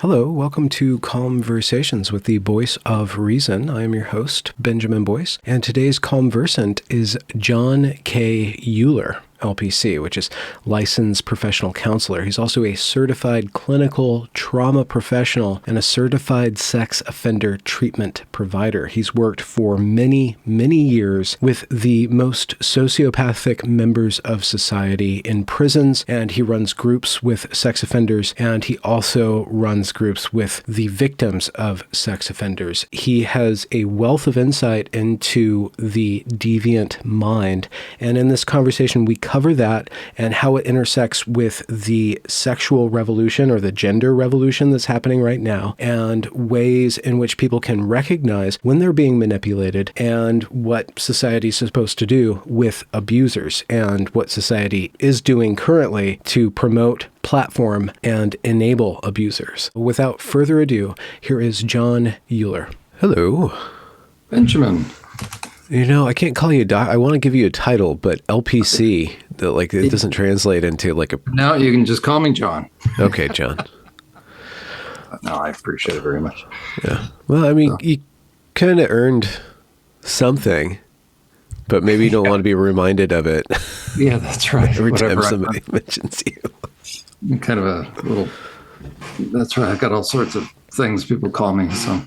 Hello, welcome to Conversations with the Voice of Reason. I am your host, Benjamin Boyce, and today's conversant is Jon Uhler, LPC, which is licensed professional counselor. He's also a certified clinical trauma professional and a certified sex offender treatment provider. He's worked for many, many years with the most sociopathic members of society in prisons, and he runs groups with sex offenders, and he also runs groups with the victims of sex offenders. He has a wealth of insight into the deviant mind, and in this conversation we cover that and how it intersects with the sexual revolution or the gender revolution that's happening right now, and ways in which people can recognize when they're being manipulated, and what society is supposed to do with abusers, and what society is doing currently to promote, platform, and enable abusers. Without further ado, here is Jon Uhler. Hello. Benjamin. You know, I can't call you doc. I want to give you a title, but LPC, it doesn't translate into like a... No, you can just call me John. Okay, John. No, I appreciate it very much. Yeah. Well, I mean, you kind of earned something, but maybe you don't want to be reminded of it. Yeah, that's right. Every time somebody mentions you. I'm kind of a little... That's right. I've got all sorts of things people call me, so...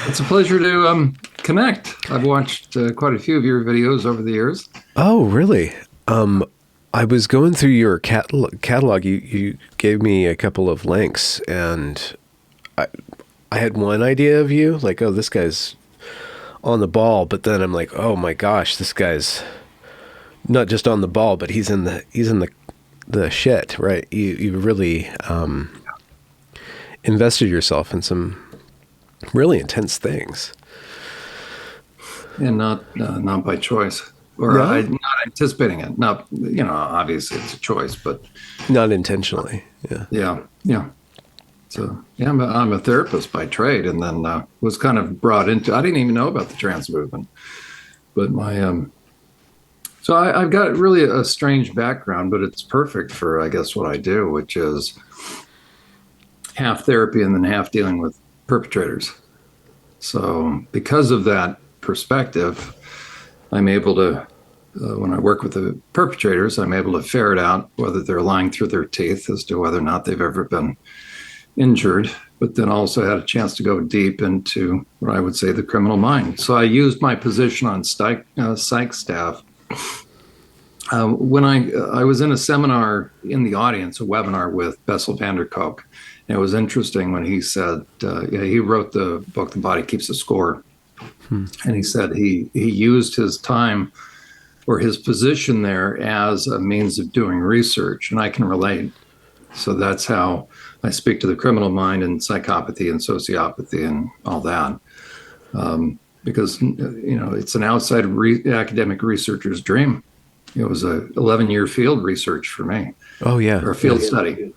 It's a pleasure to connect. I've watched quite a few of your videos over the years. Oh, really? I was going through your catalog. You gave me a couple of links, and I had one idea of you, like, oh, this guy's on the ball. But then I'm like, oh my gosh, this guy's not just on the ball, but he's in the shit, right? You really invested yourself in some really intense things, and not by choice, or no? not anticipating it. Not, obviously it's a choice, but not intentionally. Yeah. So yeah, I'm a therapist by trade, and then was kind of brought into. I didn't even know about the trans movement, but so I've got really a strange background, but it's perfect for, I guess, what I do, which is half therapy and then half dealing with perpetrators. So because of that perspective, I'm able to, when I work with the perpetrators, I'm able to ferret out whether they're lying through their teeth as to whether or not they've ever been injured, but then also had a chance to go deep into what I would say the criminal mind. So I used my position on psych staff. When I was in a seminar in the audience, a webinar with Bessel van der Kolk. It was interesting when he said, he wrote the book, The Body Keeps a Score. And he said he used his time or his position there as a means of doing research. And I can relate. So that's how I speak to the criminal mind and psychopathy and sociopathy and all that. Because, it's an outside academic researcher's dream. It was a 11-year field research for me. Oh, yeah. Or a field study.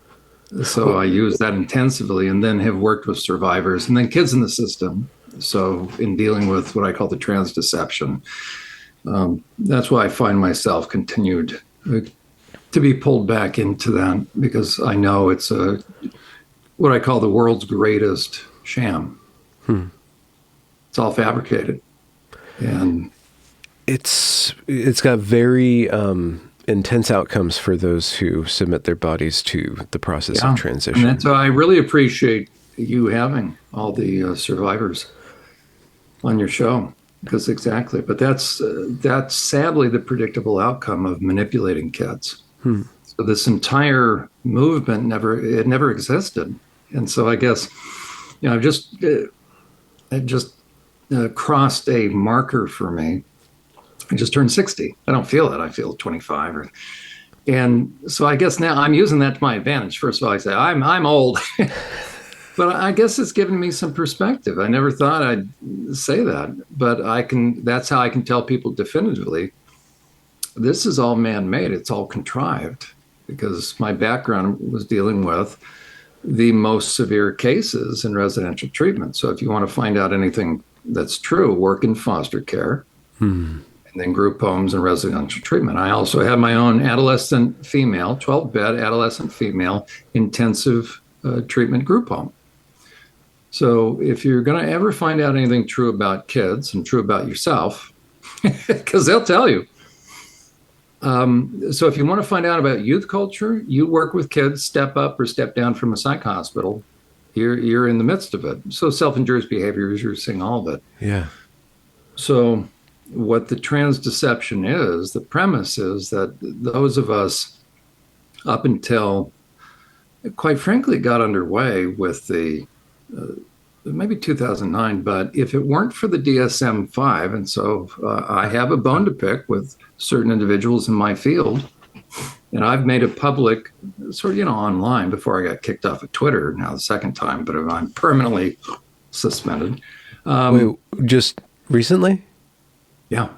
So I use that intensively, and then have worked with survivors and then kids in the system. So in dealing with what I call the trans deception, that's why I find myself continued to be pulled back into that, because I know it's what I call the world's greatest sham. It's all fabricated. And it's got very intense outcomes for those who submit their bodies to the process of transition. And so I really appreciate you having all the survivors on your show, because but that's sadly the predictable outcome of manipulating kids. So this entire movement never existed. And so I guess, I've just crossed a marker for me. I just turned 60. I don't feel it. I feel 25. And so I guess now I'm using that to my advantage. First of all, I say I'm old, but I guess it's given me some perspective. I never thought I'd say that, but that's how I can tell people definitively, this is all man-made. It's all contrived, because my background was dealing with the most severe cases in residential treatment. So if you want to find out anything that's true, work in foster care. and then group homes and residential treatment. I also have my own adolescent female, 12-bed adolescent female intensive treatment group home. So if you're going to ever find out anything true about kids and true about yourself, because they'll tell you. So if you want to find out about youth culture, you work with kids, step up or step down from a psych hospital. You're in the midst of it. So self-injurious behaviors, you're seeing all of it. Yeah. So what the trans deception is, the premise is that those of us up until, quite frankly, got underway with the maybe 2009, but if it weren't for the DSM-5, and so I have a bone to pick with certain individuals in my field, and I've made it public sort of, online before I got kicked off of Twitter, now the second time, but I'm permanently suspended. Wait, just recently? Yeah.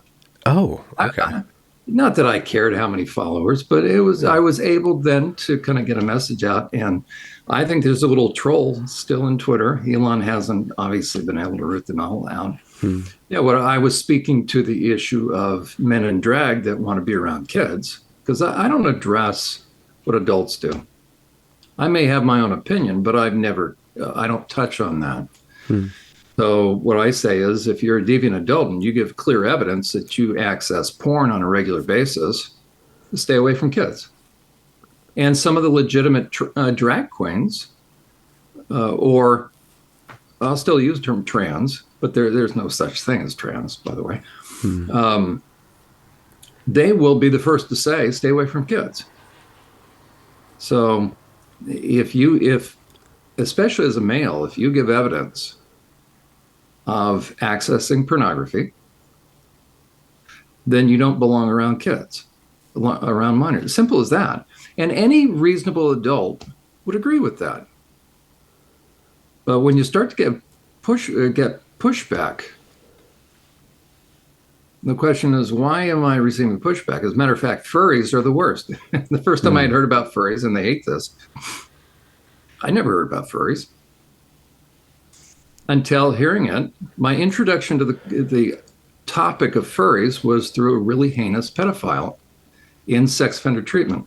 Oh, okay. Not that I cared how many followers, but I was able then to kind of get a message out. And I think there's a little troll still in Twitter. Elon hasn't obviously been able to root them all out. Yeah, what I was speaking to the issue of men in drag that want to be around kids, because I don't address what adults do. I may have my own opinion, but I don't touch on that. So what I say is, if you're a deviant adult and you give clear evidence that you access porn on a regular basis, stay away from kids. And some of the legitimate drag queens, or I'll still use the term trans, but there's no such thing as trans, by the way. They will be the first to say, stay away from kids. So if especially as a male, if you give evidence of accessing pornography, then you don't belong around kids, around minors. Simple as that. And any reasonable adult would agree with that. But when you start to get pushback, the question is, why am I receiving pushback? As a matter of fact, furries are the worst. The first time I had heard about furries, and they hate this, I never heard about furries. Until hearing it, my introduction to the topic of furries was through a really heinous pedophile in sex offender treatment,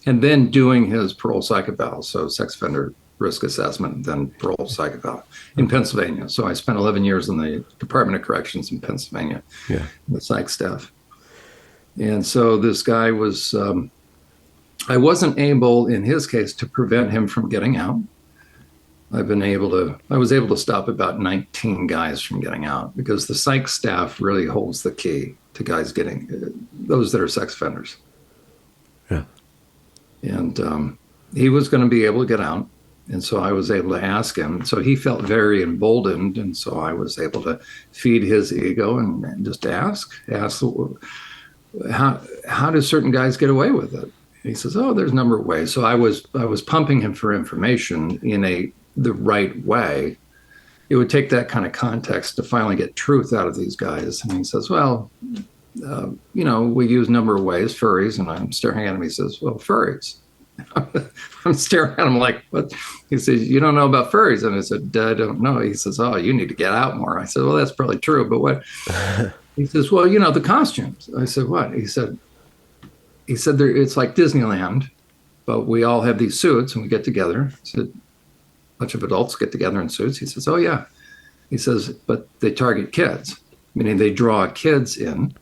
and then doing his parole psych eval, so sex offender risk assessment, then parole psych eval in Pennsylvania. So I spent 11 years in the Department of Corrections in Pennsylvania, the psych staff. And so this guy was, I wasn't able, in his case, to prevent him from getting out. I was able to stop about 19 guys from getting out, because the psych staff really holds the key to guys getting, those that are sex offenders. Yeah. And he was going to be able to get out. And so I was able to ask him. So he felt very emboldened. And so I was able to feed his ego and just ask how do certain guys get away with it? And he says, oh, there's a number of ways. So I was pumping him for information in the right way. It would take that kind of context to finally get truth out of these guys. And he says, well, we use a number of ways, furries. And I'm staring at him. He says, well, furries. I'm staring at him like, what? He says, you don't know about furries? And I said, I don't know. He says, oh, you need to get out more. I said, well, that's probably true. But what? He says, well, the costumes. I said, what? He said, it's like Disneyland, but we all have these suits and we get together. I said, a bunch of adults get together in suits. He says, oh, yeah. He says, but they target kids, meaning they draw kids in.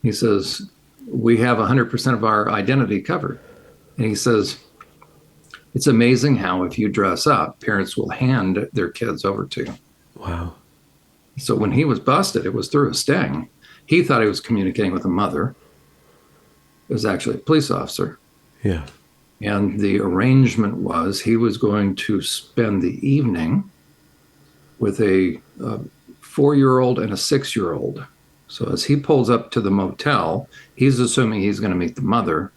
He says, we have 100% of our identity covered. And he says, it's amazing how if you dress up, parents will hand their kids over to you. Wow. So when he was busted, it was through a sting. He thought he was communicating with a mother. It was actually a police officer. Yeah. And the arrangement was he was going to spend the evening with a 4-year-old and a 6-year-old. So as he pulls up to the motel, he's assuming he's going to meet the mother.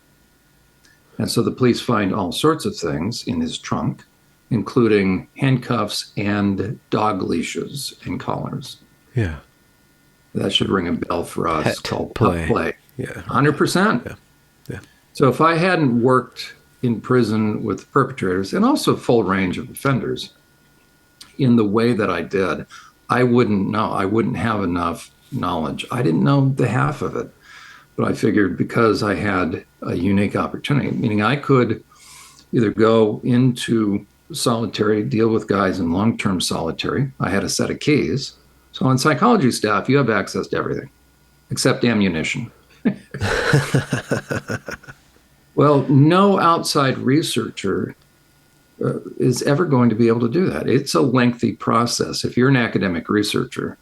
And so the police find all sorts of things in his trunk, including handcuffs and dog leashes and collars. Yeah. That should ring a bell for us. Pet called play. Pup play. Yeah. 100%. Yeah. Yeah. So if I hadn't worked in prison with perpetrators and also a full range of offenders in the way that I did, I wouldn't know. I wouldn't have enough knowledge. I didn't know the half of it, but I figured because I had a unique opportunity, meaning I could either go into solitary, deal with guys in long-term solitary. I had a set of keys. So on psychology staff, you have access to everything except ammunition. Well, no outside researcher is ever going to be able to do that. It's a lengthy process. If you're an academic researcher,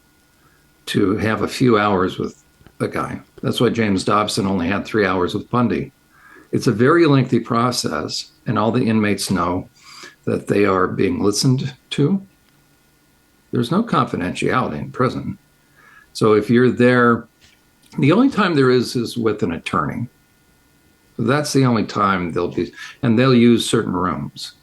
to have a few hours with a guy. That's why James Dobson only had 3 hours with Bundy. It's a very lengthy process, and all the inmates know that they are being listened to. There's no confidentiality in prison. So if you're there, the only time there is with an attorney. That's the only time they'll be, and they'll use certain rooms.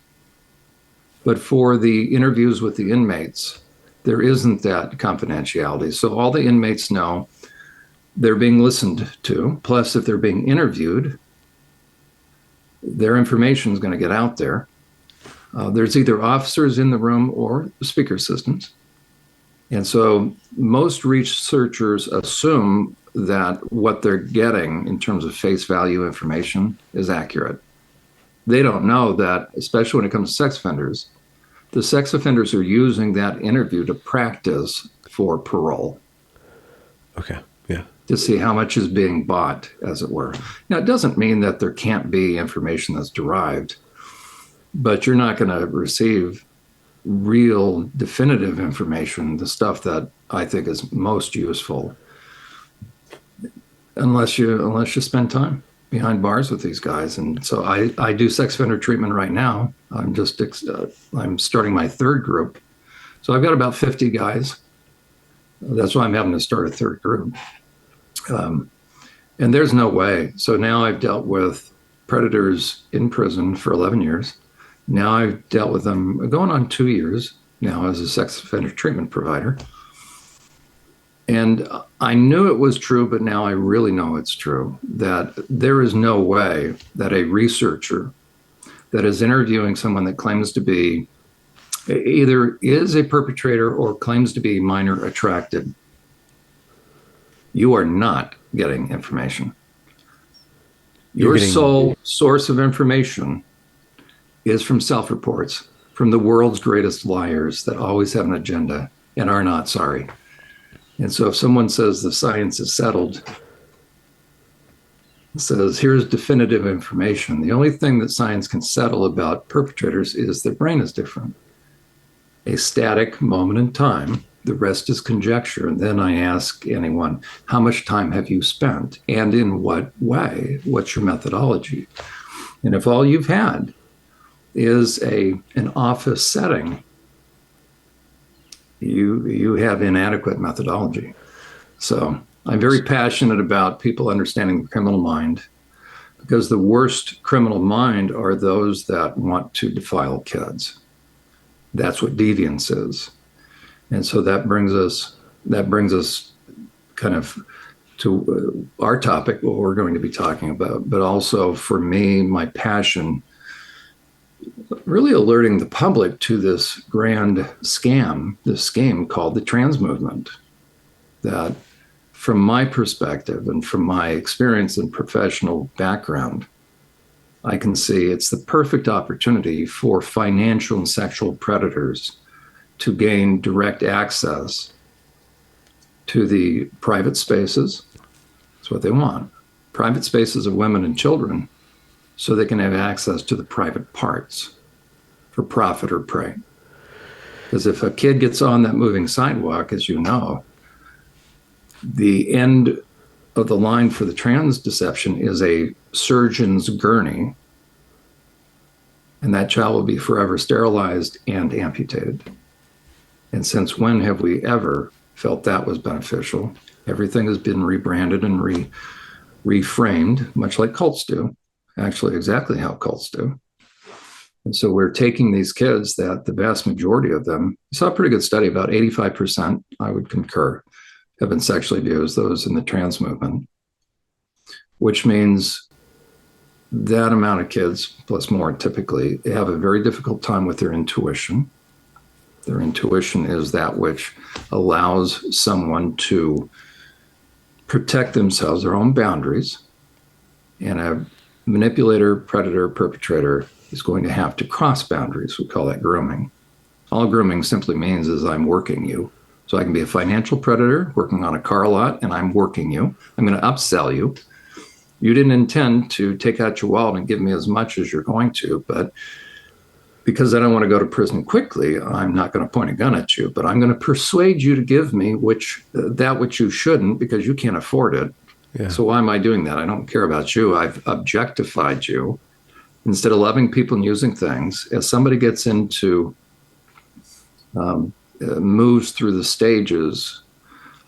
But for the interviews with the inmates, there isn't that confidentiality. So all the inmates know they're being listened to. Plus, if they're being interviewed, their information is going to get out there. There's either officers in the room or speaker systems. And so most researchers assume that what they're getting in terms of face value information is accurate. They don't know that, especially when it comes to sex offenders, the sex offenders are using that interview to practice for parole. Okay, yeah. To see how much is being bought, as it were. Now, it doesn't mean that there can't be information that's derived, but you're not going to receive real definitive information, the stuff that I think is most useful, unless you spend time behind bars with these guys. And so I do sex offender treatment right now. I'm starting my third group. So I've got about 50 guys. That's why I'm having to start a third group. And there's no way. So now I've dealt with predators in prison for 11 years. Now I've dealt with them going on 2 years now as a sex offender treatment provider. And I knew it was true, but now I really know it's true, that there is no way that a researcher that is interviewing someone that claims to be either is a perpetrator or claims to be minor attracted, you are not getting information. Your sole source of information is from self-reports, from the world's greatest liars that always have an agenda and are not sorry. And so if someone says the science is settled, says here's definitive information, the only thing that science can settle about perpetrators is their brain is different. A static moment in time, the rest is conjecture. And then I ask anyone, how much time have you spent? And in what way? What's your methodology? And if all you've had is an office setting, you have inadequate methodology. So I'm very passionate about people understanding the criminal mind, because the worst criminal mind are those that want to defile kids. That's what deviance is. And so that brings us kind of to our topic, what we're going to be talking about, but also for me, my passion, really alerting the public to this grand scam, this scheme called the trans movement, that from my perspective and from my experience and professional background, I can see it's the perfect opportunity for financial and sexual predators to gain direct access to the private spaces. That's what they want. Private spaces of women and children, so they can have access to the private parts for profit or prey. Because if a kid gets on that moving sidewalk, as you know, the end of the line for the trans deception is a surgeon's gurney, and that child will be forever sterilized and amputated. And since when have we ever felt that was beneficial? Everything has been rebranded and reframed, much like cults do, actually exactly how cults do. And so we're taking these kids that the vast majority of them, I saw a pretty good study, about 85%, I would concur, have been sexually abused, those in the trans movement, which means that amount of kids, plus more typically, they have a very difficult time with their intuition. Their intuition is that which allows someone to protect themselves, their own boundaries, and a manipulator, predator, perpetrator is going to have to cross boundaries. We call that grooming. All grooming simply means is I'm working you. So I can be a financial predator working on a car lot, and I'm working you. I'm going to upsell you. You didn't intend to take out your wallet and give me as much as you're going to, but because I don't want to go to prison quickly, I'm not going to point a gun at you, but I'm going to persuade you to give me that which you shouldn't because you can't afford it. Yeah. So why am I doing that? I don't care about you. I've objectified you. Instead of loving people and using things, as somebody gets into, moves through the stages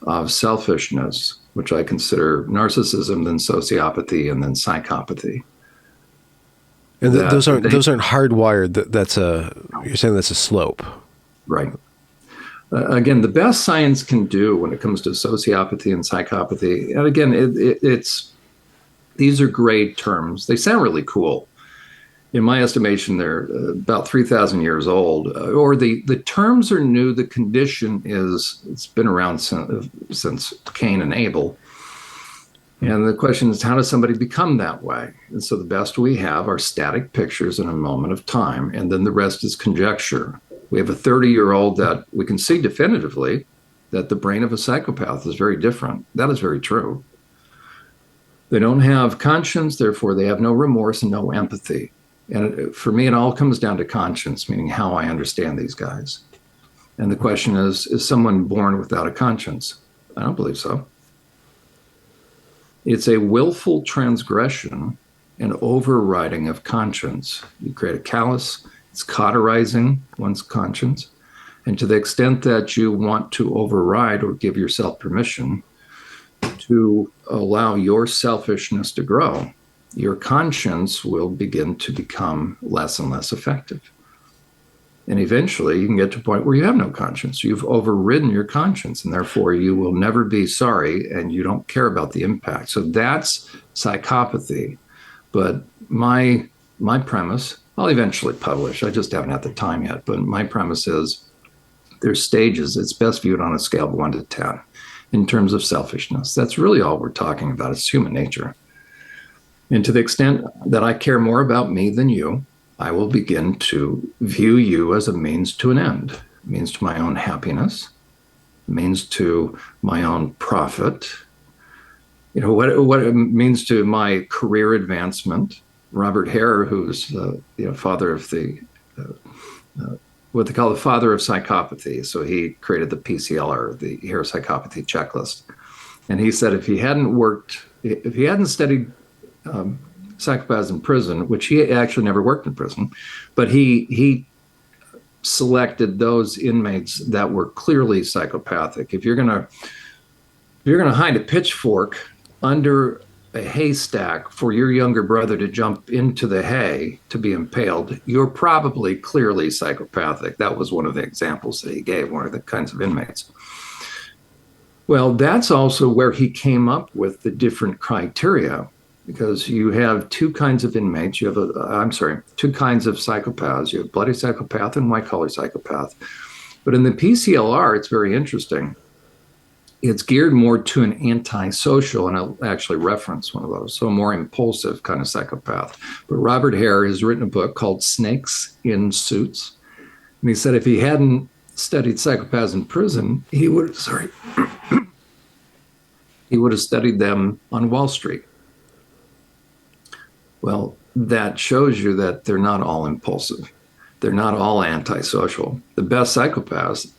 of selfishness, which I consider narcissism, then sociopathy, and then psychopathy. And those aren't hardwired. You're saying that's a slope, right? Again, the best science can do when it comes to sociopathy and psychopathy, and again, these are great terms. They sound really cool. In my estimation, they're about 3,000 years old, or the terms are new. The condition it's been around since Cain and Abel. And the question is, how does somebody become that way? And so the best we have are static pictures in a moment of time, and then the rest is conjecture. We have a 30-year-old that we can see definitively that the brain of a psychopath is very different. That is very true. They don't have conscience, therefore they have no remorse and no empathy. And for me, it all comes down to conscience, meaning how I understand these guys. And the question is someone born without a conscience? I don't believe so. It's a willful transgression and overriding of conscience. You create a callous, it's cauterizing one's conscience. And to the extent that you want to override or give yourself permission to allow your selfishness to grow, your conscience will begin to become less and less effective. And eventually you can get to a point where you have no conscience. You've overridden your conscience, and therefore you will never be sorry and you don't care about the impact. So that's psychopathy. But my premise, I'll eventually publish, I just haven't had the time yet, but my premise is there's stages. It's best viewed on a scale of 1 to 10 in terms of selfishness. That's really all we're talking about. It's human nature. And to the extent that I care more about me than you, I will begin to view you as a means to an end, a means to my own happiness, a means to my own profit, what it means to my career advancement. Robert Hare, who's father of what they call the father of psychopathy. So he created the PCLR, the Hare Psychopathy Checklist. And he said if he hadn't studied psychopaths in prison, which he actually never worked in prison, but he selected those inmates that were clearly psychopathic. If you're gonna hide a pitchfork under a haystack for your younger brother to jump into the hay to be impaled, you're probably clearly psychopathic. That was one of the examples that he gave, one of the kinds of inmates. Well, that's also where he came up with the different criteria, because you have two kinds of inmates. You have two kinds of psychopaths. You have bloody psychopath and white collar psychopath. But in the PCLR, it's very interesting. It's geared more to an antisocial, and I'll actually reference one of those, so a more impulsive kind of psychopath. But Robert Hare has written a book called Snakes in Suits. And he said if he hadn't studied psychopaths in prison, he would have studied them on Wall Street. Well, that shows you that they're not all impulsive. They're not all antisocial. The best psychopaths,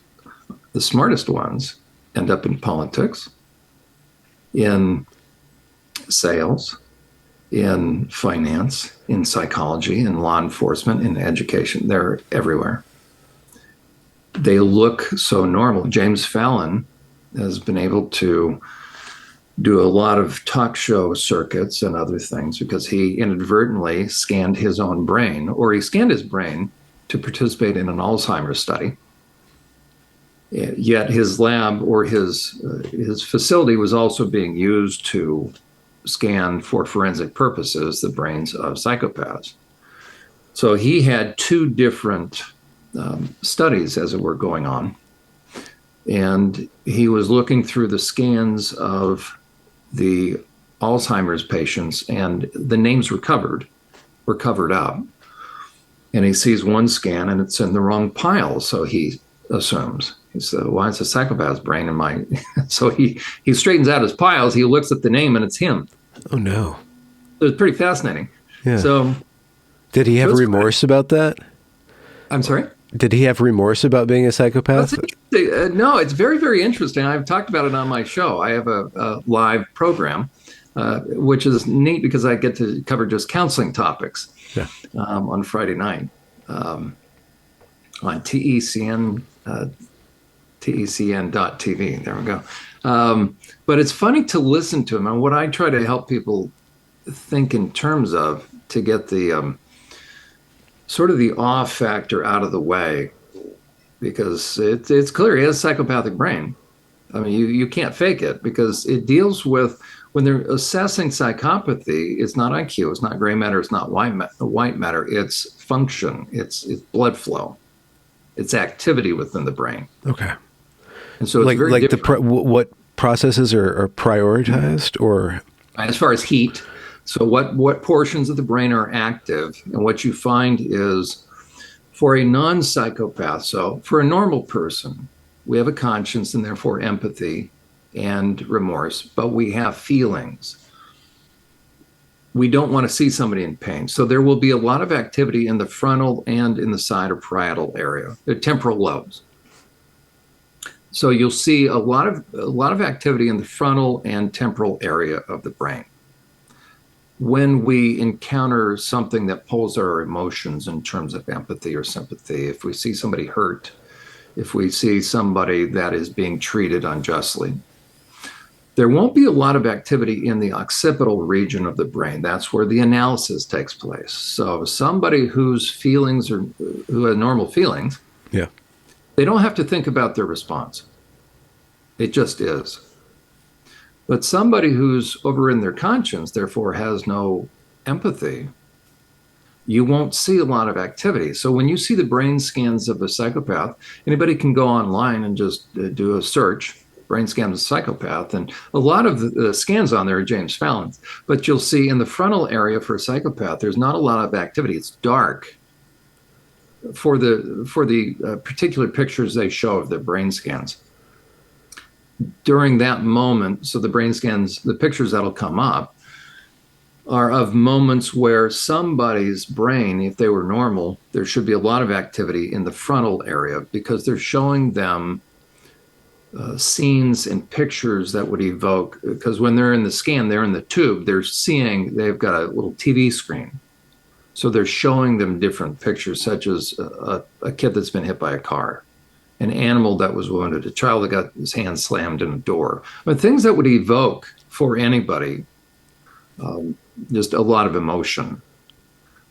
the smartest ones, end up in politics, in sales, in finance, in psychology, in law enforcement, in education. They're everywhere. They look so normal. James Fallon has been able to do a lot of talk show circuits and other things because he inadvertently scanned his own brain, or he scanned his brain to participate in an Alzheimer's study. Yet his lab or his facility was also being used to scan for forensic purposes the brains of psychopaths. So he had two different studies, as it were, going on. And he was looking through the scans of the Alzheimer's patients, and the names were covered up. And he sees one scan and it's in the wrong pile. So he assumes, he said, why is a psychopath's brain in my... So he straightens out his piles. He looks at the name and it's him. Oh, no. So it's pretty fascinating. Yeah. So did he have remorse about that? I'm sorry? Did he have remorse about being a psychopath? No, it's very, very interesting. I've talked about it on my show. I have a live program, which is neat because I get to cover just counseling topics on Friday night on TECN, TECN.TV. There we go. But it's funny to listen to him. And what I try to help people think in terms of to get the sort of the awe factor out of the way, because it's clear he has a psychopathic brain. I mean, you can't fake it, because it deals with, when they're assessing psychopathy, it's not IQ, it's not gray matter, it's not white matter, it's function, it's blood flow, it's activity within the brain. Okay. And so it's very different. What processes are prioritized, or as far as heat. So what portions of the brain are active, and what you find is, for a non-psychopath, so for a normal person, we have a conscience and therefore empathy and remorse, but we have feelings. We don't want to see somebody in pain. So there will be a lot of activity in the frontal and in the side or parietal area, the temporal lobes. So you'll see a lot of activity in the frontal and temporal area of the brain. When we encounter something that pulls our emotions in terms of empathy or sympathy, if we see somebody hurt, if we see somebody that is being treated unjustly, there won't be a lot of activity in the occipital region of the brain. That's where the analysis takes place. So somebody whose feelings are, who has normal feelings, they don't have to think about their response. It just is. But somebody who's over in their conscience, therefore has no empathy, you won't see a lot of activity. So when you see the brain scans of a psychopath, anybody can go online and just do a search, brain scans of a psychopath, and a lot of the scans on there are James Fallon's. But you'll see in the frontal area for a psychopath, there's not a lot of activity. It's dark. For the particular pictures they show of their brain scans. During that moment, so the brain scans, the pictures that'll come up are of moments where somebody's brain, if they were normal, there should be a lot of activity in the frontal area, because they're showing them scenes and pictures that would evoke, because when they're in the scan, they're in the tube, they've got a little TV screen. So they're showing them different pictures, such as a kid that's been hit by a car, an animal that was wounded, a child that got his hand slammed in a door, but things that would evoke for anybody just a lot of emotion,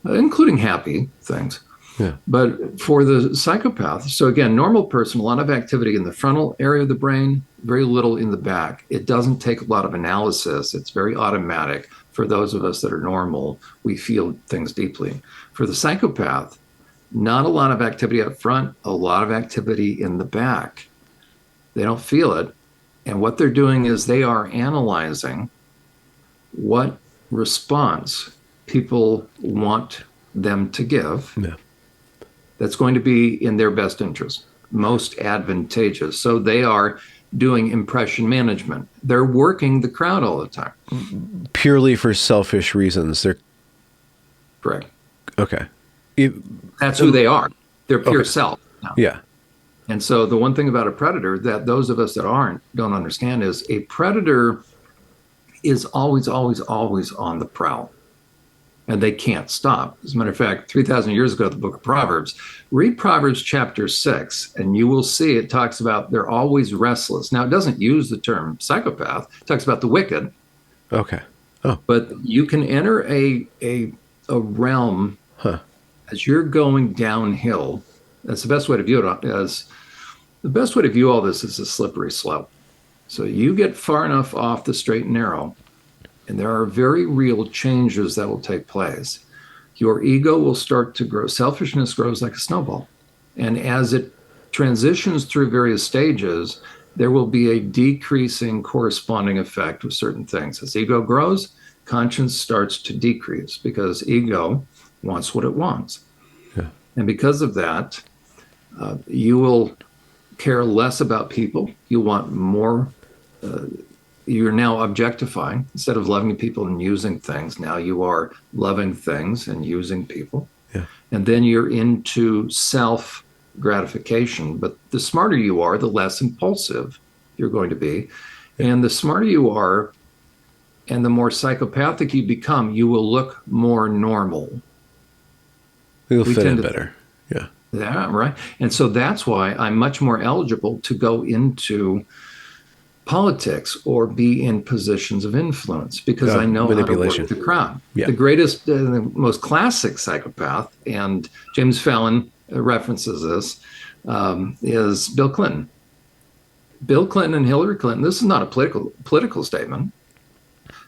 including happy things. Yeah. But for the psychopath, so again, normal person, a lot of activity in the frontal area of the brain, very little in the back. It doesn't take a lot of analysis. It's very automatic. For those of us that are normal, we feel things deeply. For the psychopath, not a lot of activity up front, a lot of activity in the back. They don't feel it. And what they're doing is they are analyzing what response people want them to give that's going to be in their best interest, most advantageous. So they are doing impression management. They're working the crowd all the time. Purely for selfish reasons. They're correct. Okay. That's who they are. They're pure self. Now. Yeah. And so the one thing about a predator that those of us that don't understand is a predator is always, always, always on the prowl. And they can't stop. As a matter of fact, 3,000 years ago, the book of Proverbs, read Proverbs chapter 6, and you will see it talks about they're always restless. Now, it doesn't use the term psychopath. It talks about the wicked. Okay. Oh. But you can enter a realm as you're going downhill. That's the best way to view it. The best way to view all this is a slippery slope. So you get far enough off the straight and narrow, and there are very real changes that will take place. Your ego will start to grow. Selfishness grows like a snowball. And as it transitions through various stages, there will be a decreasing corresponding effect with certain things. As ego grows, conscience starts to decrease because ego wants what it wants. Yeah. And because of that, you will care less about people. You want more. You're now objectifying. Instead of loving people and using things, now you are loving things and using people. Yeah. And then you're into self gratification. But the smarter you are, the less impulsive you're going to be. Yeah. And the smarter you are and the more psychopathic you become, you will look more normal. You'll fit in better. Yeah. Yeah, right. And so that's why I'm much more eligible to go into politics or be in positions of influence because I know how to work the crowd. Yeah. The greatest, the most classic psychopath, and James Fallon references this, is Bill Clinton. Bill Clinton and Hillary Clinton, this is not a political statement.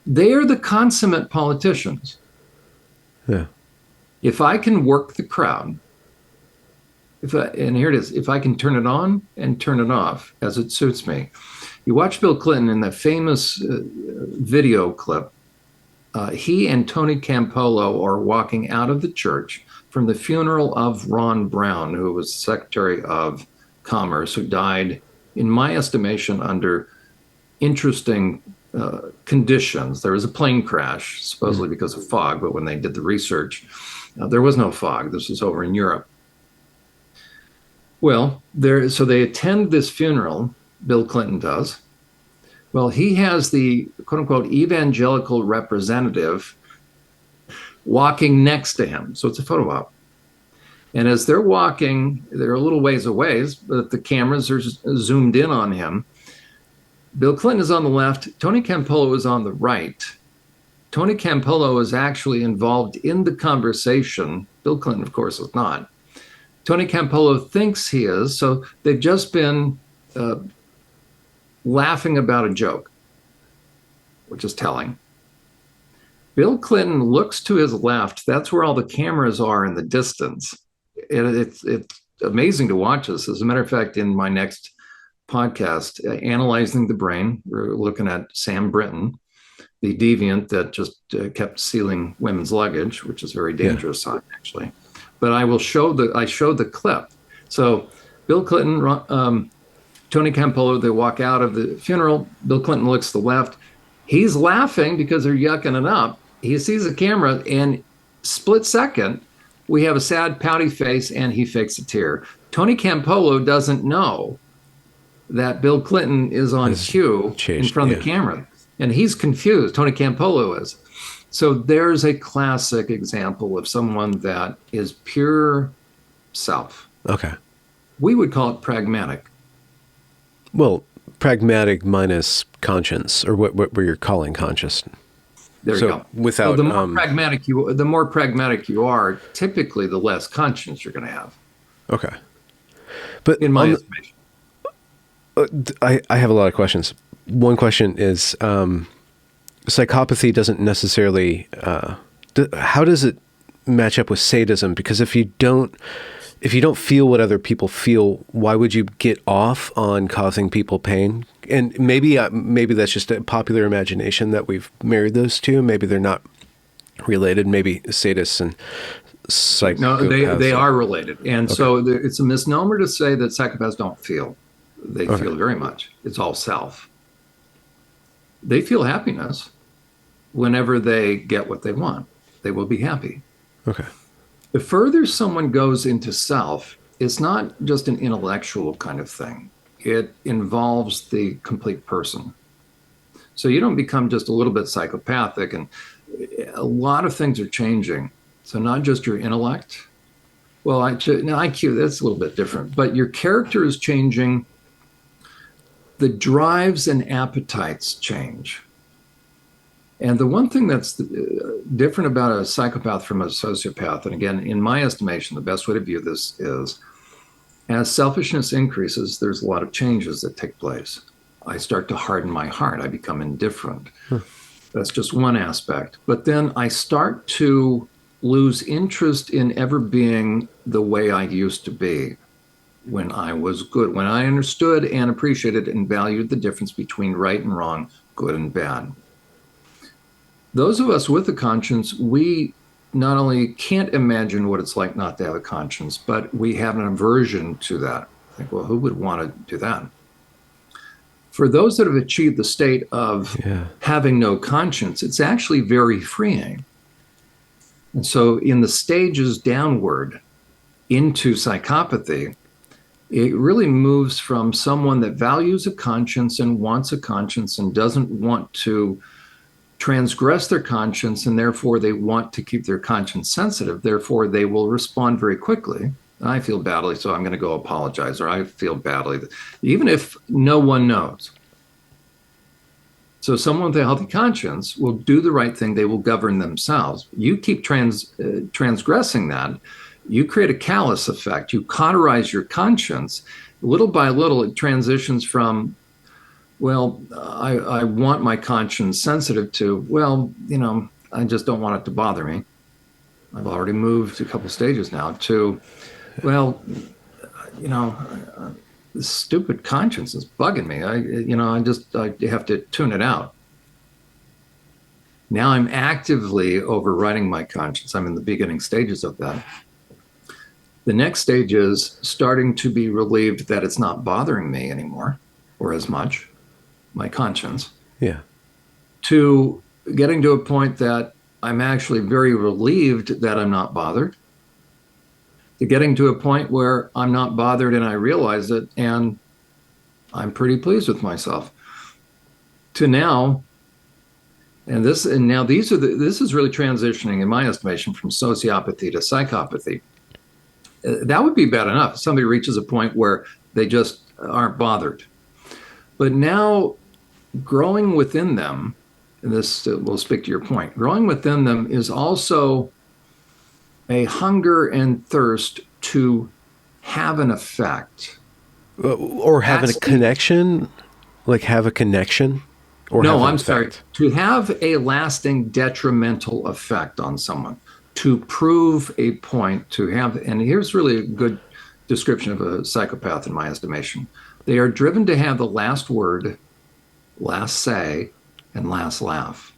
They are the consummate politicians. Yeah. If I can work the crowd, and here it is, if I can turn it on and turn it off as it suits me. You watch Bill Clinton in the famous video clip. He and Tony Campolo are walking out of the church from the funeral of Ron Brown, who was Secretary of Commerce, who died, in my estimation, under interesting conditions. There was a plane crash, supposedly because of fog, but when they did the research, there was no fog. This was over in Europe. Well, so they attend this funeral, Bill Clinton does. Well, he has the quote-unquote evangelical representative walking next to him. So it's a photo op. And as they're walking, they're a little ways away, but the cameras are zoomed in on him. Bill Clinton is on the left. Tony Campolo is on the right. Tony Campolo is actually involved in the conversation. Bill Clinton, of course, is not. Tony Campolo thinks he is, so they've just been laughing about a joke, which is telling. Bill Clinton looks to his left. That's where all the cameras are in the distance. It's amazing to watch this. As a matter of fact, in my next podcast, Analyzing the Brain, we're looking at Sam Brinton, the deviant that just kept stealing women's luggage, which is a very dangerous sign, actually. But I showed the clip. So Bill Clinton, Tony Campolo, they walk out of the funeral. Bill Clinton looks to the left. He's laughing because they're yucking it up. He sees the camera, and split second, we have a sad, pouty face, and he fakes a tear. Tony Campolo doesn't know that Bill Clinton is on cue in front of the camera, and he's confused. Tony Campolo is. So there's a classic example of someone that is pure self. Okay. We would call it pragmatic. Well, pragmatic minus conscience, or what you're calling conscious. There you go. Without, the more pragmatic you are, typically the less conscience you're going to have. Okay. But in my estimation. I have a lot of questions. One question is, psychopathy doesn't necessarily, how does it match up with sadism? Because if you don't feel what other people feel, why would you get off on causing people pain? And maybe that's just a popular imagination that we've married those two. Maybe they're not related. Maybe sadists and psychopaths. No, they are related. And so it's a misnomer to say that psychopaths don't feel. They feel very much. It's all self. They feel happiness whenever they get what they want. They will be happy. Okay. The further someone goes into self, it's not just an intellectual kind of thing. It involves the complete person. So you don't become just a little bit psychopathic, and a lot of things are changing. So not just your intellect. Well, IQ, that's a little bit different, but your character is changing. The drives and appetites change. And the one thing that's different about a psychopath from a sociopath, and again, in my estimation, the best way to view this is, as selfishness increases, there's a lot of changes that take place. I start to harden my heart. I become indifferent. That's just one aspect. But then I start to lose interest in ever being the way I used to be. when I was good, when I understood and appreciated and valued the difference between right and wrong, good and bad. Those of us with a conscience, we not only can't imagine what it's like not to have a conscience, but we have an aversion to that. Like, well, who would want to do that? For those that have achieved the state of having no conscience, it's actually very freeing. And so in the stages downward into psychopathy, it really moves from someone that values a conscience and wants a conscience and doesn't want to transgress their conscience, and therefore they want to keep their conscience sensitive. Therefore, they will respond very quickly. I feel badly, so I'm going to go apologize, or I feel badly, even if no one knows. So someone with a healthy conscience will do the right thing. They will govern themselves. You keep transgressing that. You create a callous effect. You cauterize your conscience. Little by little, it transitions from, well, I want my conscience sensitive to, well, I just don't want it to bother me. I've already moved a couple stages now to, well, this stupid conscience is bugging me. I have to tune it out. Now I'm actively overriding my conscience. I'm in the beginning stages of that. The next stage is starting to be relieved that it's not bothering me anymore or as much, my conscience. Yeah. To getting to a point that I'm actually very relieved that I'm not bothered. To getting to a point where I'm not bothered and I realize it and I'm pretty pleased with myself. To now, this is really transitioning, in my estimation, from sociopathy to psychopathy. That would be bad enough if somebody reaches a point where they just aren't bothered. But now, growing within them, and this will speak to your point, growing within them is also a hunger and thirst to have an effect. Or have a connection? Like have a connection? Or no, have an I'm effect? sorry. To have a lasting detrimental effect on someone. To prove a point, to have, and here's really a good description of a psychopath in my estimation. They are driven to have the last word, last say, and last laugh.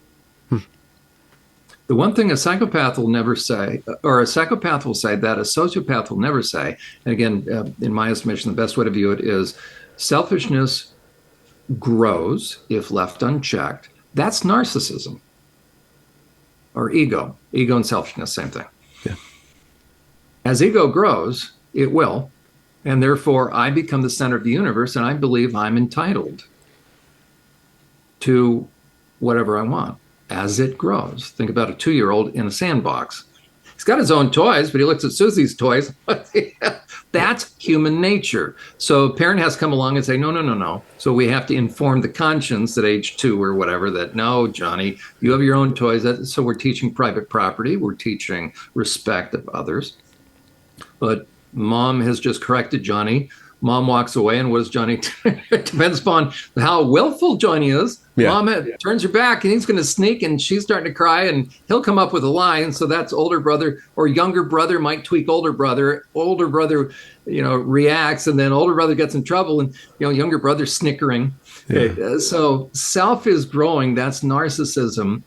The one thing a psychopath will never say, or a psychopath will say that a sociopath will never say, and again, in my estimation, the best way to view it is selfishness grows if left unchecked. That's narcissism. Or ego and selfishness, same thing. Yeah. As ego grows, it will, and therefore I become the center of the universe, and I believe I'm entitled to whatever I want as it grows. Think about a 2-year-old in a sandbox. He's got his own toys, but he looks at Susie's toys. That's human nature. So a parent has to come along and say, no. So we have to inform the conscience at age 2 or whatever that, no, Johnny, you have your own toys. So we're teaching private property. We're teaching respect of others. But mom has just corrected Johnny. Mom walks away, and what does Johnny do? It depends upon how willful Johnny is. Yeah. Mom turns her back, and he's going to sneak, and she's starting to cry, and he'll come up with a lie. And so that's older brother or younger brother might tweak older brother. Older brother, reacts, and then older brother gets in trouble, and younger brother's snickering. Yeah. So self is growing. That's narcissism.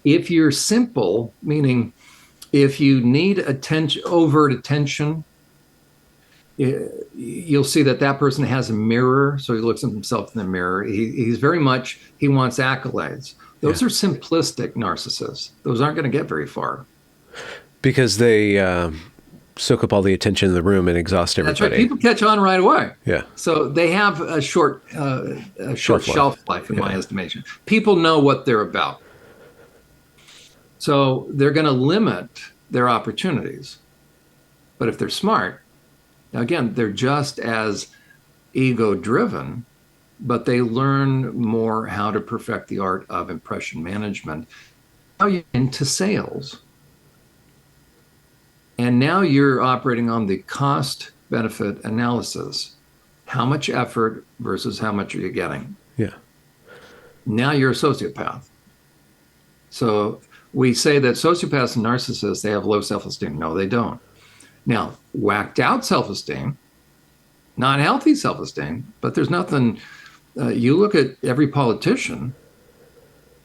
If you're simple, meaning if you need attention, overt attention, you'll see that person has a mirror, so he looks at himself in the mirror. He's very much, he wants accolades. Those are simplistic narcissists. Those aren't going to get very far. Because they soak up all the attention in the room and exhaust everybody. That's right. People catch on right away. Yeah. So they have a short shelf life, in my estimation. People know what they're about. So they're going to limit their opportunities. But if they're smart, now, again, they're just as ego-driven, but they learn more how to perfect the art of impression management. Now you're into sales. And now you're operating on the cost-benefit analysis. How much effort versus how much are you getting? Yeah. Now you're a sociopath. So we say that sociopaths and narcissists, they have low self-esteem. No, they don't. Now, whacked out self-esteem, not healthy self-esteem, but there's nothing. You look at every politician.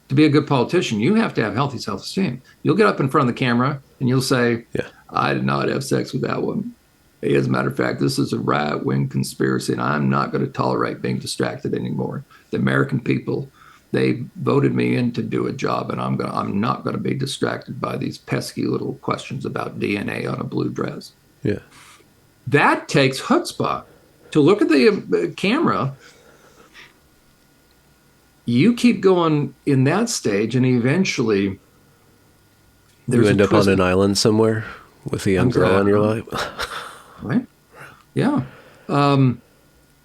To be a good politician, you have to have healthy self-esteem. You'll get up in front of the camera and you'll say, Yeah. I did not have sex with that woman. As a matter of fact, this is a right-wing conspiracy, and I'm not going to tolerate being distracted anymore. The American people, they voted me in to do a job, and I'm not going to be distracted by these pesky little questions about DNA on a blue dress. Yeah. That takes chutzpah. To look at the camera, you keep going in that stage, and eventually you end up on an island somewhere with a young girl on your life. Right? Yeah.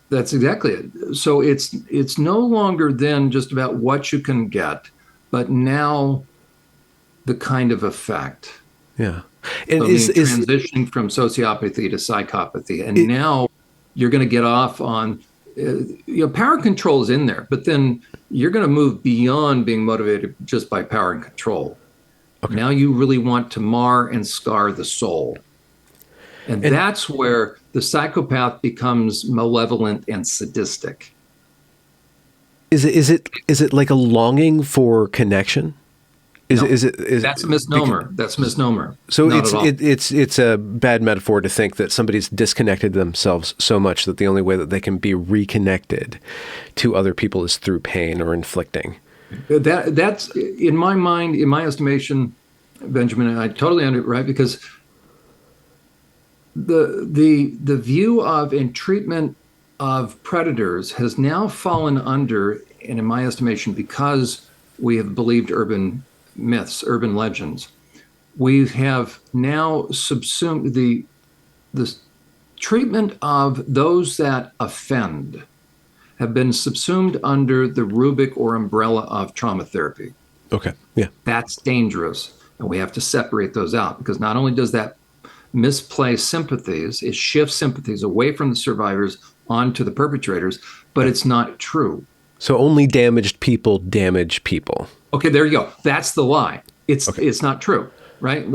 That's exactly it. So it's no longer then just about what you can get, but now the kind of effect. Yeah. And so is transitioning from sociopathy to psychopathy. And now you're going to get off on, power control is in there, but then you're going to move beyond being motivated just by power and control. Okay. Now you really want to mar and scar the soul. And that's where the psychopath becomes malevolent and sadistic. Is it like a longing for connection? Is that's a misnomer. That's a misnomer. So it's a bad metaphor to think that somebody's disconnected themselves so much that the only way that they can be reconnected to other people is through pain or inflicting. That's in my mind, in my estimation, Benjamin. I totally under right because the view of and treatment of predators has now fallen under, and in my estimation, because we have believed urban myths, urban legends, we have now subsumed the treatment of those that offend have been subsumed under the rubric or umbrella of trauma therapy. Okay. Yeah. That's dangerous. And we have to separate those out because not only does that misplace sympathies, it shifts sympathies away from the survivors onto the perpetrators, but it's not true. So only damaged people damage people. Okay, there you go. That's the lie. It's not true, right?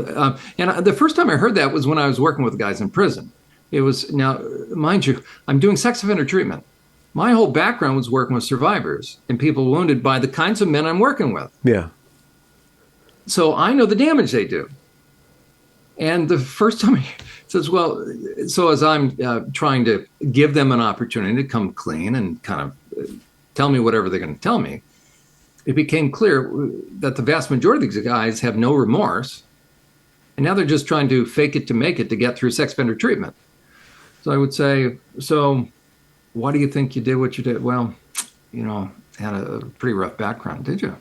And the first time I heard that was when I was working with guys in prison. It was, now, mind you, I'm doing sex offender treatment. My whole background was working with survivors and people wounded by the kinds of men I'm working with. Yeah. So I know the damage they do. And the first time he says, well, so as I'm trying to give them an opportunity to come clean and kind of tell me whatever they're going to tell me, it became clear that the vast majority of these guys have no remorse. And now they're just trying to fake it to make it to get through sex offender treatment. So I would say, so why do you think you did what you did? Well, had a pretty rough background, did you?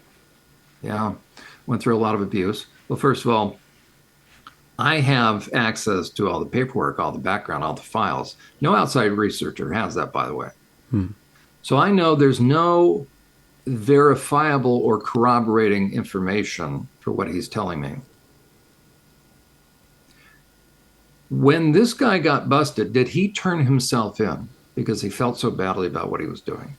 Yeah, went through a lot of abuse. Well, first of all, I have access to all the paperwork, all the background, all the files. No outside researcher has that, by the way. So I know there's no verifiable or corroborating information for what he's telling me. When this guy got busted, did he turn himself in because he felt so badly about what he was doing?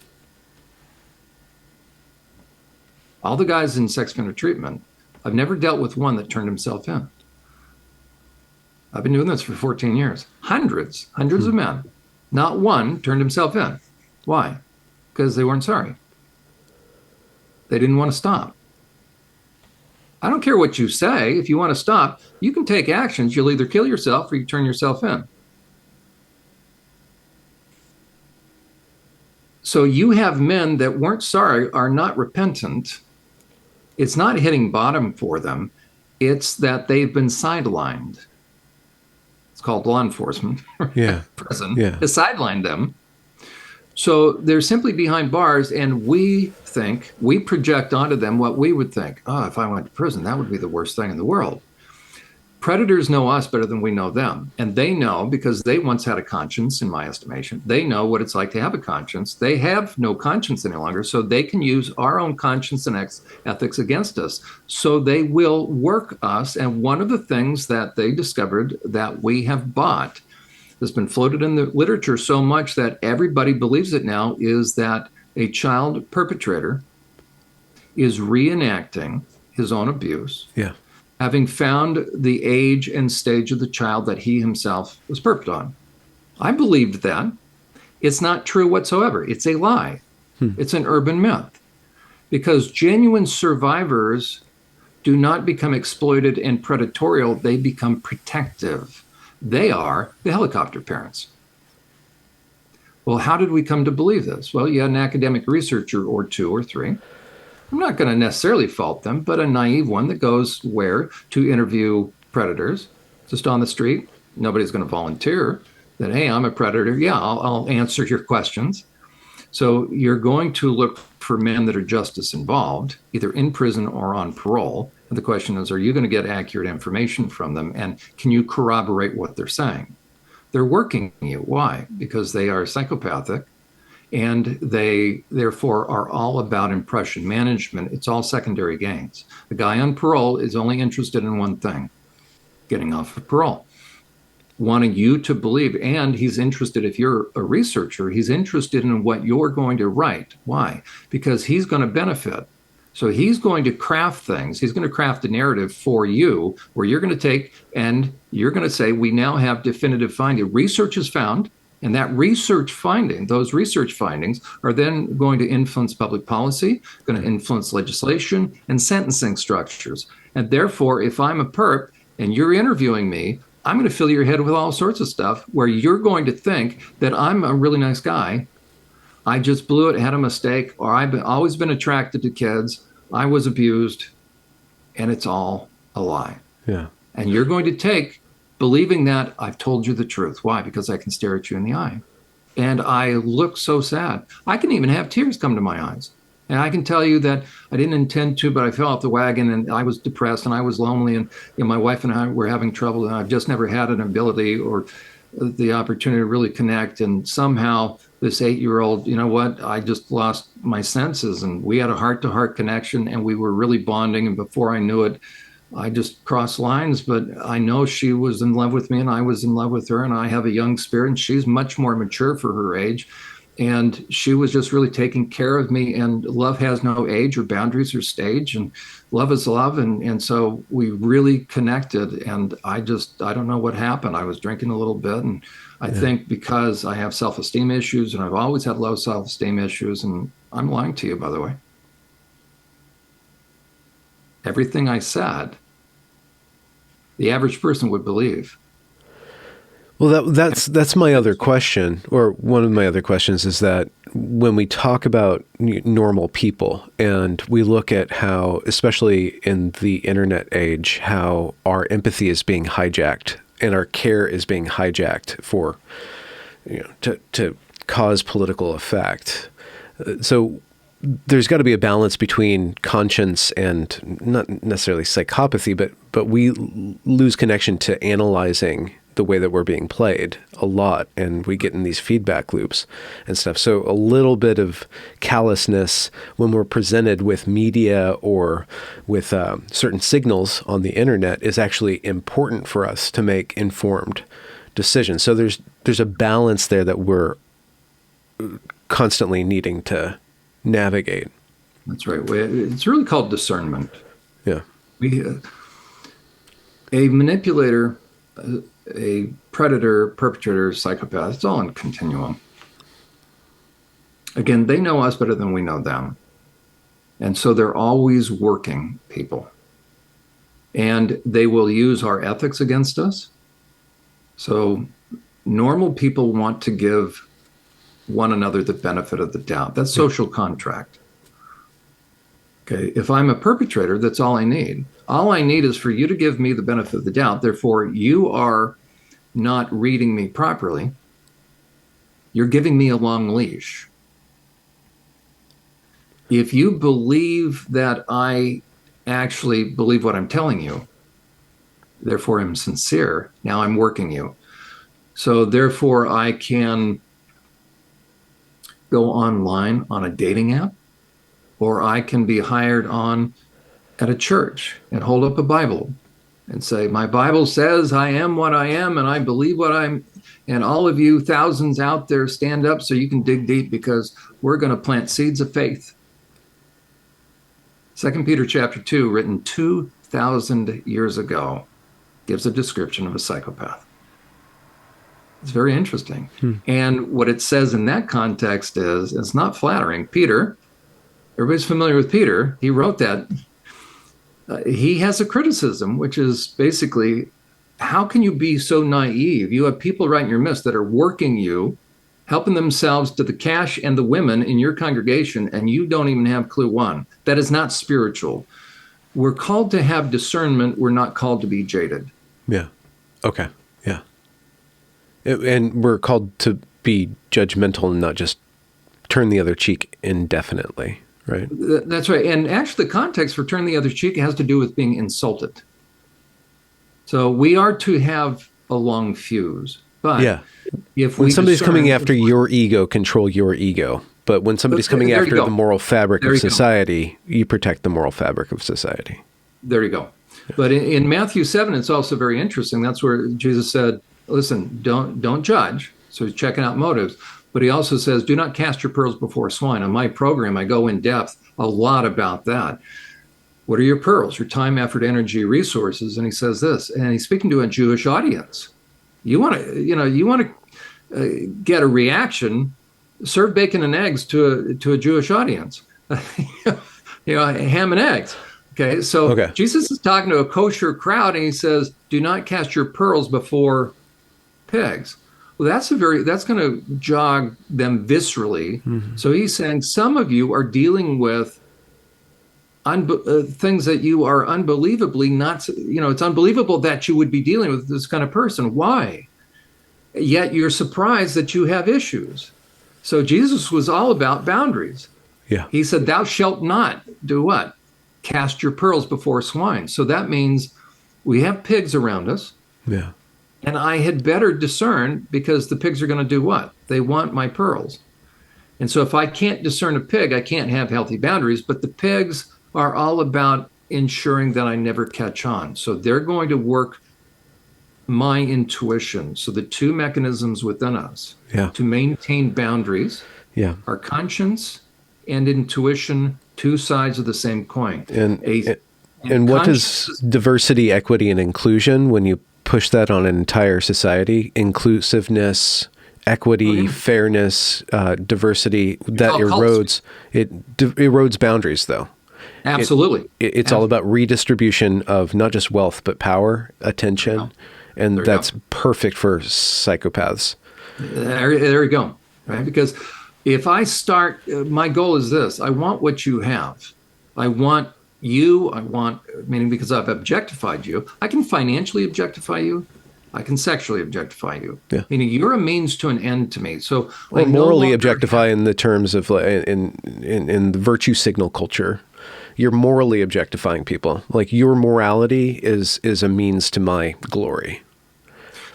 All the guys in sex offender treatment, I've never dealt with one that turned himself in. I've been doing this for 14 years. Hundreds of men. Not one turned himself in. Why? Because they weren't sorry. They didn't want to stop. I don't care what you say. If you want to stop, you can take actions. You'll either kill yourself or you turn yourself in. So you have men that weren't sorry, are not repentant. It's not hitting bottom for them. It's that they've been sidelined. It's called law enforcement. Yeah. Prison has sidelined them. So they're simply behind bars, and we project onto them what we would think. Oh, if I went to prison, that would be the worst thing in the world. Predators know us better than we know them. And they know, because they once had a conscience, in my estimation, they know what it's like to have a conscience. They have no conscience any longer, so they can use our own conscience and ethics against us. So they will work us. And one of the things that they discovered that we have bought, that's been floated in the literature so much that everybody believes it now, is that a child perpetrator is reenacting his own abuse. Yeah. Having found the age and stage of the child that he himself was perped on. I believed that. It's not true whatsoever. It's a lie. Hmm. It's an urban myth, because genuine survivors do not become exploited and predatorial. They become protective. They are the helicopter parents. Well, how did we come to believe this? Well, you had an academic researcher or two or three. I'm not going to necessarily fault them, but a naive one that goes where to interview predators, just on the street. Nobody's going to volunteer that, hey, I'm a predator. Yeah, I'll answer your questions. So you're going to look for men that are justice involved, either in prison or on parole. And the question is, are you going to get accurate information from them? And can you corroborate what they're saying? They're working you. Why? Because they are psychopathic, and they therefore are all about impression management. It's all secondary gains. The guy on parole is only interested in one thing: getting off of parole, wanting you to believe. And he's interested, if you're a researcher, he's interested in what you're going to write. Why? Because he's going to benefit. So he's going to craft things. He's going to craft a narrative for you where you're going to take and you're going to say, we now have definitive finding. Research is found, and that research finding, those research findings are then going to influence public policy, going to influence legislation and sentencing structures. And therefore, if I'm a perp and you're interviewing me, I'm going to fill your head with all sorts of stuff where you're going to think that I'm a really nice guy. I just blew it, had a mistake, or I've always been attracted to kids. I was abused, and it's all a lie. Yeah. And you're going to take believing that I've told you the truth. Why? Because I can stare at you in the eye. And I look so sad. I can even have tears come to my eyes. And I can tell you that I didn't intend to, but I fell off the wagon and I was depressed and I was lonely, and my wife and I were having trouble, and I've just never had an ability or the opportunity to really connect. And somehow this 8-year-old, you know what, I just lost my senses, and we had a heart-to-heart connection, and we were really bonding. And before I knew it, I just crossed lines. But I know she was in love with me and I was in love with her, and I have a young spirit, and she's much more mature for her age. And she was just really taking care of me. And love has no age or boundaries or stage, and love is love. And so we really connected. And I don't know what happened. I was drinking a little bit. And I think because I have self-esteem issues, and I've always had low self-esteem issues, and I'm lying to you, by the way. Everything I said, the average person would believe. Well, that's my other question, or one of my other questions, is that when we talk about normal people and we look at how, especially in the internet age, how our empathy is being hijacked and our care is being hijacked for, to cause political effect. So there's got to be a balance between conscience and not necessarily psychopathy, but we lose connection to analyzing the way that we're being played a lot, and we get in these feedback loops and stuff. So a little bit of callousness when we're presented with media or with certain signals on the internet is actually important for us to make informed decisions. So there's a balance there that we're constantly needing to navigate. That's right. It's really called discernment. Yeah. A manipulator, a predator, perpetrator, psychopath, it's all in continuum. Again, they know us better than we know them. And so they're always working people. And they will use our ethics against us. So normal people want to give one another the benefit of the doubt. That's social contract. Okay, if I'm a perpetrator, that's all I need. All I need is for you to give me the benefit of the doubt. Therefore, you are not reading me properly. You're giving me a long leash. If you believe that I actually believe what I'm telling you, therefore I'm sincere, now I'm working you. So therefore I can go online on a dating app, or I can be hired on at a church and hold up a Bible and say, my Bible says I am what I am, and I believe what I'm, and all of you thousands out there, stand up so you can dig deep, because we're going to plant seeds of faith. 2 Peter chapter 2, written 2,000 years ago, gives a description of a psychopath. It's very interesting. And what it says in that context is, it's not flattering. Peter, everybody's familiar with Peter. He wrote that. He has a criticism, which is basically, how can you be so naive? You have people right in your midst that are working you, helping themselves to the cash and the women in your congregation, and you don't even have clue one. That is not spiritual. We're called to have discernment. We're not called to be jaded. Yeah. Okay. Yeah. And we're called to be judgmental and not just turn the other cheek indefinitely, right? That's right. And actually, the context for turn the other cheek has to do with being insulted. So we are to have a long fuse. But yeah. If when somebody's coming after your ego, control your ego. But when somebody's coming after the moral fabric of society, you protect the moral fabric of society. There you go. Yeah. But in Matthew 7, it's also very interesting. That's where Jesus said, listen, don't judge. So he's checking out motives. But he also says, do not cast your pearls before swine. On my program, I go in depth a lot about that. What are your pearls? Your time, effort, energy, resources. And he says this, and he's speaking to a Jewish audience. You want to get a reaction, serve bacon and eggs to a Jewish audience. Ham and eggs. Okay, so Jesus is talking to a kosher crowd, and he says, do not cast your pearls before pigs. Well, that's going to jog them viscerally. Mm-hmm. So he's saying some of you are dealing with things that you are unbelievably not, it's unbelievable that you would be dealing with this kind of person. Why? Yet you're surprised that you have issues. So Jesus was all about boundaries. Yeah. He said, thou shalt not do what? Cast your pearls before swine. So that means we have pigs around us. Yeah. And I had better discern, because the pigs are going to do what? They want my pearls. And so if I can't discern a pig, I can't have healthy boundaries. But the pigs are all about ensuring that I never catch on. So they're going to work my intuition. So the two mechanisms within us to maintain boundaries are conscience and intuition, two sides of the same coin. And what is diversity, equity, and inclusion when you push that on an entire society? Inclusiveness, equity, fairness, diversity, that erodes. It erodes boundaries, though. Absolutely. It's all about redistribution of not just wealth, but power, attention. And that's perfect for psychopaths. There you go. Right? Because if I start, my goal is this: I want what you have. I want you. Meaning because I've objectified you, I can financially objectify you. I can sexually objectify you. Yeah. Meaning you're a means to an end to me. So or morally objectify in the terms of in the virtue signal culture. You're morally objectifying people. Like your morality is a means to my glory.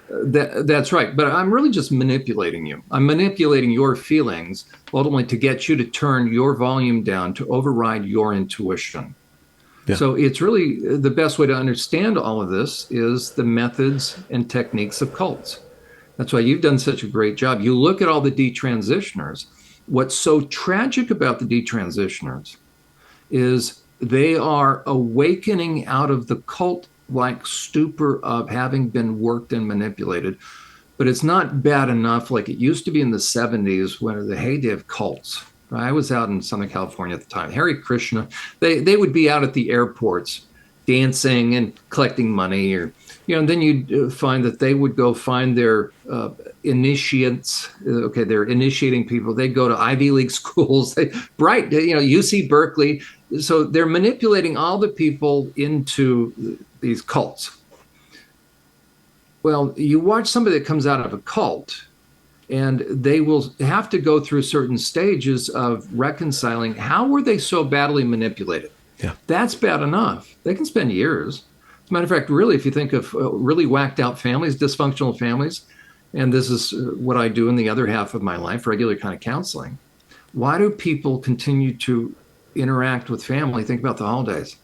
That's right. But I'm really just manipulating you. I'm manipulating your feelings ultimately to get you to turn your volume down, to override your intuition. Yeah. So it's really the best way to understand all of this is the methods and techniques of cults. That's why you've done such a great job. You look at all the detransitioners. What's so tragic about the detransitioners is they are awakening out of the cult-like stupor of having been worked and manipulated. But it's not bad enough like it used to be in the 70s when the heyday of cults. I was out in Southern California at the time. Hare Krishna, they would be out at the airports dancing and collecting money, or and then you'd find that they would go find their initiates. Okay, they're initiating people. They go to Ivy League schools, UC Berkeley. So they're manipulating all the people into these cults. Well, you watch somebody that comes out of a cult, and they will have to go through certain stages of reconciling. How were they so badly manipulated? Yeah. That's bad enough. They can spend years. As a matter of fact, really, if you think of really whacked out families, dysfunctional families, and this is what I do in the other half of my life, regular kind of counseling. Why do people continue to interact with family? Think about the holidays.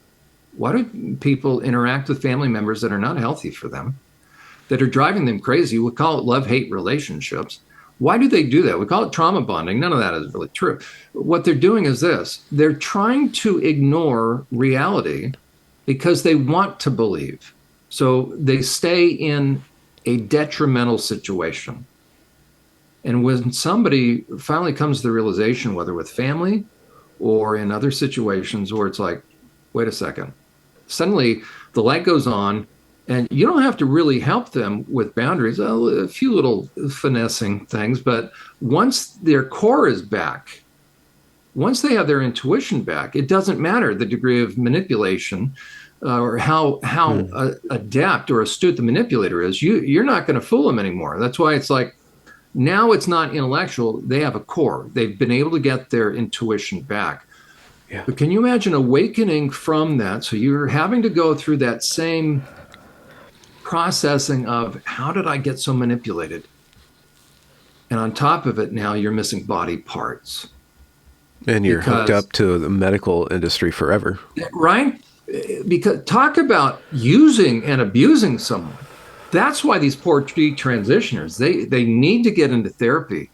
Why do people interact with family members that are not healthy for them, that are driving them crazy? We call it love-hate relationships. Why do they do that? We call it trauma bonding. None of that is really true. What they're doing is this. They're trying to ignore reality because they want to believe. So they stay in a detrimental situation. And when somebody finally comes to the realization, whether with family or in other situations where it's like, wait a second, suddenly the light goes on, and you don't have to really help them with boundaries, a few little finessing things. But once their core is back, once they have their intuition back, it doesn't matter the degree of manipulation or how adept or astute the manipulator is. You're not going to fool them anymore. That's why it's like, now it's not intellectual. They have a core. They've been able to get their intuition back. Yeah. But can you imagine awakening from that? So you're having to go through that same processing of, how did I get so manipulated? And on top of it, now you're missing body parts. And you're hooked up to the medical industry forever. Right? Because talk about using and abusing someone. That's why these poor transitioners, they need to get into therapy.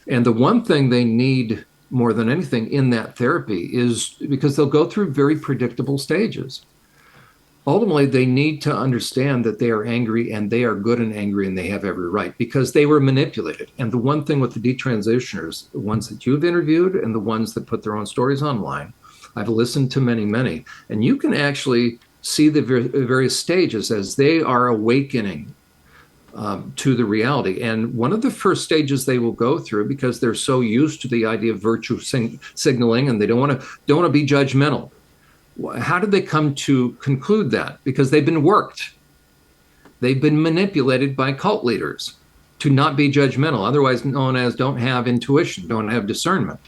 And the one thing they need more than anything in that therapy is, because they'll go through very predictable stages. Ultimately, they need to understand that they are angry, and they are good and angry, and they have every right, because they were manipulated. And the one thing with the detransitioners, the ones that you've interviewed and the ones that put their own stories online, I've listened to many, and you can actually see the various stages as they are awakening to the reality. And one of the first stages they will go through, because they're so used to the idea of virtue signaling, and they don't want to be judgmental. How did they come to conclude that? Because they've been worked. They've been manipulated by cult leaders to not be judgmental, otherwise known as don't have intuition, don't have discernment.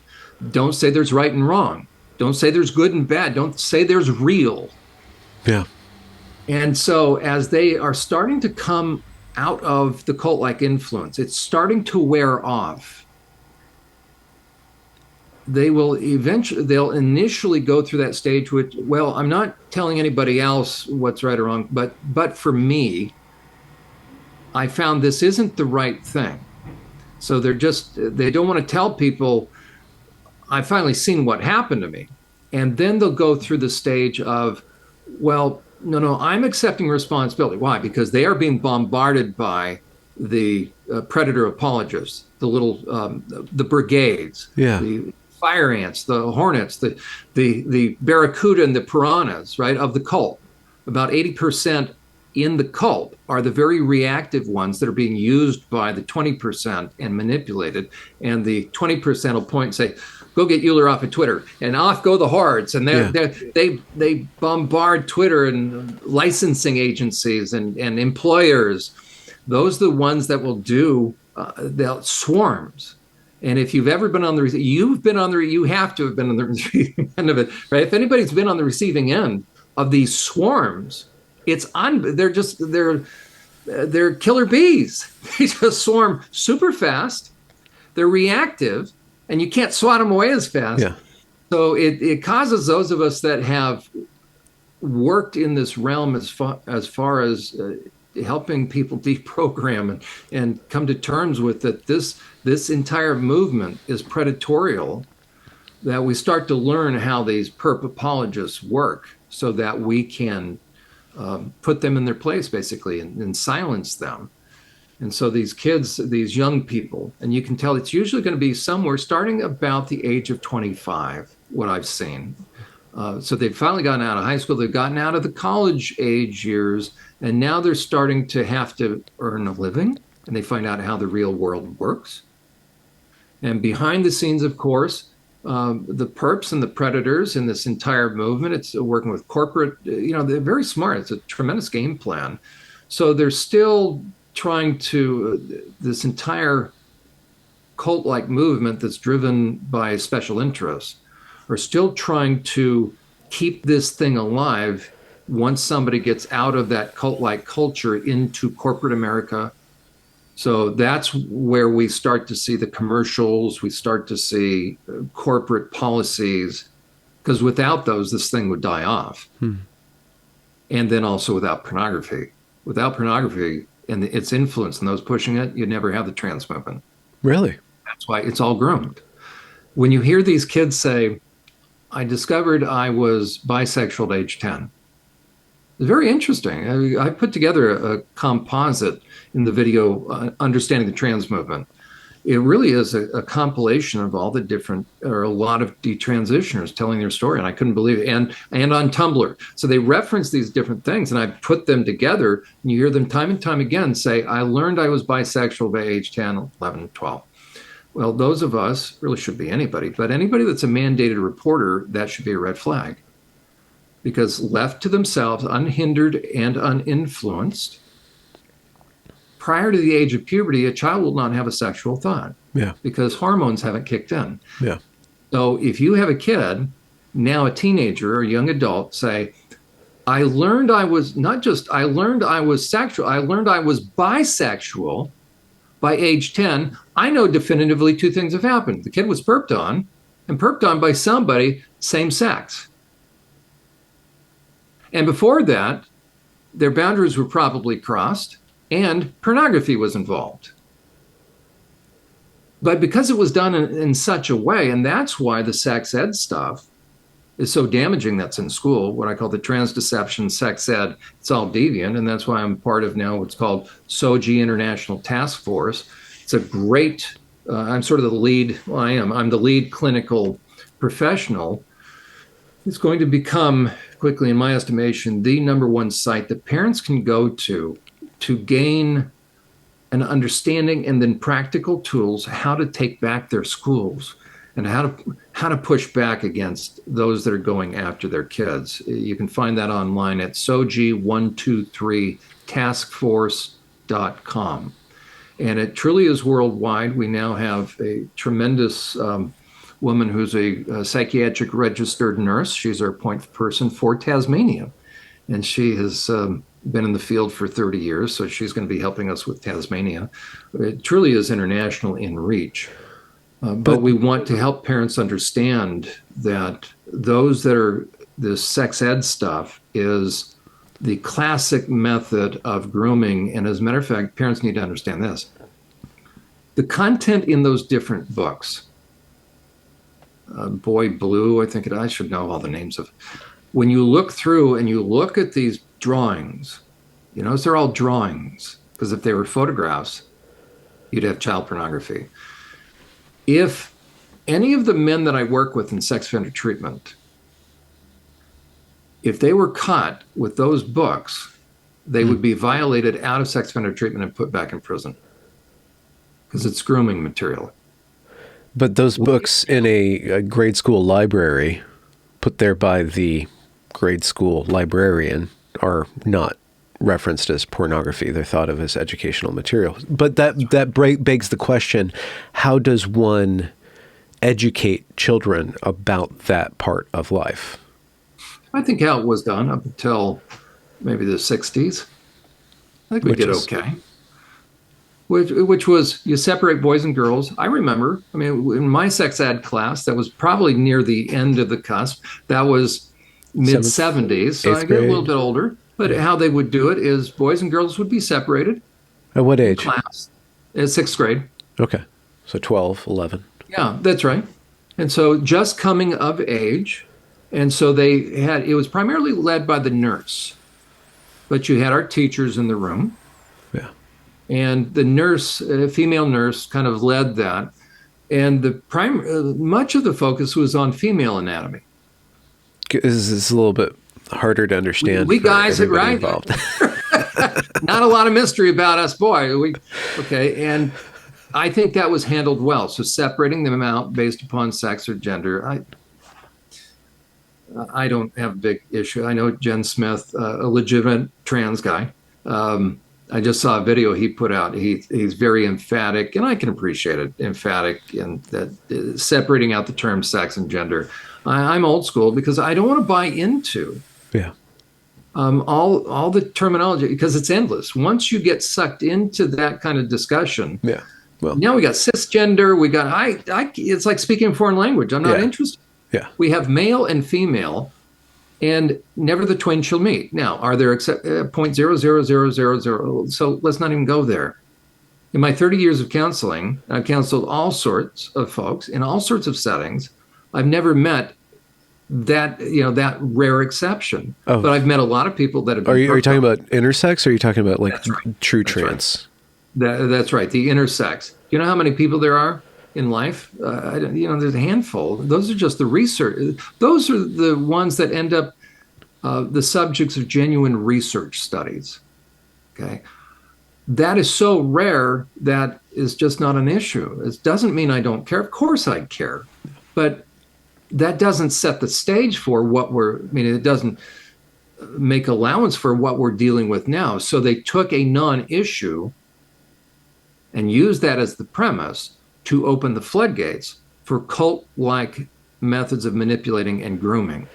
Don't say there's right and wrong. Don't say there's good and bad. Don't say there's real. Yeah. And so as they are starting to come out of the cult-like influence, it's starting to wear off. They'll initially go through that stage with, well, I'm not telling anybody else what's right or wrong, but for me, I found this isn't the right thing. So they don't want to tell people, I've finally seen what happened to me. And then they'll go through the stage of, well, no, I'm accepting responsibility. Why? Because they are being bombarded by the predator apologists, the brigades, the fire ants, the hornets, the barracuda and the piranhas, right, of the cult. About 80% in the cult are the very reactive ones that are being used by the 20% and manipulated. And the 20% will point and say, go get Uhler off of Twitter, and off go the hordes. And they bombard Twitter and licensing agencies and employers. Those are the ones that will do swarms. And if you've ever been on you have to have been on the receiving end of it, right? If anybody's been on the receiving end of these swarms, they're killer bees. They just swarm super fast. They're reactive, and you can't swat them away as fast. Yeah. So it causes those of us that have worked in this realm as far as helping people deprogram and come to terms with that this entire movement is predatorial, that we start to learn how these perp apologists work so that we can put them in their place, basically, and silence them. And so these kids, these young people, and you can tell it's usually going to be somewhere starting about the age of 25, what I've seen. So they've finally gotten out of high school, they've gotten out of the college age years, and now they're starting to have to earn a living, and they find out how the real world works. And behind the scenes, of course, the perps and the predators in this entire movement, it's working with corporate, they're very smart. It's a tremendous game plan. So they're still trying to, this entire cult-like movement that's driven by special interests are still trying to keep this thing alive once somebody gets out of that cult-like culture into corporate America. So that's where we start to see the commercials, we start to see corporate policies, because without those, this thing would die off. And then also without pornography. Without pornography and its influence and those pushing it, you'd never have the trans movement. Really? That's why it's all groomed. When you hear these kids say, I discovered I was bisexual at age 10. It's very interesting. I put together a composite in the video, Understanding the Trans Movement. it really is a compilation of all the different, or a lot of detransitioners telling their story, and I couldn't believe it. And on Tumblr, so they reference these different things, and I put them together, and you hear them time and time again say, "I learned I was bisexual by age 10, 11, 12." Well, those of us, really should be anybody, but anybody that's a mandated reporter, that should be a red flag, because left to themselves, unhindered and uninfluenced, prior to the age of puberty, a child will not have a sexual thought. Yeah. Because hormones haven't kicked in. Yeah. So if you have a kid, now a teenager or a young adult, say, I learned I was sexual, I learned I was bisexual by age 10. I know definitively two things have happened. The kid was perped on, and perped on by somebody same sex. And before that, their boundaries were probably crossed, and pornography was involved. But because it was done in such a way, and that's why the sex ed stuff is so damaging that's in school, what I call the trans deception, sex ed, it's all deviant. And that's why I'm part of now what's called SOGI International Task Force. It's a great, I'm sort of the lead, well, I'm the lead clinical professional. It's going to become quickly, in my estimation, the number one site that parents can go to gain an understanding and then practical tools how to take back their schools and how to push back against those that are going after their kids. You can find that online at sogi123taskforce.com. And it truly is worldwide. We now have a tremendous woman who's a psychiatric registered nurse. She's our point person for Tasmania. And she has been in the field for 30 years, so she's going to be helping us with Tasmania. It truly is international in reach. But we want to help parents understand that those that are the sex ed stuff is the classic method of grooming. And as a matter of fact, parents need to understand this. The content in those different books, Boy Blue, I should know all the names of. When you look through and you look at these drawings, you notice they're all drawings, because if they were photographs, you'd have child pornography. If any of the men that I work with in sex offender treatment, if they were caught with those books, they would be violated out of sex offender treatment and put back in prison, because it's grooming material. But those books in a grade school library, put there by the grade school librarian, are not referenced as pornography. They're thought of as educational material. But that begs the question, how does one educate children about that part of life? I think how it was done up until maybe the 60s. I think we did okay. Which was, you separate boys and girls. I remember, in my sex ed class, that was probably near the end of the cusp. That was mid-70s, so I get a little bit older. But how they would do it is boys and girls would be separated. At what age? Class. At 6th grade. Okay. So 12, 11. Yeah, that's right. And so just coming of age. And so it was primarily led by the nurse. But you had our teachers in the room. Yeah. And the nurse, a female nurse, kind of led that. And much of the focus was on female anatomy. This is a little bit harder to understand. We guys, right? Involved. Not a lot of mystery about us, boy. Okay, and I think that was handled well. So separating them out based upon sex or gender, I don't have a big issue. I know Jen Smith, a legitimate trans guy. I just saw a video he put out. He's very emphatic, and I can appreciate it, emphatic in that separating out the term sex and gender. I'm old school because I don't want to buy into all the terminology, because it's endless. Once you get sucked into that kind of discussion, well, now we got cisgender, we got it's like speaking a foreign language. I'm not interested. Yeah, we have male and female, and never the twain shall meet. Now, are there 0.00000? So let's not even go there. In my 30 years of counseling, I've counseled all sorts of folks in all sorts of settings. I've never met that rare exception. Oh. But I've met a lot of people that have been. Are you talking about intersex, or are you talking about true trans? Right. That's right, the intersex. You know how many people there are in life? There's a handful. Those are just the research. Those are the ones that end up the subjects of genuine research studies. Okay. That is so rare that is just not an issue. It doesn't mean I don't care. Of course I care. But that doesn't set the stage for it doesn't make allowance for what we're dealing with now. So they took a non-issue and used that as the premise to open the floodgates for cult-like methods of manipulating and grooming.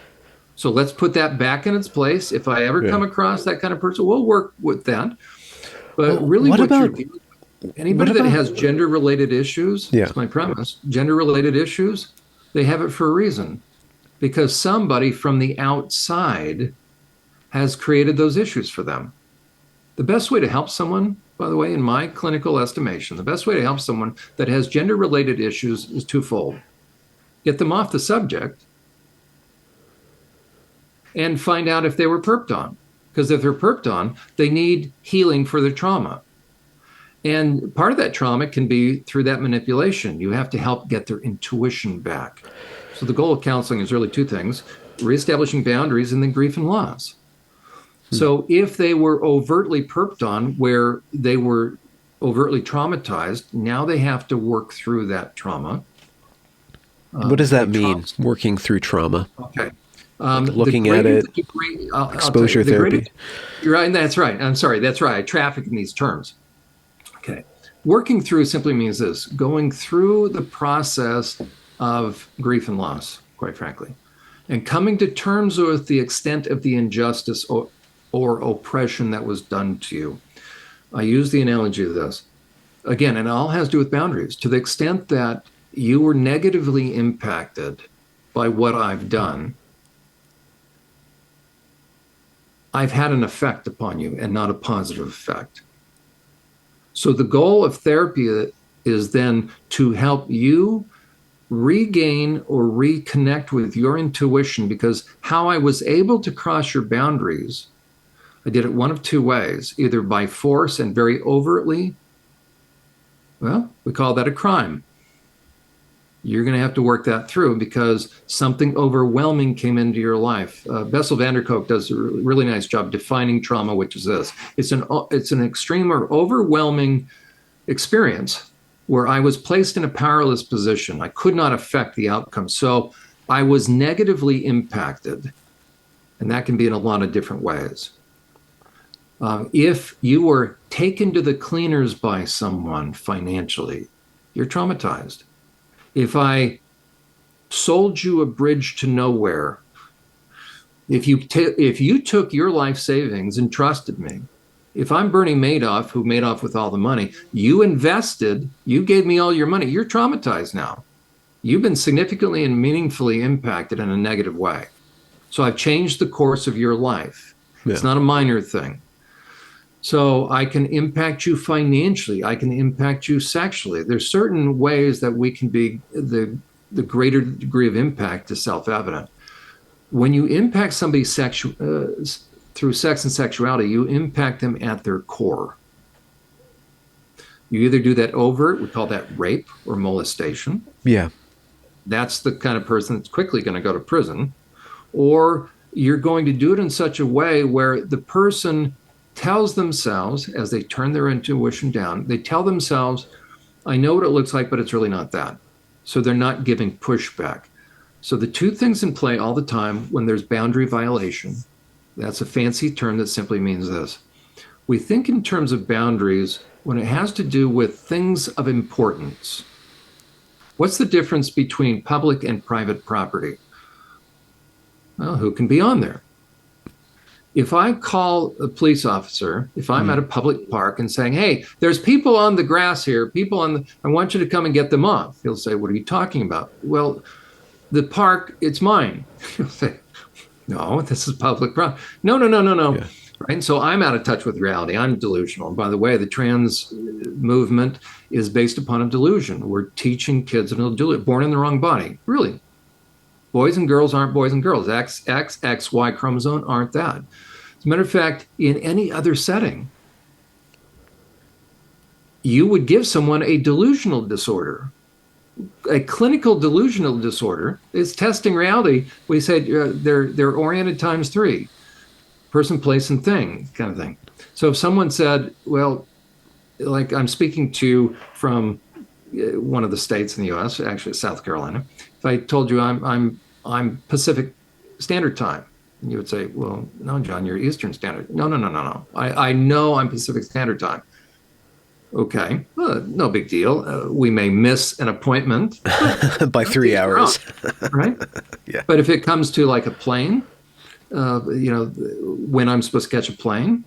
So let's put that back in its place. If I ever come across that kind of person, we'll work with that. But really, anybody that has gender-related issues, that's my premise, gender-related issues, they have it for a reason. Because somebody from the outside has created those issues for them. The best way to help someone, by the way, in my clinical estimation, the best way to help someone that has gender-related issues is twofold. Get them off the subject and find out if they were perped on. Because if they're perped on, they need healing for their trauma. And part of that trauma can be through that manipulation. You have to help get their intuition back. So the goal of counseling is really two things: reestablishing boundaries and then grief and loss. So if they were overtly perped on, where they were overtly traumatized, now they have to work through that trauma. What does that mean, working through trauma? Okay. Looking at it, exposure therapy. You're right, that's right. I'm sorry, that's right. I traffic in these terms. Okay. Working through simply means this: going through the process of grief and loss, quite frankly, and coming to terms with the extent of the injustice or oppression that was done to you. I use the analogy of this. Again, and it all has to do with boundaries. To the extent that you were negatively impacted by what I've done, I've had an effect upon you and not a positive effect. So the goal of therapy is then to help you regain or reconnect with your intuition, because how I was able to cross your boundaries, I did it one of two ways: either by force and very overtly. Well, we call that a crime. You're going to have to work that through because something overwhelming came into your life. Bessel van der Kolk does a really nice job defining trauma, which is this: it's an extreme or overwhelming experience where I was placed in a powerless position. I could not affect the outcome. So I was negatively impacted. And that can be in a lot of different ways. If you were taken to the cleaners by someone financially, you're traumatized. If I sold you a bridge to nowhere, if you took your life savings and trusted me, if I'm Bernie Madoff, who made off with all the money, you invested, you gave me all your money, you're traumatized now. You've been significantly and meaningfully impacted in a negative way. So I've changed the course of your life. Yeah. It's not a minor thing. So I can impact you financially. I can impact you sexually. There's certain ways that we can be, the greater degree of impact is self-evident. When you impact somebody through sex and sexuality, you impact them at their core. You either do that overt, we call that rape or molestation. Yeah. That's the kind of person that's quickly going to go to prison. Or you're going to do it in such a way where the person tells themselves, as they turn their intuition down, they tell themselves, I know what it looks like, but it's really not that. So they're not giving pushback. So the two things in play all the time when there's boundary violation, that's a fancy term that simply means this: we think in terms of boundaries when it has to do with things of importance. What's the difference between public and private property? Well, who can be on there? If I call a police officer, if I'm at a public park and saying, hey, there's people on the grass here, I want you to come and get them off. He'll say, what are you talking about? Well, the park, it's mine. He'll say, no, this is public property. No. Yeah. Right? And so I'm out of touch with reality. I'm delusional. And by the way, the trans movement is based upon a delusion. We're teaching kids born in the wrong body. Really. Boys and girls aren't boys and girls. XY chromosome aren't that. As a matter of fact, in any other setting, you would give someone a delusional disorder. A clinical delusional disorder is testing reality. We say they're oriented times three, person, place, and thing kind of thing. So if someone said, well, like I'm speaking to from one of the states in the U.S., actually South Carolina. If I told you I'm Pacific Standard Time, you would say, well, no, John, you're Eastern Standard. No. I know I'm Pacific Standard Time. Okay, no big deal. We may miss an appointment by 3 hours, right? Yeah. But if it comes to like a plane, when I'm supposed to catch a plane,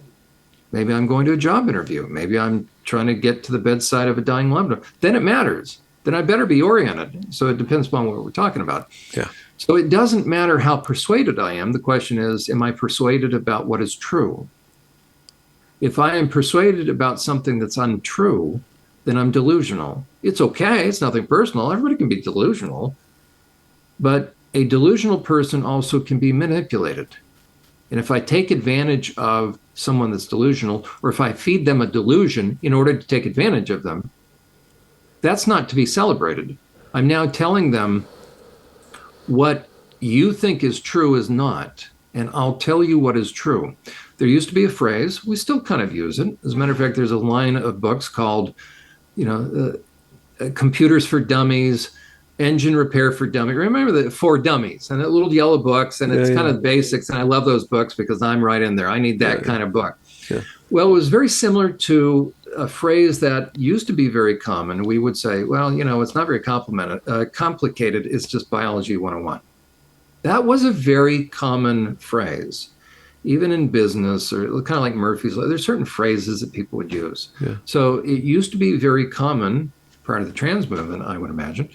maybe I'm going to a job interview. Maybe I'm trying to get to the bedside of a dying loved one. Then it matters. Then I better be oriented. So it depends upon what we're talking about. Yeah. So it doesn't matter how persuaded I am. The question is, am I persuaded about what is true? If I am persuaded about something that's untrue, then I'm delusional. It's okay. It's nothing personal. Everybody can be delusional. But a delusional person also can be manipulated. And if I take advantage of someone that's delusional, or if I feed them a delusion in order to take advantage of them, that's not to be celebrated. I'm now telling them what you think is true is not, and I'll tell you what is true. There used to be a phrase, we still kind of use it. As a matter of fact, there's a line of books called, Computers for Dummies, Engine Repair for Dummies. Remember the For Dummies and the little yellow books, and it's kind of basics. And I love those books because I'm right in there. I need that kind of book. Yeah. Well, it was very similar to a phrase that used to be very common. We would say, well, it's not very complicated. It's just biology 101. That was a very common phrase, even in business, or kind of like Murphy's Law. There's certain phrases that people would use. Yeah. So it used to be very common prior to the trans movement, I would imagine.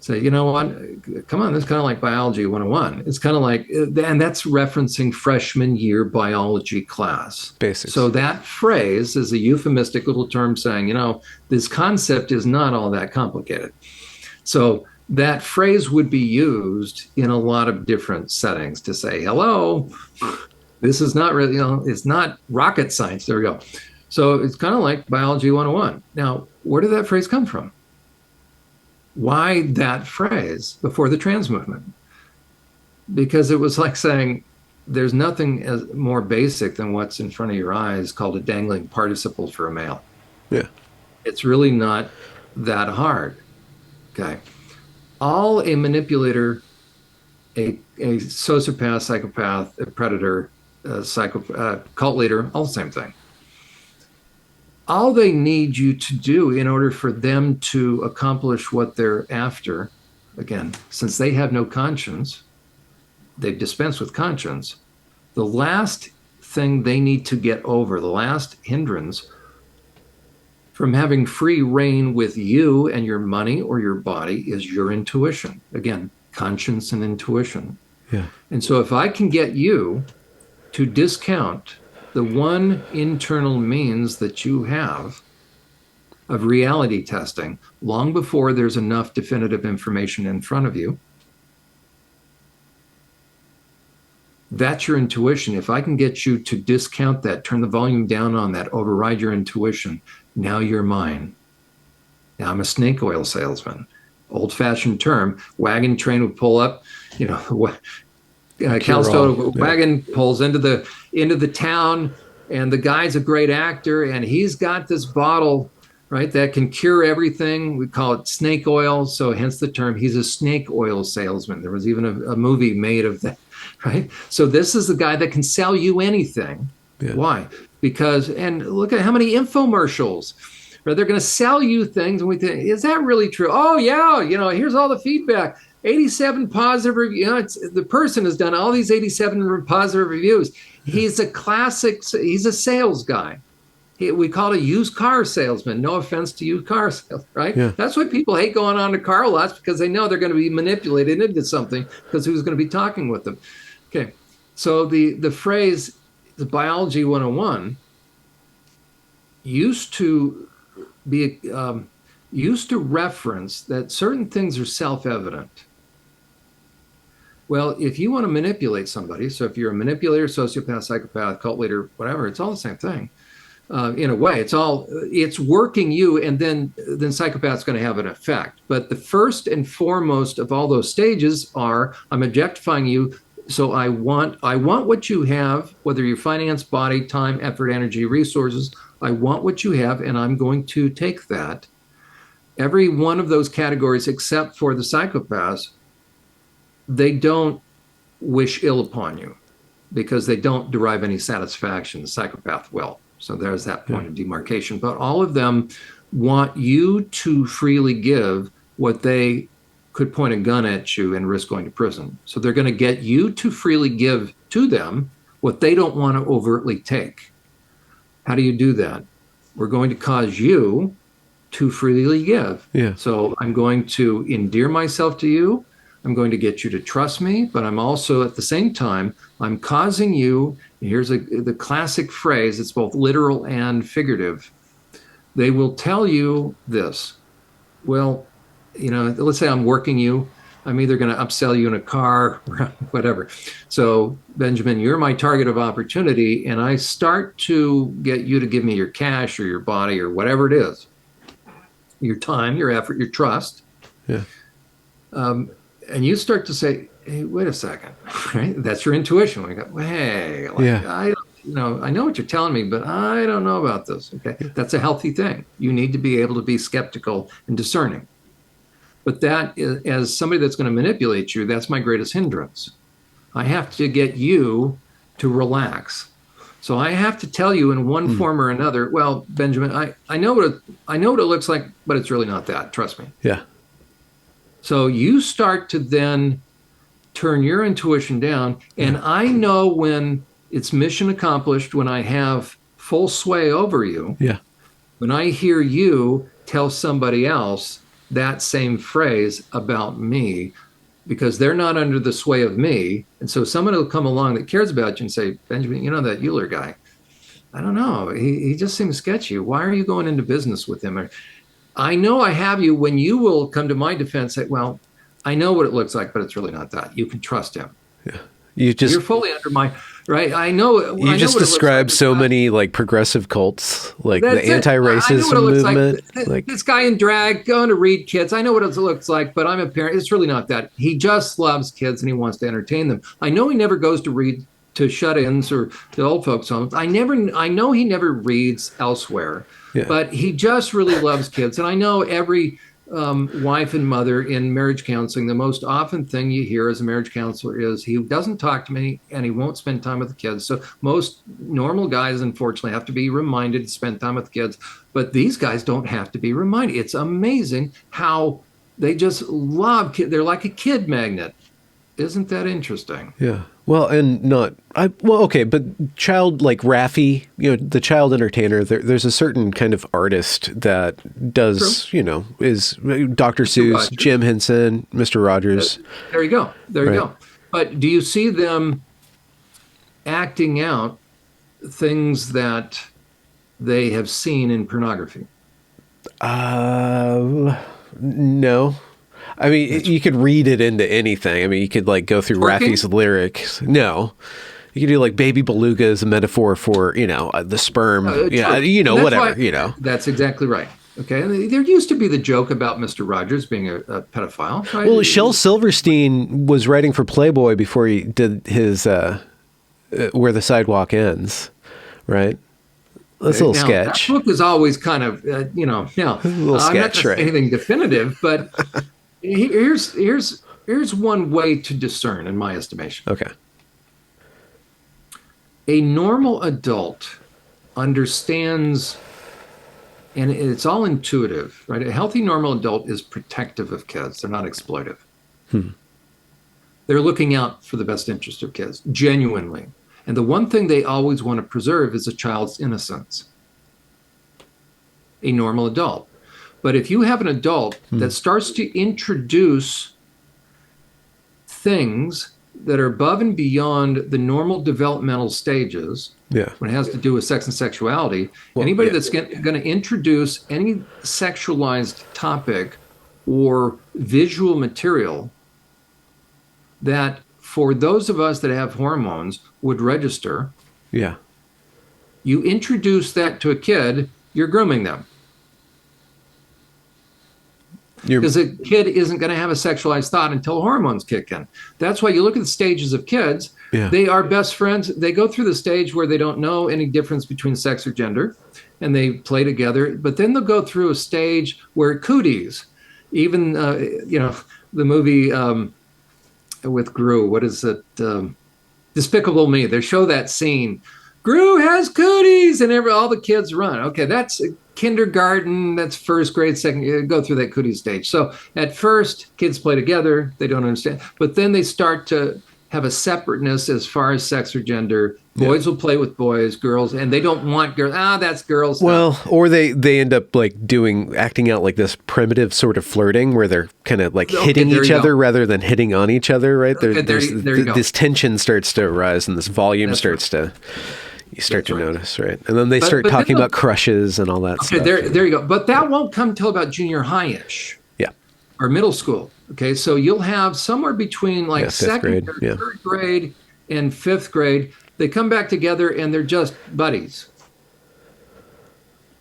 Say, you know what, come on, this is kind of like biology 101. It's kind of like, and that's referencing freshman year biology class. Basics. So that phrase is a euphemistic little term saying, this concept is not all that complicated. So that phrase would be used in a lot of different settings to say, hello, this is not really, it's not rocket science. There we go. So it's kind of like biology 101. Now, where did that phrase come from? Why that phrase before the trans movement? Because it was like saying there's nothing more basic than what's in front of your eyes called a dangling participle for a male. Yeah. It's really not that hard. Okay. All a manipulator, a sociopath, psychopath, a predator, cult leader, all the same thing. All they need you to do in order for them to accomplish what they're after, again, since they have no conscience, they've dispensed with conscience, the last thing they need to get over, the last hindrance from having free reign with you and your money or your body is your intuition. Again, conscience and intuition. Yeah. And so if I can get you to discount the one internal means that you have of reality testing long before there's enough definitive information in front of you, that's your intuition. If I can get you to discount that, turn the volume down on that, override your intuition, now you're mine. Now I'm a snake oil salesman. Old-fashioned term. Wagon train would pull up, Calistoga wagon pulls into the town, and the guy's a great actor, and he's got this bottle, right, that can cure everything. We call it snake oil, so hence the term. He's a snake oil salesman. There was even a movie made of that, right? So this is the guy that can sell you anything. Yeah. Why? Because, and look at how many infomercials. Right? They're going to sell you things, and we think, is that really true? Oh yeah, here's all the feedback. 87 positive reviews. The person has done all these 87 positive reviews. He's a classic. He's a sales guy. We call it a used car salesman. No offense to used car sales, right? Yeah. That's why people hate going on to car lots, because they know they're going to be manipulated into something, because who's going to be talking with them? Okay, so the phrase, the biology 101, used to be used to reference that certain things are self-evident. Well, if you want to manipulate somebody, so if you're a manipulator, sociopath, psychopath, cult leader, whatever, it's all the same thing. in a way. It's working you, and then psychopath's going to have an effect. But the first and foremost of all those stages are, I'm objectifying you. So I want what you have, whether you're finance, body, time, effort, energy, resources. I want what you have, and I'm going to take that. Every one of those categories, except for the psychopaths, they don't wish ill upon you because they don't derive any satisfaction. The psychopath will. So there's that point of demarcation. But all of them want you to freely give what they could point a gun at you and risk going to prison. So they're going to get you to freely give to them what they don't want to overtly take. How do you do that? We're going to cause you to freely give. Yeah. So I'm going to endear myself to you. I'm going to get you to trust me, but I'm also at the same time, I'm causing you, here's the classic phrase, it's both literal and figurative. They will tell you this. Well, let's say I'm working you. I'm either going to upsell you in a car or whatever. So, Benjamin, you're my target of opportunity, and I start to get you to give me your cash or your body or whatever it is, your time, your effort, your trust. Yeah. And you start to say, hey, wait a second, right? That's your intuition. We go, hey, I know what you're telling me, but I don't know about this. Okay. That's a healthy thing. You need to be able to be skeptical and discerning. But that is, as somebody that's going to manipulate you, that's my greatest hindrance. I have to get you to relax. So I have to tell you in one form or another, well, Benjamin, I know what it looks like, but it's really not that. Trust me. Yeah. So you start to then turn your intuition down. And I know when it's mission accomplished, when I have full sway over you. Yeah. When I hear you tell somebody else that same phrase about me, because they're not under the sway of me. And so someone will come along that cares about you and say, Benjamin, that Uhler guy, I don't know. He just seems sketchy. Why are you going into business with him? Or, I know I have you when you will come to my defense, say, well, I know what it looks like, but it's really not that. You can trust him. Yeah. You're fully under my, right? I know. You just described so many like progressive cults, like the anti-racism movement. Like this guy in drag going to read kids. I know what it looks like, but I'm a parent. It's really not that. He just loves kids and he wants to entertain them. I know he never goes to read to shut-ins or to old folks' homes. I know he never reads elsewhere. Yeah. But he just really loves kids. And I know every wife and mother in marriage counseling, the most often thing you hear as a marriage counselor is he doesn't talk to me and he won't spend time with the kids. So most normal guys, unfortunately, have to be reminded to spend time with the kids. But these guys don't have to be reminded. It's amazing how they just love kids. They're like a kid magnet. Isn't that interesting? Yeah. Well, and okay, but child like Raffi, the child entertainer, there's a certain kind of artist that does, True. Is Dr. Seuss, Rogers. Jim Henson, Mr. Rogers. There you go. There you go. But do you see them acting out things that they have seen in pornography? No. I mean, you could read it into anything. I mean, you could like go through Raffi's lyrics. No, you could do like baby beluga as a metaphor for, the sperm. Whatever. That's exactly right. Okay. And there used to be the joke about Mr. Rogers being a pedophile. Right? Well, Shel Silverstein was writing for Playboy before he did his Where the Sidewalk Ends, right? That's a little sketch. That book is always kind of, a little sketch, I'm not going to say anything definitive, but here's one way to discern, in my estimation. Okay. A normal adult understands, and it's all intuitive, right? A healthy, normal adult is protective of kids. They're not exploitive. They're looking out for the best interest of kids, genuinely. And the one thing they always want to preserve is a child's innocence. A normal adult. But if you have an adult that starts to introduce things that are above and beyond the normal developmental stages, when it has to do with sex and sexuality, anybody that's going to introduce any sexualized topic or visual material that for those of us that have hormones would register, You introduce that to a kid, you're grooming them. Because a kid isn't going to have a sexualized thought until hormones kick in. That's why you look at the stages of kids. Yeah. They are best friends. They go through the stage where they don't know any difference between sex or gender, and they play together. But then they'll go through a stage where cooties, even, the movie with Gru, what is it? Despicable Me. They show that scene. Gru has cooties, and all the kids run. Okay, that's kindergarten, that's first grade, second, go through that cootie stage. So at first, kids play together, they don't understand. But then they start to have a separateness as far as sex or gender. Boys will play with boys, girls, and they don't want girls. That's girls. Well, or they end up like acting out like this primitive sort of flirting where they're kind of like hitting each other rather than hitting on each other, right? This tension starts to arise and this volume starts to... You start to notice, right? And then they start talking about crushes and all that stuff. There you go. But that won't come till about junior high-ish. Yeah. Or middle school. Okay, so you'll have somewhere between like second grade, third grade and fifth grade. They come back together and they're just buddies.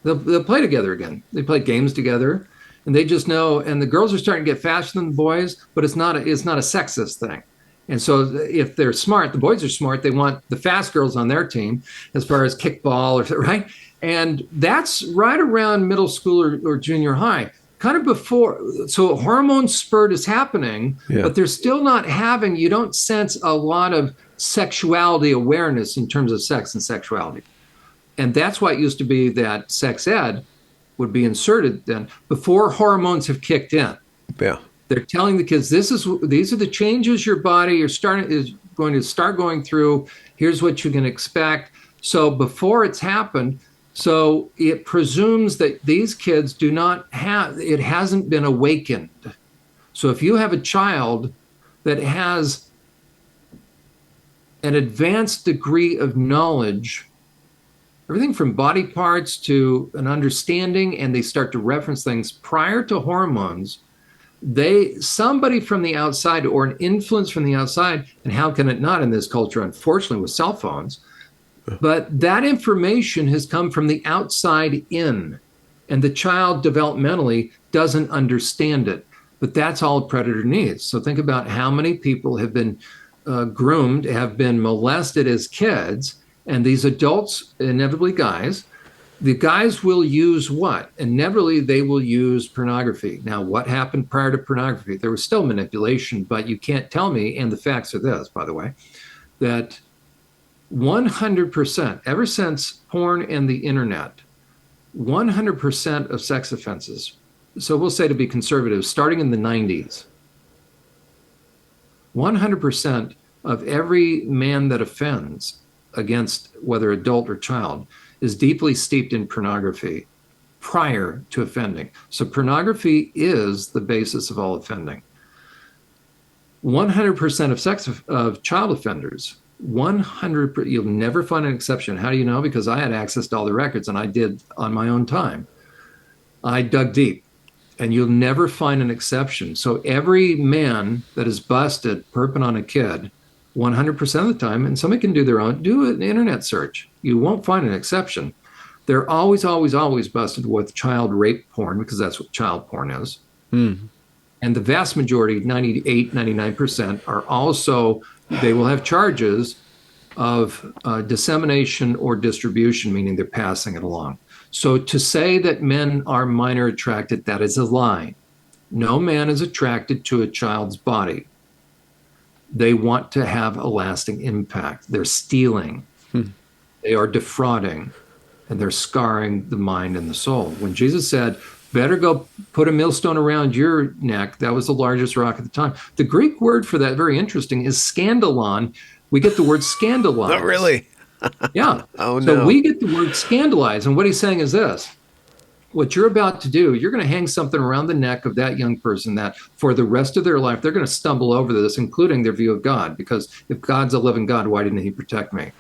They'll play together again. They play games together, and they just know. And the girls are starting to get faster than the boys, but it's not a sexist thing. And so if they're smart, the boys are smart, they want the fast girls on their team as far as kickball, right? And that's right around middle school or junior high, kind of before. So a hormone spurt is happening, but they're still not having, you don't sense a lot of sexuality awareness in terms of sex and sexuality. And that's why it used to be that sex ed would be inserted then before hormones have kicked in. Yeah. They're telling the kids, these are the changes your body is going to start going through. Here's what you can expect. So before it's happened, so it presumes that these kids it hasn't been awakened. So if you have a child that has an advanced degree of knowledge, everything from body parts to an understanding, and they start to reference things prior to hormones, somebody from the outside or an influence from the outside, and how can it not in this culture, unfortunately, with cell phones, but that information has come from the outside in, and the child developmentally doesn't understand it. But that's all a predator needs. So think about how many people have been groomed, have been molested as kids, and these adults, inevitably guys, the guys will use what? Inevitably, they will use pornography. Now, what happened prior to pornography? There was still manipulation, but you can't tell me, and the facts are this, by the way, that 100%, ever since porn and the internet, 100% of sex offenses, so we'll say to be conservative, starting in the 90s, 100% of every man that offends against whether adult or child is deeply steeped in pornography prior to offending. So pornography is the basis of all offending. 100% of child offenders, 100%, you'll never find an exception. How do you know? Because I had access to all the records, and I did on my own time. I dug deep, and you'll never find an exception. So every man that is busted perping on a kid, 100% of the time, and somebody can do an internet search. You won't find an exception. They're always, always, always busted with child rape porn, because that's what child porn is. Mm. And the vast majority, 98, 99%, are also, they will have charges of dissemination or distribution, meaning they're passing it along. So to say that men are minor attracted, that is a lie. No man is attracted to a child's body. They want to have a lasting impact. They're stealing. They are defrauding, and they're scarring the mind and the soul. When Jesus said, better go put a millstone around your neck, that was the largest rock at the time. The Greek word for that, very interesting, is scandalon. We get the word scandalize. Oh, really? Yeah. Oh, no. So we get the word scandalize. And what he's saying is this. What you're about to do, you're going to hang something around the neck of that young person that for the rest of their life, they're going to stumble over this, including their view of God. Because if God's a living God, why didn't he protect me?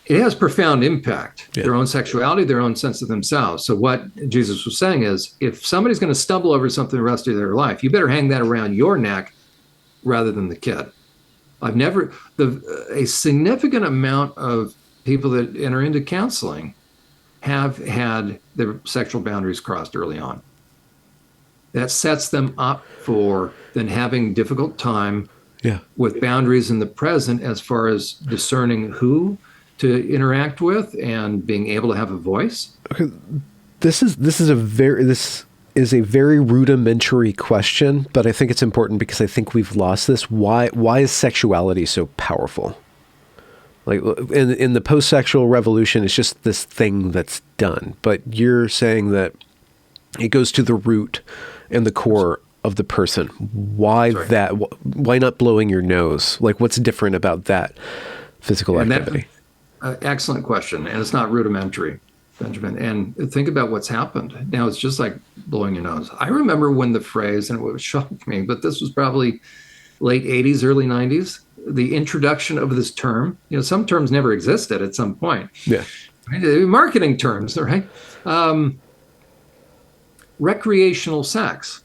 It has profound impact, their own sexuality, their own sense of themselves. So what Jesus was saying is, if somebody's going to stumble over something the rest of their life, you better hang that around your neck rather than the kid. A significant amount of people that enter into counseling have had their sexual boundaries crossed early on. That sets them up for then having difficult time with boundaries in the present as far as discerning who to interact with and being able to have a voice. Okay. This is a very rudimentary question, but I think it's important because I think we've lost this. Why is sexuality so powerful? Like in the post-sexual revolution, it's just this thing that's done. But you're saying that it goes to the root and the core of the person. Why that? Why not blowing your nose? Like, what's different about that physical activity? Excellent question, and it's not rudimentary, Benjamin. And think about what's happened. Now it's just like blowing your nose. I remember when the phrase, and it shocked me, but this was probably late 80s, early 90s, the introduction of this term. You know, some terms never existed at some point. Yeah. Right? Marketing terms, right? Recreational sex.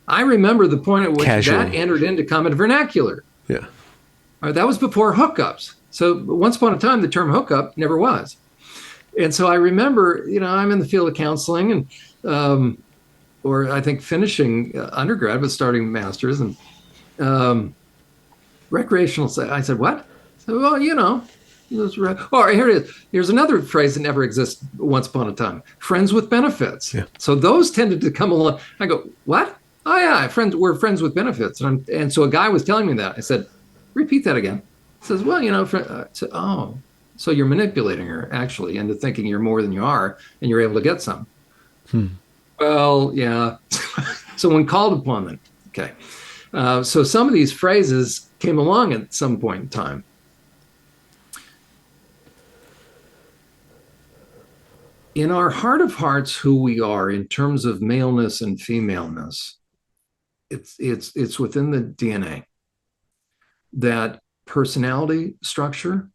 I remember the point at which that entered into common vernacular. Yeah. That was before hookups. So once upon a time, the term hookup never was. And so I remember, you know, I'm in the field of counseling and, or I think finishing undergrad, but starting master's, and recreational sex. I said, what? So, well, you know, or here it is. Here's another phrase that never existed once upon a time: friends with benefits. Yeah. So those tended to come along. I go, what? Oh yeah, we're friends with benefits. And so a guy was telling me that. I said, repeat that again. He says, well, you know, so you're manipulating her actually into thinking you're more than you are, and you're able to get some. Well, yeah. So when called upon, then, okay. So some of these phrases came along at some point in time. In our heart of hearts, who we are in terms of maleness and femaleness, it's within the DNA that personality structure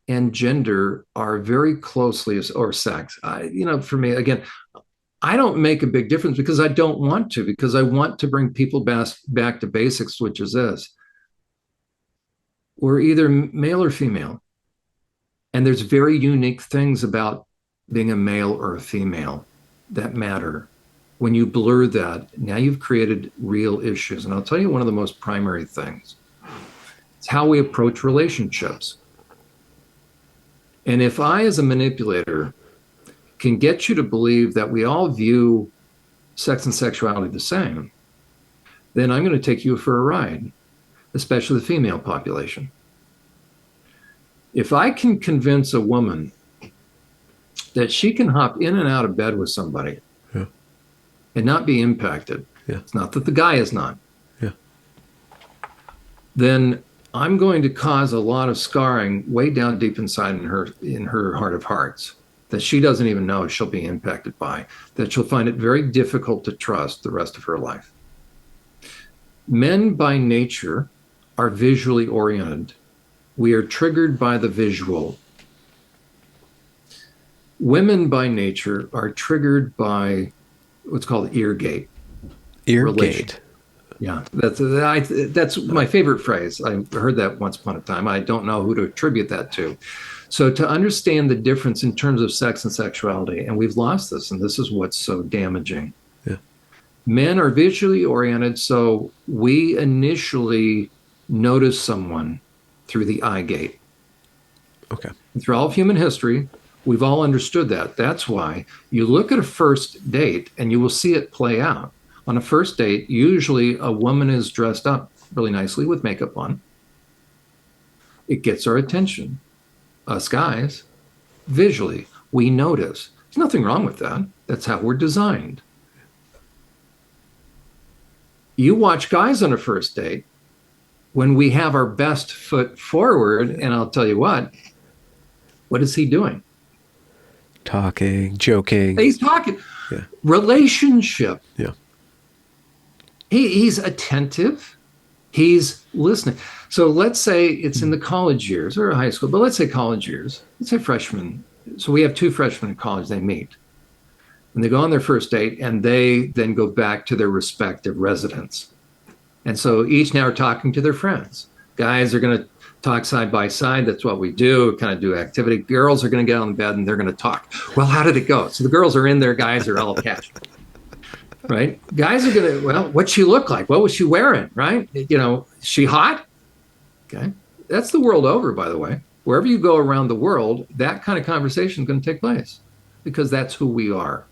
and gender are very closely, or sex. You know, for me, again, I don't make a big difference because I don't want to, because I want to bring people back to basics, which is this. We're either male or female. And there's very unique things about being a male or a female that matter. When you blur that, now you've created real issues. And I'll tell you one of the most primary things. It's how we approach relationships. And if I, as a manipulator, can get you to believe that we all view sex and sexuality the same, then I'm going to take you for a ride, especially the female population. If I can convince a woman that she can hop in and out of bed with somebody and not be impacted, it's not that the guy is not, then I'm going to cause a lot of scarring way down deep inside in her heart of hearts that she doesn't even know she'll be impacted by, that she'll find it very difficult to trust the rest of her life. Men by nature are visually oriented. We are triggered by the visual. Women by nature are triggered by what's called ear gate. Ear gate. Yeah, that's my favorite phrase. I heard that once upon a time. I don't know who to attribute that to. So to understand the difference in terms of sex and sexuality, and we've lost this, and this is what's so damaging. Men are visually oriented, so we initially notice someone through the eye gate. Okay. Through all of human history, we've all understood that. That's why you look at a first date and you will see it play out. On a first date, usually a woman is dressed up really nicely with makeup on. It gets our attention. Us guys, visually, we notice. There's nothing wrong with that. That's how we're designed. You watch guys on a first date, when we have our best foot forward, and I'll tell you what is he doing? Talking, joking. He's talking. Relationship. Yeah. He's attentive. He's listening. So let's say it's in the college years or high school, but let's say college years. Let's say freshmen. So we have two freshmen in college, they meet. And they go on their first date, and they then go back to their respective residence. And so each now are talking to their friends. Guys are going to talk side by side. That's what we do, kind of do activity. Girls are going to get on the bed and they're going to talk. Well, how did it go? So the girls are in there, guys are all casual, right? Guys are going to, well, what'd she look like? What was she wearing, right? Is she hot? Okay. That's the world over, by the way. Wherever you go around the world, that kind of conversation is going to take place because that's who we are.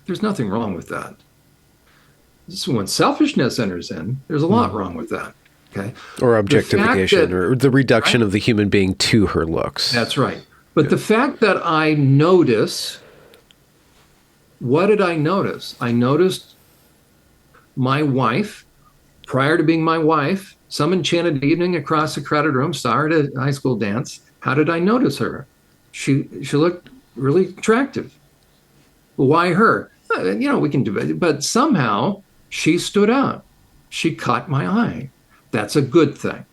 There's nothing wrong with that. So when selfishness enters in, there's a lot wrong with that. Okay. Or objectification, or the reduction of the human being to her looks. That's right. But the fact that I notice, what did I notice? I noticed my wife, prior to being my wife, some enchanted evening across a crowded room, saw her at a high school dance. How did I notice her? She looked really attractive. Well, why her? We can do it. But somehow she stood out. She caught my eye. That's a good thing.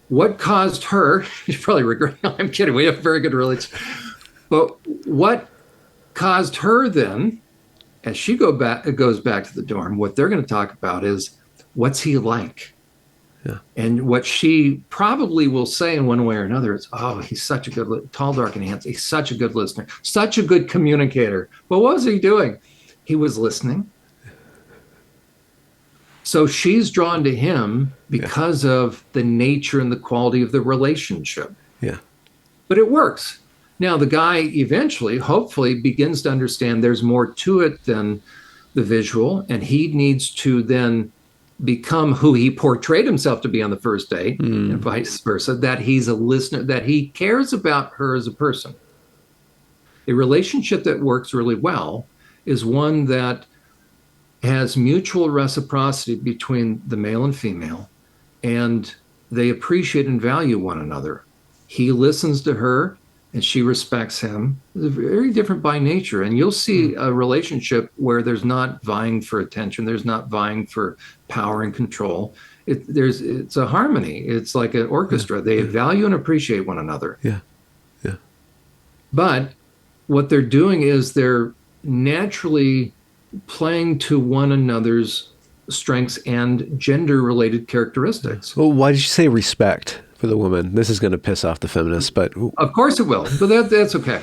What caused her, you probably regret, no, I'm kidding, we have a very good relationship. But what caused her then, as she goes back to the dorm, what they're going to talk about is, what's he like? Yeah. And what she probably will say in one way or another is, oh, he's such a good, tall, dark, and handsome. He's such a good listener, such a good communicator. Well, what was he doing? He was listening. So she's drawn to him because of the nature and the quality of the relationship. Yeah. But it works. Now, the guy eventually, hopefully, begins to understand there's more to it than the visual, and he needs to then become who he portrayed himself to be on the first date, and vice versa, that he's a listener, that he cares about her as a person. A relationship that works really well is one that has mutual reciprocity between the male and female, and they appreciate and value one another. He listens to her, and she respects him. They're very different by nature, and you'll see a relationship where there's not vying for attention, there's not vying for power and control. It's a harmony. It's like an orchestra. They value and appreciate one another. Yeah. But what they're doing is they're naturally playing to one another's strengths and gender-related characteristics. Well, why did you say respect for the woman? This is going to piss off the feminists, but... Of course it will, but that's okay.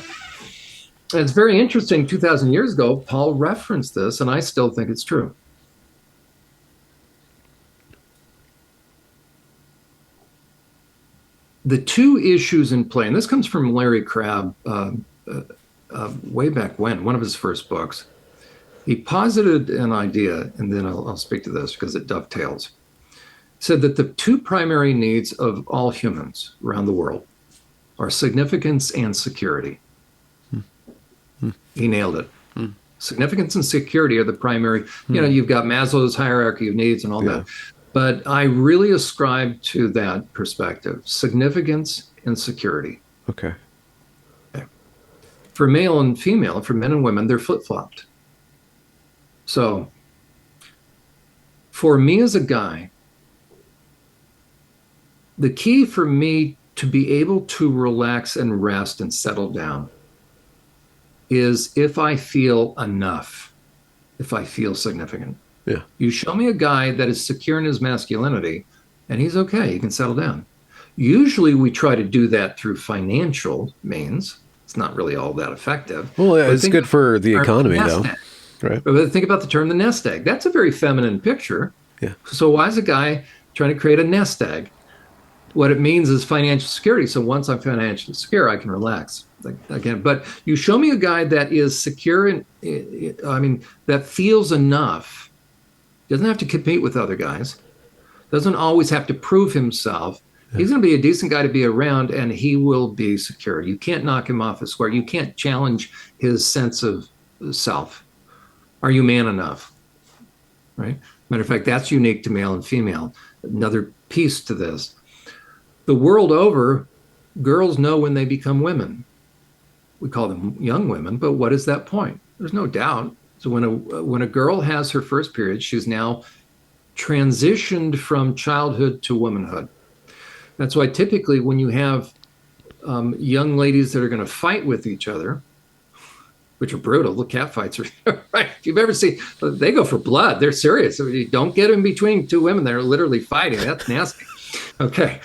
And it's very interesting, 2,000 years ago, Paul referenced this, and I still think it's true. The two issues in play, and this comes from Larry Crabb way back when, one of his first books. He posited an idea, and then I'll speak to this because it dovetails. Said that the two primary needs of all humans around the world are significance and security. He nailed it. Significance and security are the primary. You've got Maslow's hierarchy of needs and all that. But I really ascribe to that perspective, significance and security. Okay. For male and female, for men and women, they're flip-flopped. So for me as a guy, the key for me to be able to relax and rest and settle down is if I feel enough, if I feel significant. Yeah. You show me a guy that is secure in his masculinity and he's okay, he can settle down. Usually we try to do that through financial means. It's not really all that effective. Well, it's good for the economy, though. Right. But think about the term the nest egg. That's a very feminine picture. Yeah. So why is a guy trying to create a nest egg? What it means is financial security. So once I'm financially secure, I can relax again. But you show me a guy that is secure and that feels enough. Doesn't have to compete with other guys. Doesn't always have to prove himself. Yeah. He's going to be a decent guy to be around, and he will be secure. You can't knock him off his square. You can't challenge his sense of self. Are you man enough? Right? Matter of fact, that's unique to male and female. Another piece to this. The world over, girls know when they become women. We call them young women, but what is that point? There's no doubt. So when a girl has her first period, she's now transitioned from childhood to womanhood. That's why typically when you have young ladies that are going to fight with each other, which are brutal, the cat fights are, right? If you've ever seen, they go for blood. They're serious. So you don't get in between two women that are literally fighting. That's nasty. Okay.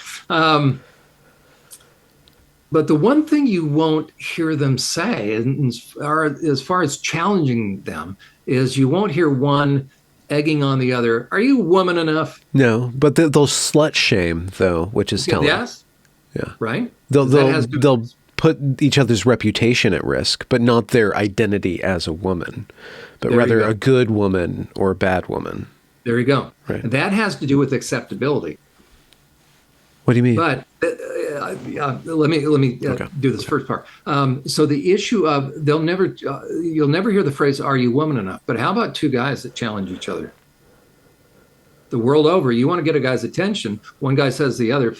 But the one thing you won't hear them say, as far as challenging them, is you won't hear one egging on the other. Are you woman enough? No, but they'll slut shame though, which is Okay, telling. yes, Yeah. right. They'll 'Cause that they'll has to. they'll put each other's reputation at risk, but not their identity as a woman, but There you rather a go. good woman or a bad woman. There you go. Right. And that has to do with acceptability. What do you mean? But let me Okay. do this first part. So the issue of you'll never hear the phrase "Are you woman enough?" But how about two guys that challenge each other? The world over, you want to get a guy's attention. One guy says to the other,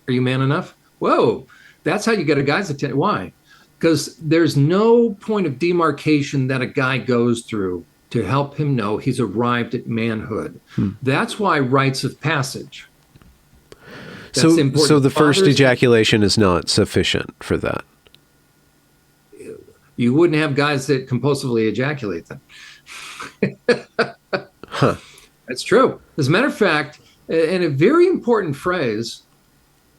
"Are you man enough?" Whoa, that's how you get a guy's attention. Why? Because there's no point of demarcation that a guy goes through to help him know he's arrived at manhood. That's why rites of passage. That's important. So the first Fathers, ejaculation is not sufficient for that. you wouldn't have guys that compulsively ejaculate then. Huh. That's true. As a matter of fact, and a very important phrase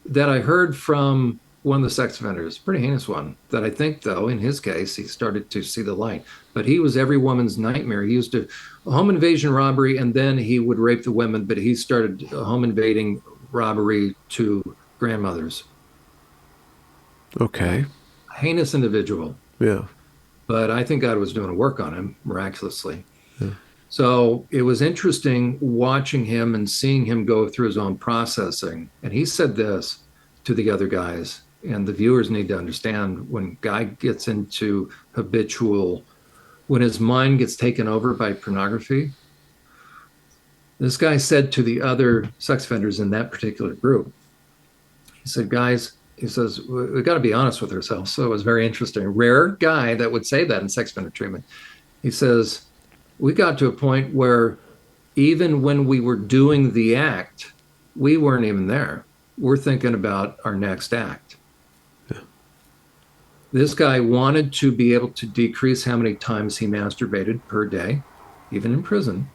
that I heard from one of the sex offenders, pretty heinous one, that I think, though, in his case, he started to see the light. But he was every woman's nightmare. He used to home invasion robbery, and then he would rape the women, but he started home invading robbery to grandmothers. Okay. Heinous individual. Yeah. But I think God was doing a work on him miraculously. So it was interesting watching him and seeing him go through his own processing. And he said this to the other guys, and the viewers need to understand when guy gets into habitual, when his mind gets taken over by pornography. This guy said to the other sex offenders in that particular group, he said, guys, he says, we've got to be honest with ourselves. So it was very interesting. Rare guy that would say that in sex offender treatment. He says, we got to a point where even when we were doing the act, we weren't even there. We're thinking about our next act. Yeah. This guy wanted to be able to decrease how many times he masturbated per day, even in prison.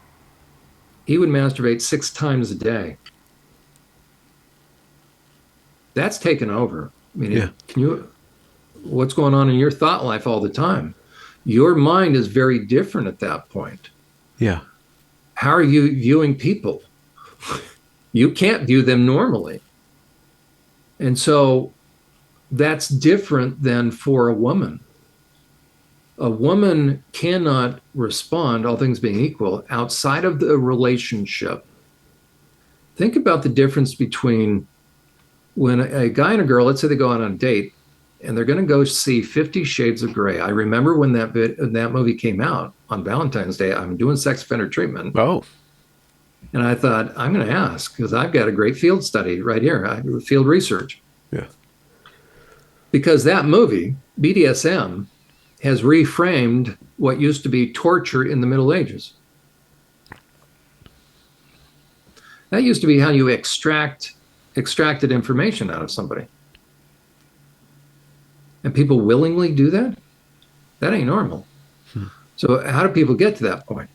He would masturbate 6 times a day. That's taken over. I mean, what's going on in your thought life all the time? Your mind is very different at that point. Yeah. How are you viewing people? You can't view them normally. And so that's different than for a woman. A woman cannot respond, all things being equal, outside of the relationship. Think about the difference between when a guy and a girl, let's say they go out on a date, and they're going to go see 50 Shades of Grey. I remember when that movie came out on Valentine's Day. I'm doing sex offender treatment. Oh. And I thought, I'm going to ask, because I've got a great field study right here, field research. Yeah. Because that movie, BDSM, has reframed what used to be torture in the Middle Ages. That used to be how you extracted information out of somebody. And people willingly do that? That ain't normal. So how do people get to that point?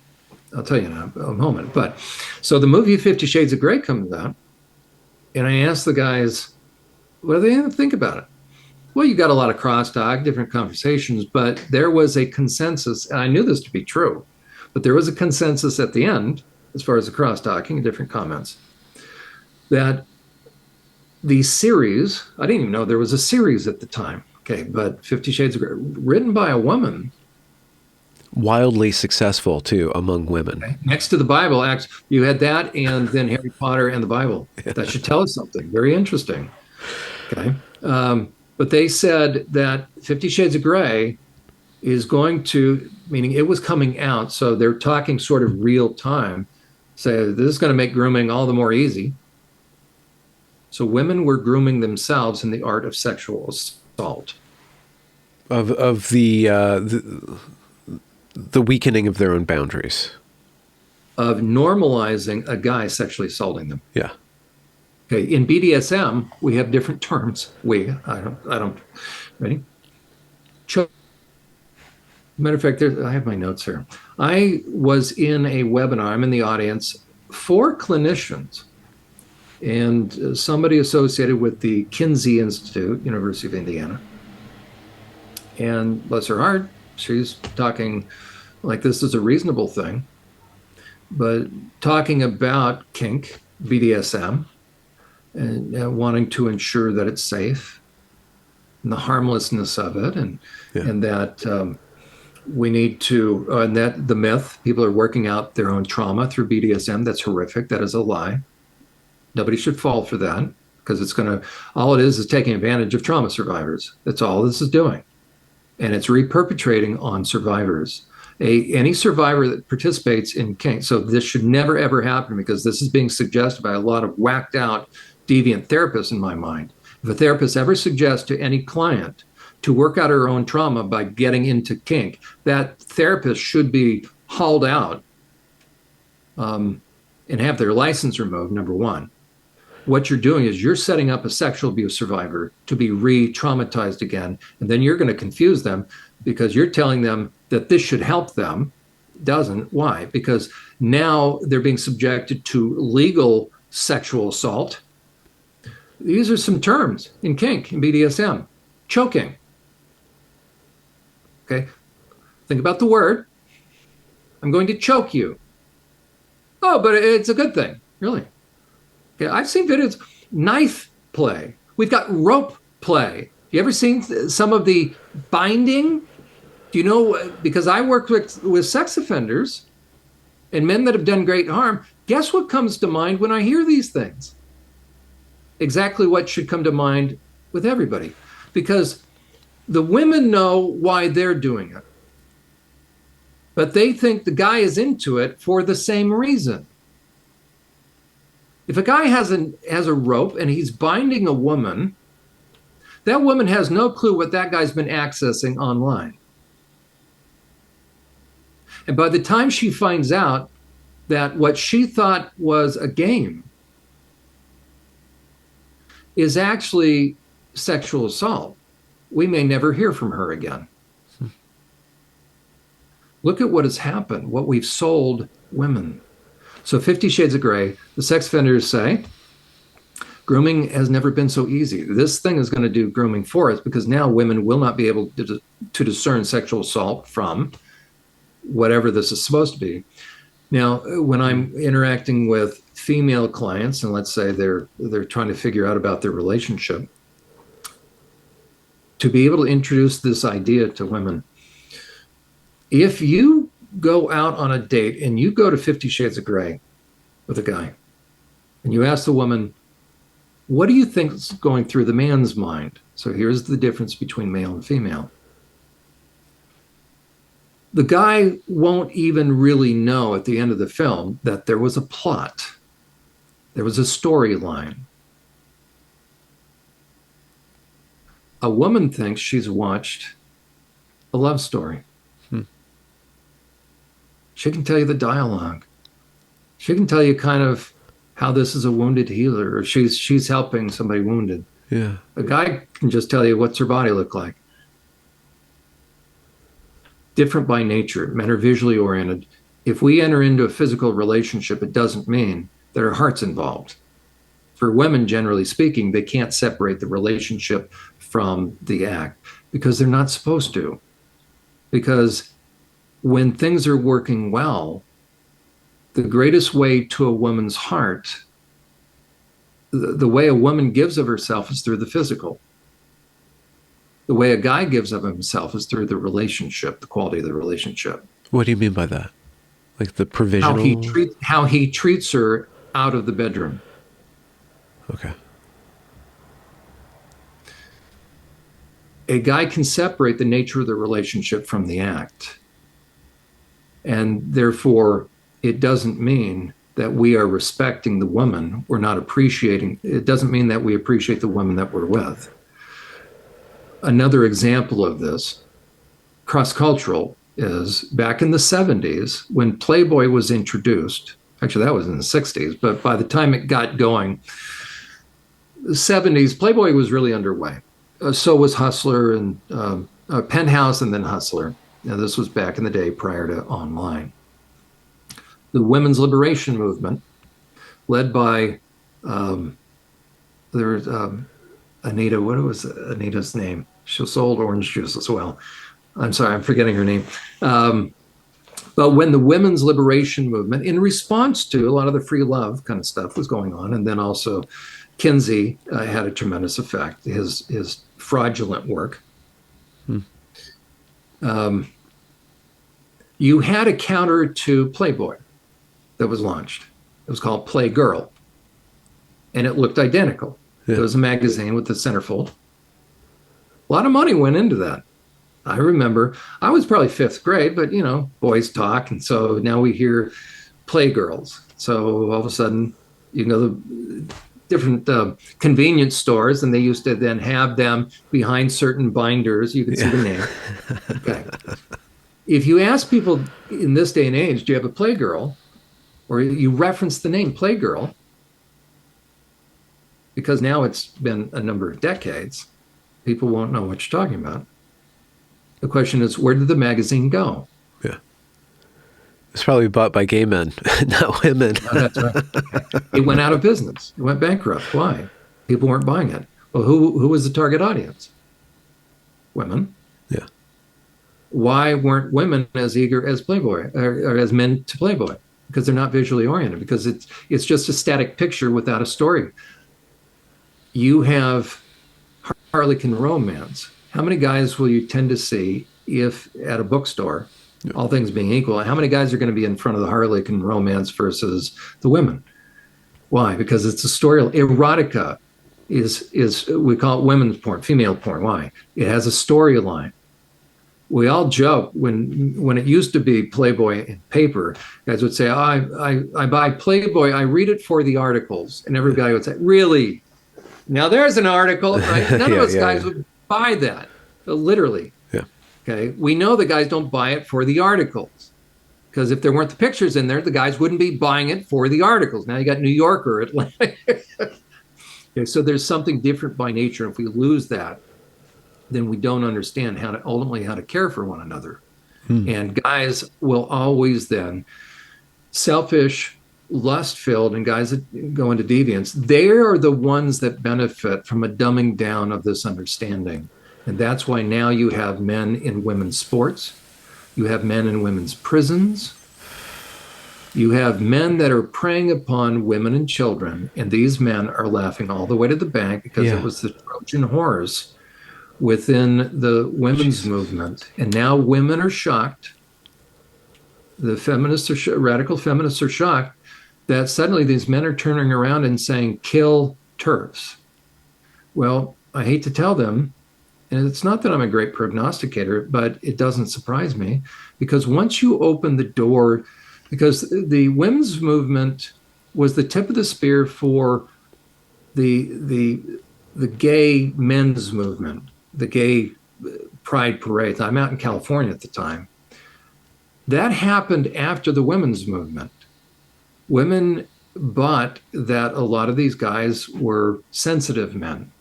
I'll tell you in a moment. But so the movie 50 Shades of Grey comes out, and I asked the guys, what do they think about it? Well, you got a lot of crosstalk, different conversations, but there was a consensus, and I knew this to be true, but there was a consensus at the end, as far as the crosstalking and different comments, that the series, I didn't even know there was a series at the time, okay, but 50 Shades of Grey, written by a woman. Wildly successful, too, among women. Okay. Next to the Bible, you had that, and then Harry Potter and the Bible. That should tell us something very interesting. Okay. But they said that 50 Shades of Grey is going to, meaning it was coming out, so they're talking sort of real time, say this is going to make grooming all the more easy. So women were grooming themselves in the art of sexual assault. Of the weakening of their own boundaries. Of normalizing a guy sexually assaulting them. Yeah. Okay, in BDSM, we have different terms. I don't, ready? Matter of fact, I have my notes here. I was in a webinar, I'm in the audience, 4 clinicians and somebody associated with the Kinsey Institute, University of Indiana. And bless her heart, she's talking like this is a reasonable thing, but talking about kink, BDSM, and wanting to ensure that it's safe and the harmlessness of it, and that we need to, and that the myth, people are working out their own trauma through BDSM. That's horrific. That is a lie. Nobody should fall for that, because it's going to, all it is taking advantage of trauma survivors. That's all this is doing. And it's reperpetrating on survivors. Any survivor that participates in kink, so this should never ever happen, because this is being suggested by a lot of whacked out deviant therapists in my mind. If a therapist ever suggests to any client to work out her own trauma by getting into kink, that therapist should be hauled out and have their license removed, number one. What you're doing is you're setting up a sexual abuse survivor to be re-traumatized again, and then you're going to confuse them because you're telling them that this should help them. It doesn't. Why? Because now they're being subjected to legal sexual assault. These are some terms in kink and BDSM. Choking. Okay? Think about the word. I'm going to choke you. Oh, but it's a good thing. Really? Okay, I've seen videos, knife play. We've got rope play. You ever seen some of the binding? Do you know, because I work with sex offenders and men that have done great harm, guess what comes to mind when I hear these things? Exactly what should come to mind with everybody. Because the women know why they're doing it, but they think the guy is into it for the same reason. If a guy has a rope and he's binding a woman, that woman has no clue what that guy's been accessing online. And by the time she finds out that what she thought was a game is actually sexual assault, we may never hear from her again. Look at what has happened, what we've sold women. So 50 Shades of Grey, the sex offenders say, grooming has never been so easy. This thing is going to do grooming for us, because now women will not be able to discern sexual assault from whatever this is supposed to be. Now, when I'm interacting with female clients, and let's say they're trying to figure out about their relationship, to be able to introduce this idea to women, if you go out on a date and you go to 50 Shades of Grey with a guy and you ask the woman, what do you think is going through the man's mind? So here's the difference between male and female. The guy won't even really know at the end of the film that there was a plot. There was a storyline. A woman thinks she's watched a love story. She can tell you the dialogue. She can tell you kind of how this is a wounded healer, or she's helping somebody wounded. Yeah. A guy can just tell you what's her body look like. Different by nature. Men are visually oriented. If we enter into a physical relationship, it doesn't mean that our heart's involved. For women, generally speaking, they can't separate the relationship from the act because they're not supposed to. Because when things are working well, the greatest way to a woman's heart, the way a woman gives of herself is through the physical. The way a guy gives of himself is through the relationship, the quality of the relationship. What do you mean by that? Like the provisional? How he treats her out of the bedroom. Okay. A guy can separate the nature of the relationship from the act. And therefore, it doesn't mean that we are respecting the woman. We're not appreciating. It doesn't mean that we appreciate the woman that we're with. Another example of this, cross-cultural, is back in the 70s when Playboy was introduced. Actually, that was in the 60s, but by the time it got going, the 70s, Playboy was really underway. So was Hustler and Penthouse, and then Hustler. Now, this was back in the day prior to online. The women's liberation movement, led by There's Anita. What was Anita's name? She sold orange juice as well. I'm sorry, I'm forgetting her name. But when the women's liberation movement, in response to a lot of the free love kind of stuff was going on, and then also Kinsey had a tremendous effect. His fraudulent work. You had a counter to Playboy that was launched. It was called Playgirl, and it looked identical. Yeah. It was a magazine with the centerfold. A lot of money went into that. I remember I was probably fifth grade, but boys talk, and so now we hear Playgirls. So all of a sudden, the different convenience stores, and they used to then have them behind certain binders. You could see the name. Okay. If you ask people in this day and age, do you have a Playgirl? Or you reference the name Playgirl, because now it's been a number of decades, people won't know what you're talking about. The question is, where did the magazine go? Yeah. It's probably bought by gay men, not women. Oh, that's right. It went out of business. It went bankrupt. Why? People weren't buying it. Well, who was the target audience? Women. Yeah. Why weren't women as eager as Playboy or as men to Playboy? Because they're not visually oriented, because it's just a static picture without a story. You have Harlequin romance. How many guys will you tend to see if at a bookstore, all things being equal, how many guys are going to be in front of the Harlequin romance versus the women? Why? Because it's a story. Erotica is we call it women's porn, female porn. Why? It has a storyline. We all joke when it used to be Playboy in paper, guys would say, I buy Playboy, I read it for the articles. And every guy would say, really? Now there's an article, right? None of us guys would buy that, literally. Yeah. Okay. We know the guys don't buy it for the articles, because if there weren't the pictures in there, the guys wouldn't be buying it for the articles. Now you got New Yorker, Atlanta. Okay, so there's something different by nature. If we lose that, then we don't understand how to care for one another. And guys will always then, selfish, lust-filled, and guys that go into deviance, they are the ones that benefit from a dumbing down of this understanding. And that's why now you have men in women's sports, you have men in women's prisons, you have men that are preying upon women and children, and these men are laughing all the way to the bank because it was the Trojan horse within the women's movement. And now women are shocked. The feminists radical feminists are shocked that suddenly these men are turning around and saying, kill TERFs. Well, I hate to tell them, and it's not that I'm a great prognosticator, but it doesn't surprise me, because once you open the door, because the women's movement was the tip of the spear for the gay men's movement, the gay pride parades. I'm out in California at the time. That happened after the women's movement. Women bought that a lot of these guys were sensitive men,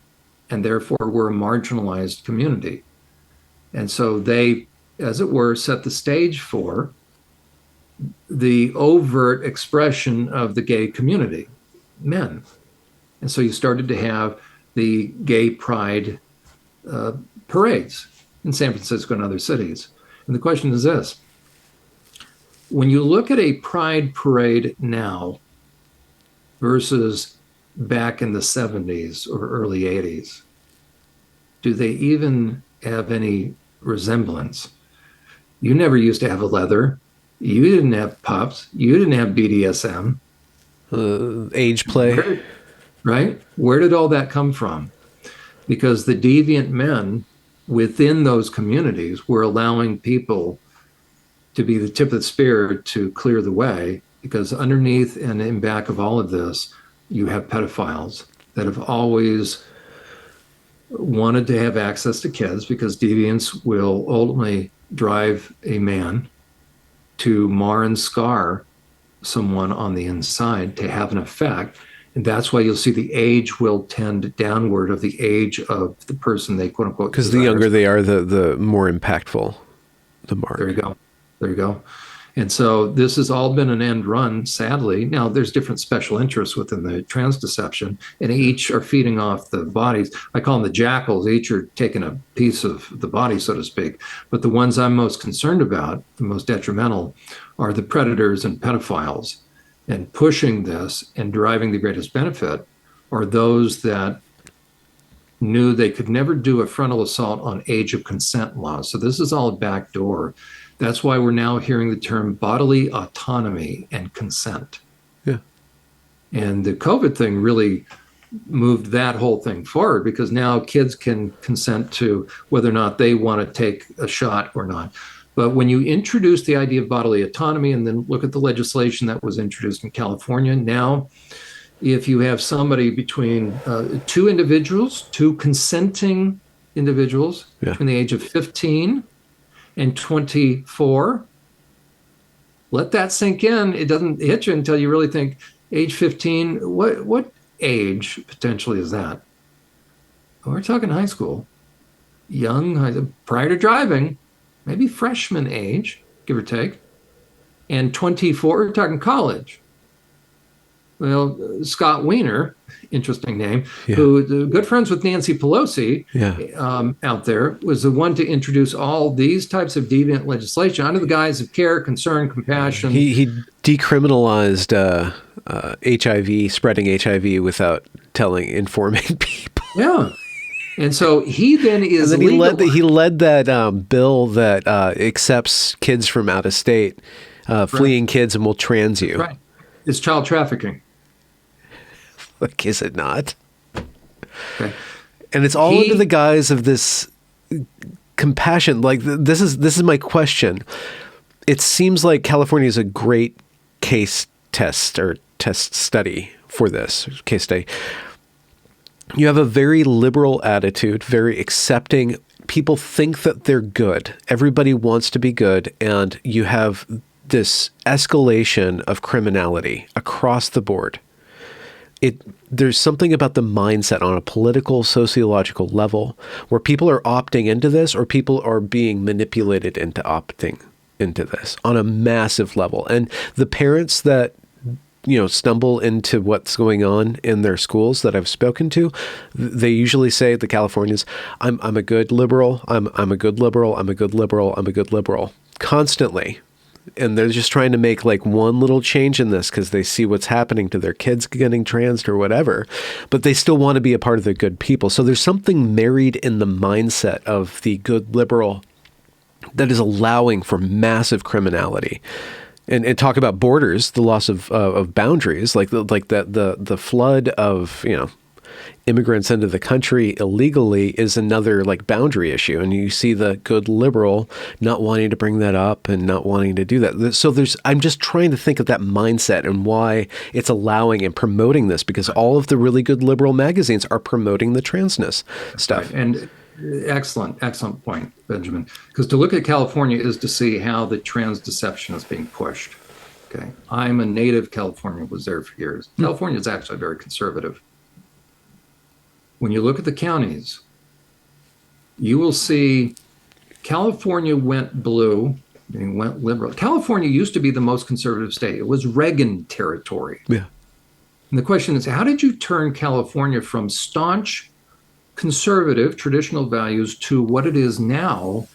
and therefore were a marginalized community. And so they, as it were, set the stage for the overt expression of the gay community, men. And so you started to have the gay pride parades in San Francisco and other cities. And the question is this: when you look at a pride parade now versus back in the 70s or early 80s, do they even have any resemblance? You never used to have a leather. You didn't have pups. You didn't have BDSM. Age play. Right? Where did all that come from? Because the deviant men within those communities were allowing people to be the tip of the spear to clear the way, because underneath and in back of all of this, you have pedophiles that have always wanted to have access to kids, because deviance will ultimately drive a man to mar and scar someone on the inside to have an effect. And that's why you'll see the age will tend downward of the age of the person they quote unquote. Because the younger they are, the more impactful the mark. There you go. And so this has all been an end run, sadly. Now, there's different special interests within the trans deception, and each are feeding off the bodies. I call them the jackals. Each are taking a piece of the body, so to speak. But the ones I'm most concerned about, the most detrimental, are the predators and pedophiles. And pushing this and deriving the greatest benefit are those that knew they could never do a frontal assault on age of consent laws. So this is all a backdoor. That's why we're now hearing the term bodily autonomy and consent. Yeah. And the COVID thing really moved that whole thing forward, because now kids can consent to whether or not they want to take a shot or not. But when you introduce the idea of bodily autonomy, and then look at the legislation that was introduced in California, now if you have somebody between two consenting individuals, between the age of 15 and 24, let that sink in. It doesn't hit you until you really think, age 15, what age potentially is that? Well, we're talking high school, young, prior to driving, maybe freshman age, give or take. And 24, we're talking college. Well, Scott Wiener, interesting name, who good friends with Nancy Pelosi out there, was the one to introduce all these types of deviant legislation under the guise of care, concern, compassion. He decriminalized HIV, spreading HIV without informing people. Yeah. And so he then is. And then he led that bill that accepts kids from out of state, fleeing kids, and will trans you. Right. It's child trafficking. Like, is it not? Okay. And it's all under the guise of this compassion. Like, this is my question. It seems like California is a great case test or test study for this case study. You have a very liberal attitude, very accepting. People think that they're good. Everybody wants to be good. And you have this escalation of criminality across the board. There's something about the mindset on a political, sociological level where people are opting into this, or people are being manipulated into opting into this on a massive level. And the parents that stumble into what's going on in their schools that I've spoken to, they usually say, the Californians, I'm a good liberal, I'm a good liberal, I'm a good liberal, I'm a good liberal, constantly. And they're just trying to make like one little change in this because they see what's happening to their kids getting transed or whatever, but they still want to be a part of the good people. So there's something married in the mindset of the good liberal that is allowing for massive criminality. And talk about borders, the loss of boundaries, like the flood of immigrants into the country illegally is another like boundary issue. And you see the good liberal not wanting to bring that up and not wanting to do that. So I'm just trying to think of that mindset and why it's allowing and promoting this, because all of the really good liberal magazines are promoting the transness stuff. Right. And excellent point, Benjamin. Because to look at California is to see how the trans deception is being pushed. Okay. I'm a native Californian, was there for years. California is actually very conservative. When you look at the counties, you will see California went blue, meaning went liberal. California used to be the most conservative state. It was Reagan territory. Yeah. And the question is, how did you turn California from staunch conservative traditional values to what it is now,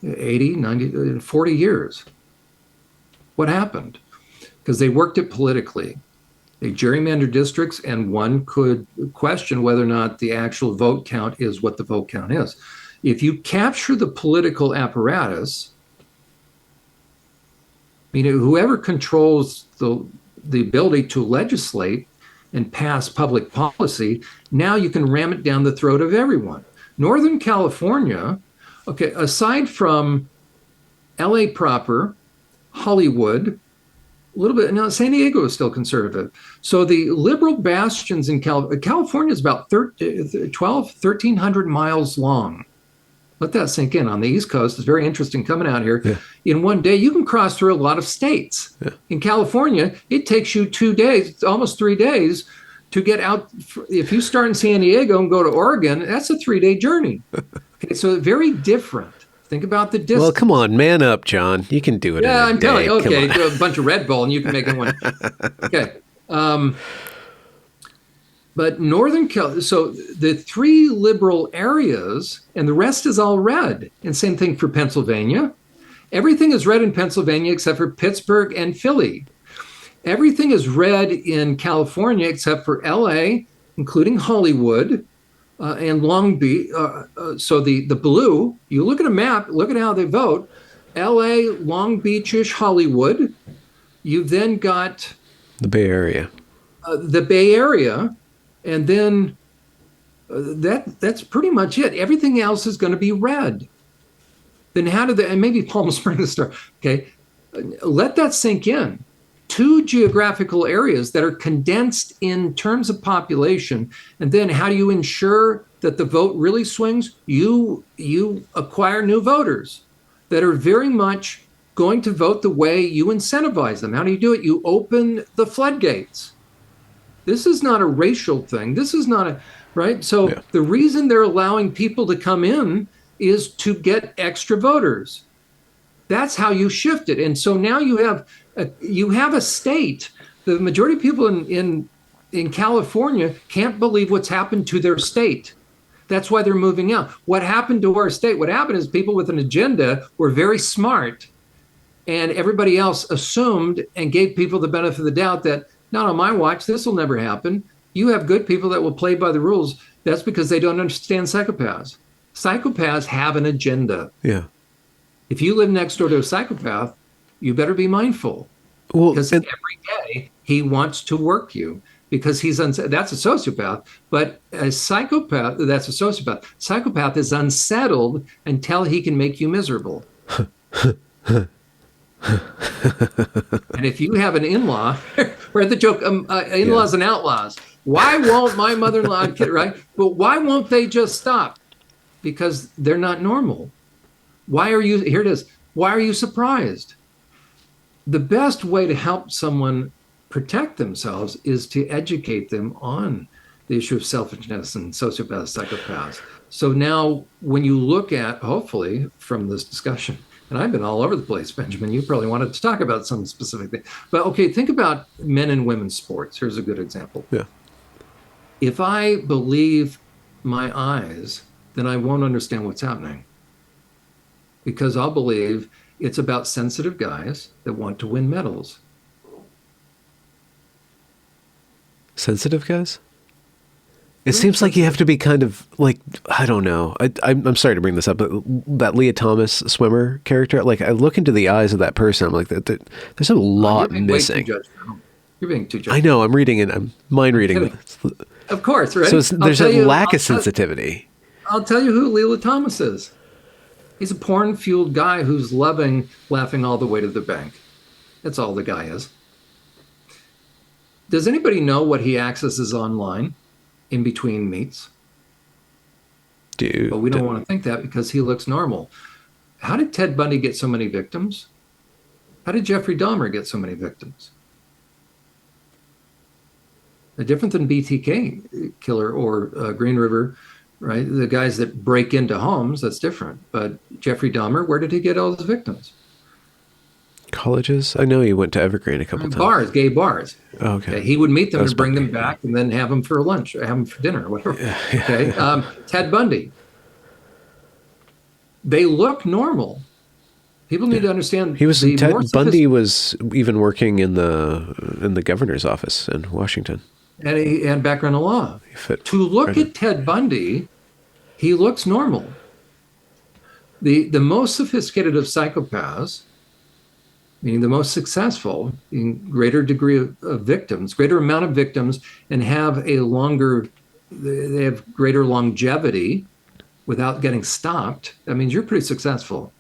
80, 90, 40 years? What happened? Because they worked it politically. They gerrymandered districts, and one could question whether or not the actual vote count is what the vote count is. If you capture the political apparatus, whoever controls the ability to legislate and pass public policy, now you can ram it down the throat of everyone. Northern California, okay, aside from LA proper, Hollywood, a little bit. Now, San Diego is still conservative. So the liberal bastions in California is about 1,300 miles long. Let that sink in. On the East Coast, it's very interesting coming out here. Yeah. In one day, you can cross through a lot of states. Yeah. In California, it takes you 2 days, almost 3 days to get out. If you start in San Diego and go to Oregon, that's a 3-day journey. Okay, so very different Think about the Well, distance. come on, man up, John. You can do it. Yeah, in a I'm telling you. day. Okay, do a bunch of Red Bull and you can make it one. Okay. But Northern California, so the 3 liberal areas, and the rest is all red. And same thing for Pennsylvania. Everything is red in Pennsylvania except for Pittsburgh and Philly. Everything is red in California except for LA, including Hollywood and Long Beach. So the blue, you look at a map, look at how they vote. LA, Long Beach-ish, Hollywood. You've then got The Bay Area. The Bay Area, and then that's pretty much it. Everything else is going to be red. Then how did and maybe Palm Springs start? Okay, let that sink in. 2 geographical areas that are condensed in terms of population, and then how do you ensure that the vote really swings? You acquire new voters that are very much going to vote the way you incentivize them. How do you do it? You open the floodgates. This is not a racial thing. This is not right? So yeah. The reason they're allowing people to come in is to get extra voters. That's how you shift it. And so now you have a state. The majority of people in California can't believe what's happened to their state. That's why they're moving out. What happened to our state? What happened is people with an agenda were very smart, and everybody else assumed and gave people the benefit of the doubt that not on my watch, this will never happen. You have good people that will play by the rules. That's because they don't understand psychopaths. Psychopaths have an agenda. Yeah. If you live next door to a psychopath, you better be mindful. Well, because every day he wants to work you because that's a sociopath. But a psychopath, that's a sociopath. Psychopath is unsettled until he can make you miserable. And if you have an in-law, we're the joke, in-laws and outlaws. Why won't my mother-in-law, right? But why won't they just stop? Because they're not normal. Here it is. Why are you surprised? The best way to help someone protect themselves is to educate them on the issue of selfishness and sociopaths, psychopaths. So now when you look at, hopefully from this discussion, and I've been all over the place, Benjamin, you probably wanted to talk about some specific thing. But okay, think about men and women's sports. Here's a good example. Yeah. If I believe my eyes, then I won't understand what's happening. Because I'll believe it's about sensitive guys that want to win medals. Sensitive guys? It seems like you have to be kind of like, I don't know. I'm sorry to bring this up, but that Leah Thomas swimmer character, like I look into the eyes of that person, I'm like, there's a lot missing. You're being too judgmental. I know, I'm reading it. I'm mind reading. Of course, right? So there's a lack of sensitivity. I'll tell you who Leah Thomas is. He's a porn-fueled guy who's laughing all the way to the bank. That's all the guy is. Does anybody know what he accesses online in between meets? Dude. But we don't want to think that because he looks normal. How did Ted Bundy get so many victims? How did Jeffrey Dahmer get so many victims? Different than BTK killer or Green River, right? The guys that break into homes, that's different. But Jeffrey Dahmer, where did he get all his victims? Colleges? I know he went to Evergreen a couple times. Bars, gay bars. Oh, okay. He would meet them and bring them back and then have them for lunch, or have them for dinner, or whatever. Okay. Ted Bundy. They look normal. People need to understand. Ted Bundy was even working in the governor's office in Washington. And background in law. To look at Ted Bundy, he looks normal. The most sophisticated of psychopaths, meaning the most successful, in greater degree of victims, greater amount of victims, and have they have greater longevity without getting stopped. That means you're pretty successful.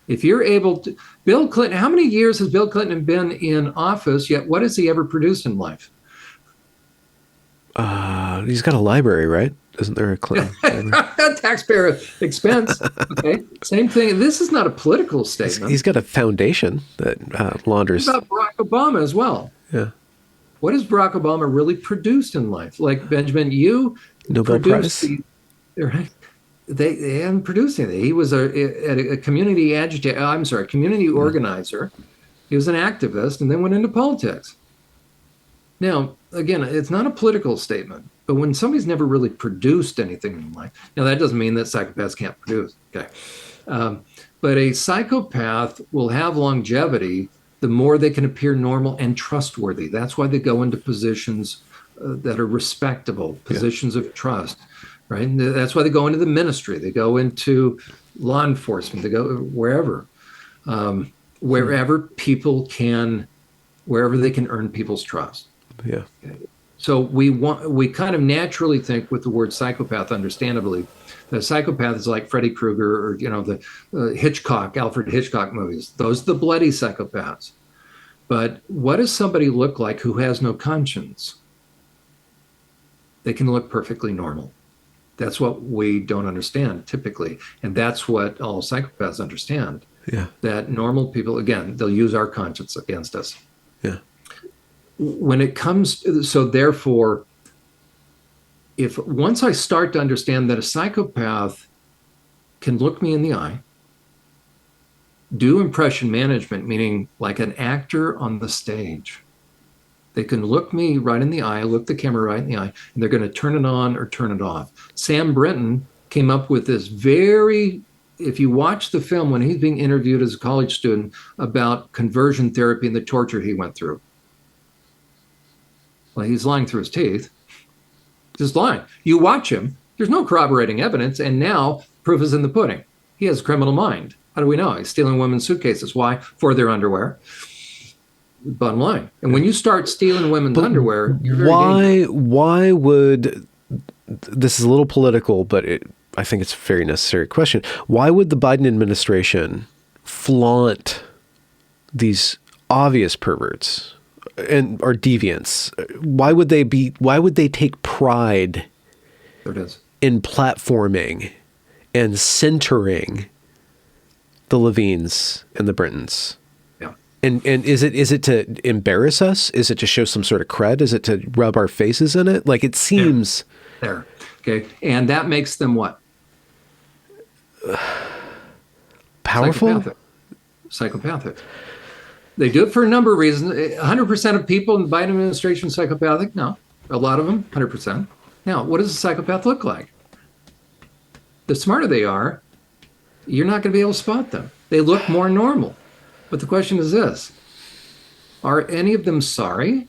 If you're able to, Bill Clinton, how many years has Bill Clinton been in office, yet what has he ever produced in life? He's got a library, right? Isn't there a Clinton library? Taxpayer expense. Okay. Same thing. This is not a political statement. He's got a foundation that launders. What about Barack Obama as well? Yeah. What has Barack Obama really produced in life? Like Benjamin, you Nobel Prize. Right? they haven't produced anything. He was a community agitator. I'm sorry, community organizer. He was an activist, and then went into politics. Now, again, it's not a political statement, but when somebody's never really produced anything in life, now that doesn't mean that psychopaths can't produce. Okay, but a psychopath will have longevity the more they can appear normal and trustworthy. That's why they go into positions that are respectable, positions of trust, right? And that's why they go into the ministry. They go into law enforcement. They go wherever, wherever people can, wherever they can earn people's trust. Yeah. So we kind of naturally think with the word psychopath, understandably, that a psychopath is like Freddy Krueger or the Alfred Hitchcock movies. Those are the bloody psychopaths. But what does somebody look like who has no conscience? They can look perfectly normal. That's what we don't understand typically, and that's what all psychopaths understand. Yeah. That normal people, again, they'll use our conscience against us. Yeah. When it comes, so therefore, if once I start to understand that a psychopath can look me in the eye, do impression management, meaning like an actor on the stage, they can look me right in the eye, look the camera right in the eye, and they're going to turn it on or turn it off. Sam Brinton came up with this if you watch the film when he's being interviewed as a college student about conversion therapy and the torture he went through. Well, he's lying through his teeth. Just lying. You watch him, there's no corroborating evidence, and now proof is in the pudding. He has a criminal mind. How do we know? He's stealing women's suitcases. Why? For their underwear. Bottom line. And when you start stealing women's underwear, you're very dangerous. Why would, this is a little political, but I think it's a very necessary question. Why would the Biden administration flaunt these obvious perverts or deviants? Why would they take pride in platforming and centering the Levines and the Brintons? Yeah. And is it to embarrass us? Is it to show some sort of cred? Is it to rub our faces in it? Like, it seems there. Okay. And that makes them what? Powerful? Psychopathic. They do it for a number of reasons. 100% of people in the Biden administration are psychopathic? No. A lot of them, 100%. Now, what does a psychopath look like? The smarter they are, you're not going to be able to spot them. They look more normal. But the question is this: are any of them sorry?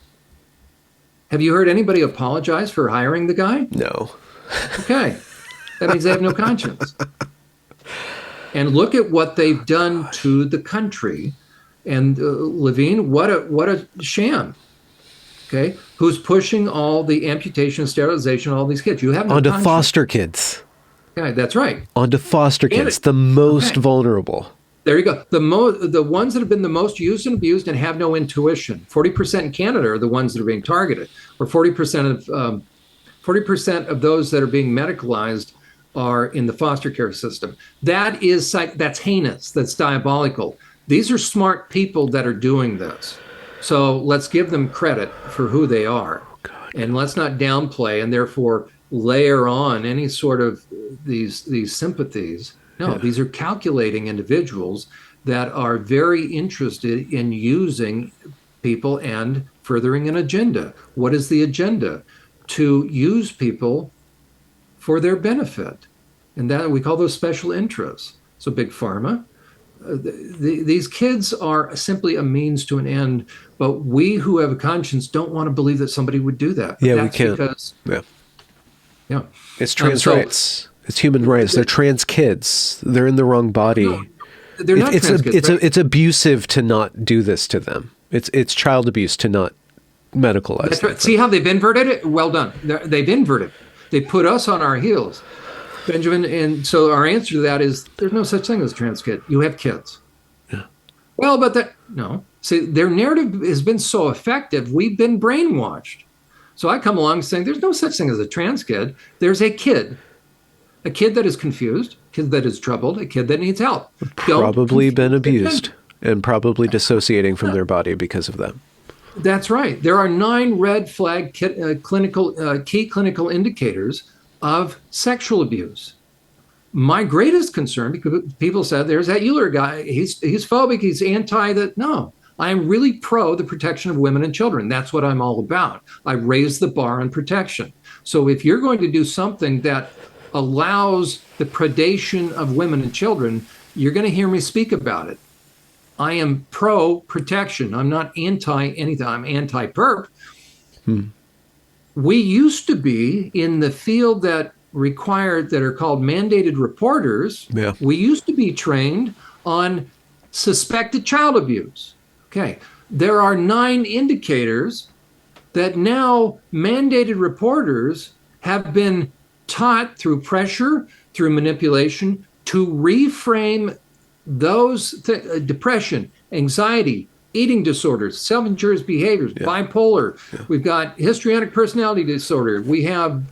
Have you heard anybody apologize for hiring the guy? No. Okay. That means they have no conscience. And look at what they've done to the country. And Levine, what a sham. Okay, who's pushing all the amputation and sterilization of all these kids? You have no onto conscience. Foster kids. Yeah, that's right. Onto foster kids, the most vulnerable. There you go. The ones that have been the most used and abused and have no intuition. 40% in Canada are the ones that are being targeted, or 40% of those that are being medicalized are in the foster care system. That's heinous. That's diabolical. These are smart people that are doing this. So let's give them credit for who they are. God. And let's not downplay and therefore layer on any sort of these sympathies. No, these are calculating individuals that are very interested in using people and furthering an agenda. What is the agenda? To use people for their benefit. And that we call those special interests. So big pharma. These kids are simply a means to an end, but we who have a conscience don't want to believe that somebody would do that. Yeah, we can't. Because, it's trans rights. It's human rights. They're trans kids. They're in the wrong body. No, they're not trans kids. It's abusive to not do this to them. It's child abuse to not medicalize. That's right. See how they've inverted it? Well done. They've inverted. They put us on our heels. Benjamin, and so our answer to that is there's no such thing as a trans kid. You have kids. Yeah. Well, but no. See, their narrative has been so effective, we've been brainwashed. So I come along saying there's no such thing as a trans kid. There's a kid that is confused, a kid that is troubled, a kid that needs help. Probably been abused and probably dissociating from their body because of that. That's right. There are 9 red flag key clinical indicators of sexual abuse. My greatest concern, because people said there's that Uhler guy, he's phobic, he's anti that. No, I'm really pro the protection of women and children. That's what I'm all about. I raise the bar on protection. So if you're going to do something that allows the predation of women and children, you're going to hear me speak about it. I am pro protection. I'm not anti anything. I'm anti perp. We used to be in the field that required, that are called mandated reporters. Yeah. We used to be trained on suspected child abuse. Okay. There are 9 indicators that now mandated reporters have been taught through pressure, through manipulation, to reframe those depression, anxiety, eating disorders, self-injurious behaviors, bipolar. Yeah. We've got histrionic personality disorder. We have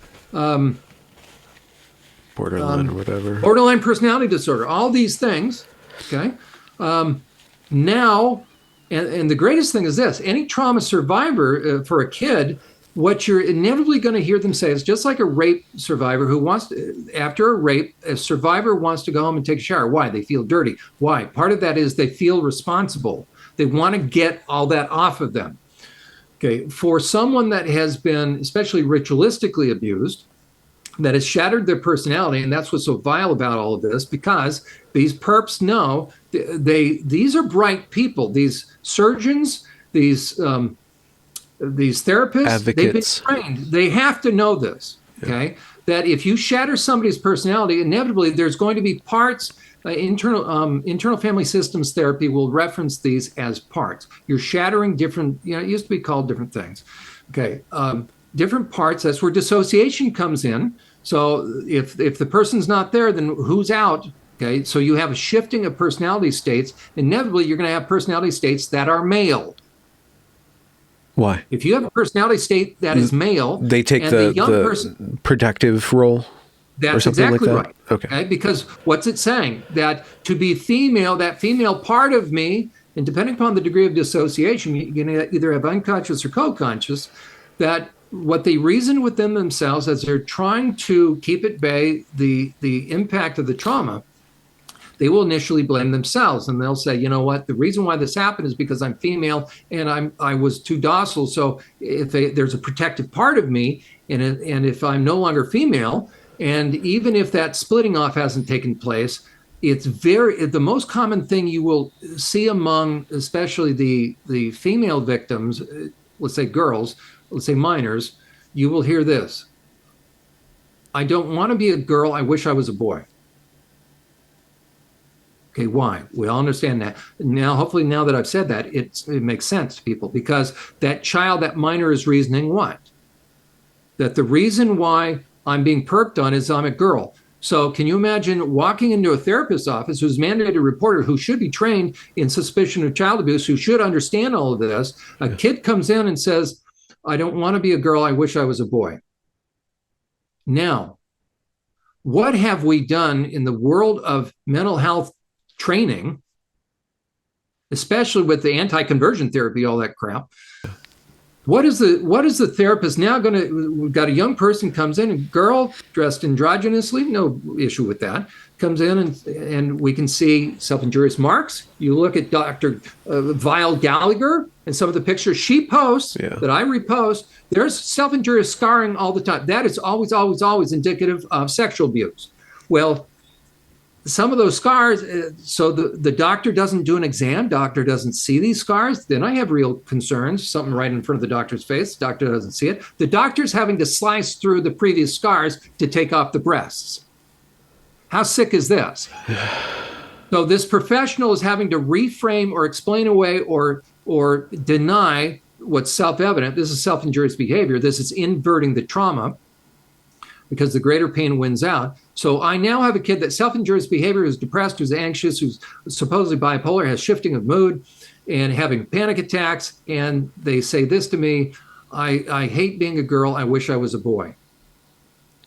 borderline personality disorder. All these things. Okay. Now, and the greatest thing is this: any trauma survivor for a kid, what you're inevitably going to hear them say is, just like a rape survivor who wants to, after a rape, a survivor wants to go home and take a shower. Why? They feel dirty. Why? Part of that is they feel responsible. They want to get all that off of them. Okay. For someone that has been especially ritualistically abused, that has shattered their personality, and that's what's so vile about all of this, because these perps know these are bright people. These surgeons, these therapists, advocates. They've been trained. They have to know this. Okay, that if you shatter somebody's personality, inevitably there's going to be parts. Internal family systems therapy will reference these as parts. You're shattering different. It used to be called different things. Okay, different parts. That's where dissociation comes in. So if the person's not there, then who's out? Okay, so you have a shifting of personality states. Inevitably, you're going to have personality states that are male. Why? If you have a personality state that is male, they take the protective role. That's exactly like that? Right. Okay. Because what's it saying? That to be female, that female part of me, and depending upon the degree of dissociation, you're going to either have unconscious or co-conscious, that what they reason within themselves as they're trying to keep at bay the impact of the trauma, they will initially blame themselves, and they'll say, you know what, the reason why this happened is because I'm female and I was too docile. So if there's a protective part of me, and if I'm no longer female, and even if that splitting off hasn't taken place, it's the most common thing you will see among especially the female victims, let's say girls, let's say minors, you will hear this: I don't want to be a girl, I wish I was a boy. Okay, why? We all understand that. Now, hopefully now that I've said that, it makes sense to people, because that child, that minor, is reasoning what? That the reason why I'm being perked on is I'm a girl. So can you imagine walking into a therapist's office who's mandated reporter, who should be trained in suspicion of child abuse, who should understand all of this? A kid comes in and says, I don't want to be a girl, I wish I was a boy. Now, what have we done in the world of mental health training, especially with the anti-conversion therapy, all that crap? What is the therapist now going to? We've got a young person comes in, a girl dressed androgynously, no issue with that, comes in and we can see self-injurious marks. You look at Dr. Vile Gallagher and some of the pictures she posts that I repost, there's self-injurious scarring all the time. That is always, always, always indicative of sexual abuse. Well, some of those scars, so the doctor doesn't do an exam, doctor doesn't see these scars, then I have real concerns, something right in front of the doctor's face, the doctor doesn't see it. The doctor's having to slice through the previous scars to take off the breasts. How sick is this? So this professional is having to reframe or explain away or deny what's self-evident. This is self-injurious behavior. This is inverting the trauma, because the greater pain wins out. So I now have a kid that self-injurious behavior, who's depressed, who's anxious, who's supposedly bipolar, has shifting of mood and having panic attacks. And they say this to me: I hate being a girl, I wish I was a boy.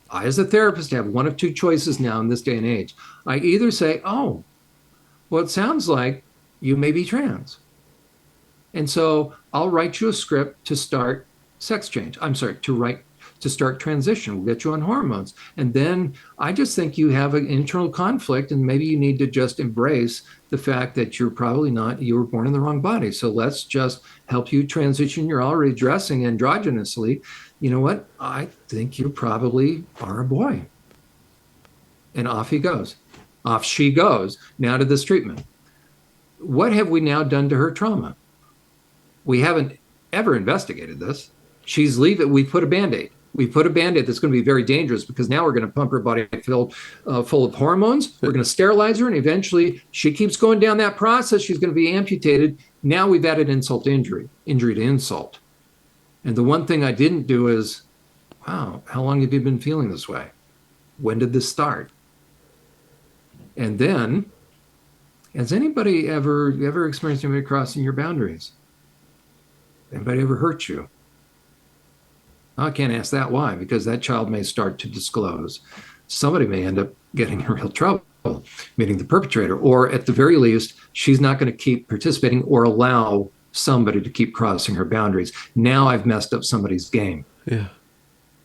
I, as a therapist, have one of two choices now in this day and age. I either say, oh, well, it sounds like you may be trans, and so I'll write you a script to start sex change. I'm sorry, to to start transition. We'll get you on hormones. And then I just think you have an internal conflict, and maybe you need to just embrace the fact that you're probably not, you were born in the wrong body. So let's just help you transition. You're already dressing androgynously. You know what? I think you probably are a boy. And off he goes. Off she goes now to this treatment. What have we now done to her trauma? We haven't ever investigated this. She's leaving. We put a Band-Aid. We put a Band-Aid that's going to be very dangerous, because now we're going to pump her body full of hormones. We're going to sterilize her, and eventually she keeps going down that process. She's going to be amputated. Now we've added insult to injury to insult. And the one thing I didn't do is, wow, how long have you been feeling this way? When did this start? And then, has anybody ever experienced anybody crossing your boundaries? Anybody ever hurt you? I can't ask that. Why? Because that child may start to disclose. Somebody may end up getting in real trouble, meeting the perpetrator, or at the very least, she's not going to keep participating or allow somebody to keep crossing her boundaries. Now I've messed up somebody's game. Yeah.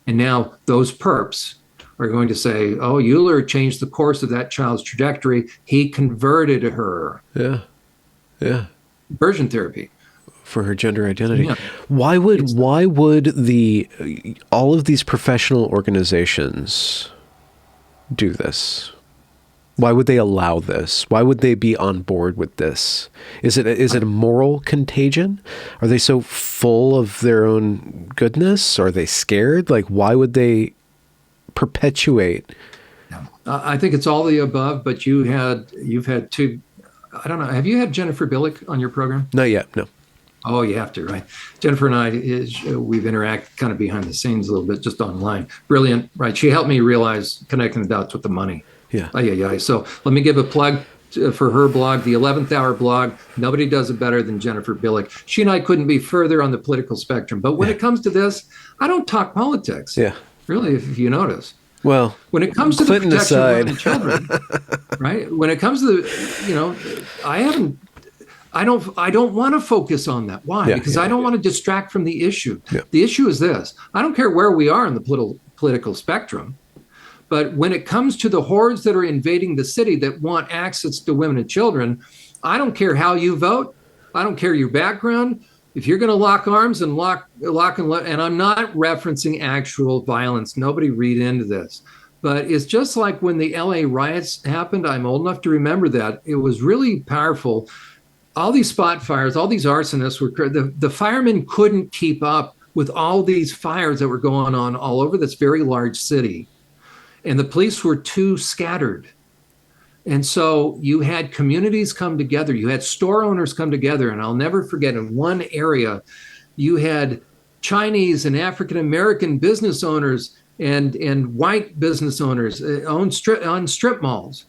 And now those perps are going to say, oh, Uhler changed the course of that child's trajectory. He converted her. Yeah. Yeah. Conversion therapy. For her gender identity. Yeah. Why would all of these professional organizations do this? Why would they allow this? Why would they be on board with this? Is it a moral contagion? Are they so full of their own goodness? Are they scared? Like, why would they perpetuate? I think it's all the above, but you've had two, I don't know, have you had Jennifer Billick on your program? Not yet, no. Oh, you have to, right? Jennifer and I, we've interacted kind of behind the scenes a little bit, just online. Brilliant, right? She helped me realize connecting the dots with the money. Yeah. So let me give a plug for her blog, the 11th Hour blog. Nobody does it better than Jennifer Billick. She and I couldn't be further on the political spectrum. But when it comes to this, I don't talk politics. Yeah. Really, if you notice. Well, when it comes to the protection aside. of women and children, right? When it comes to the, I don't want to focus on that. Why? Because I don't want to distract from the issue. Yeah. The issue is this. I don't care where we are in the political spectrum, but when it comes to the hordes that are invading the city that want access to women and children, I don't care how you vote. I don't care your background. If you're going to lock arms and lock and I'm not referencing actual violence. Nobody read into this. But it's just like when the LA riots happened. I'm old enough to remember that. It was really powerful. All these spot fires, all these arsonists the firemen couldn't keep up with all these fires that were going on all over this very large city. And the police were too scattered. And so you had communities come together. You had store owners come together. And I'll never forget, in one area, you had Chinese and African-American business owners and white business owners on strip malls.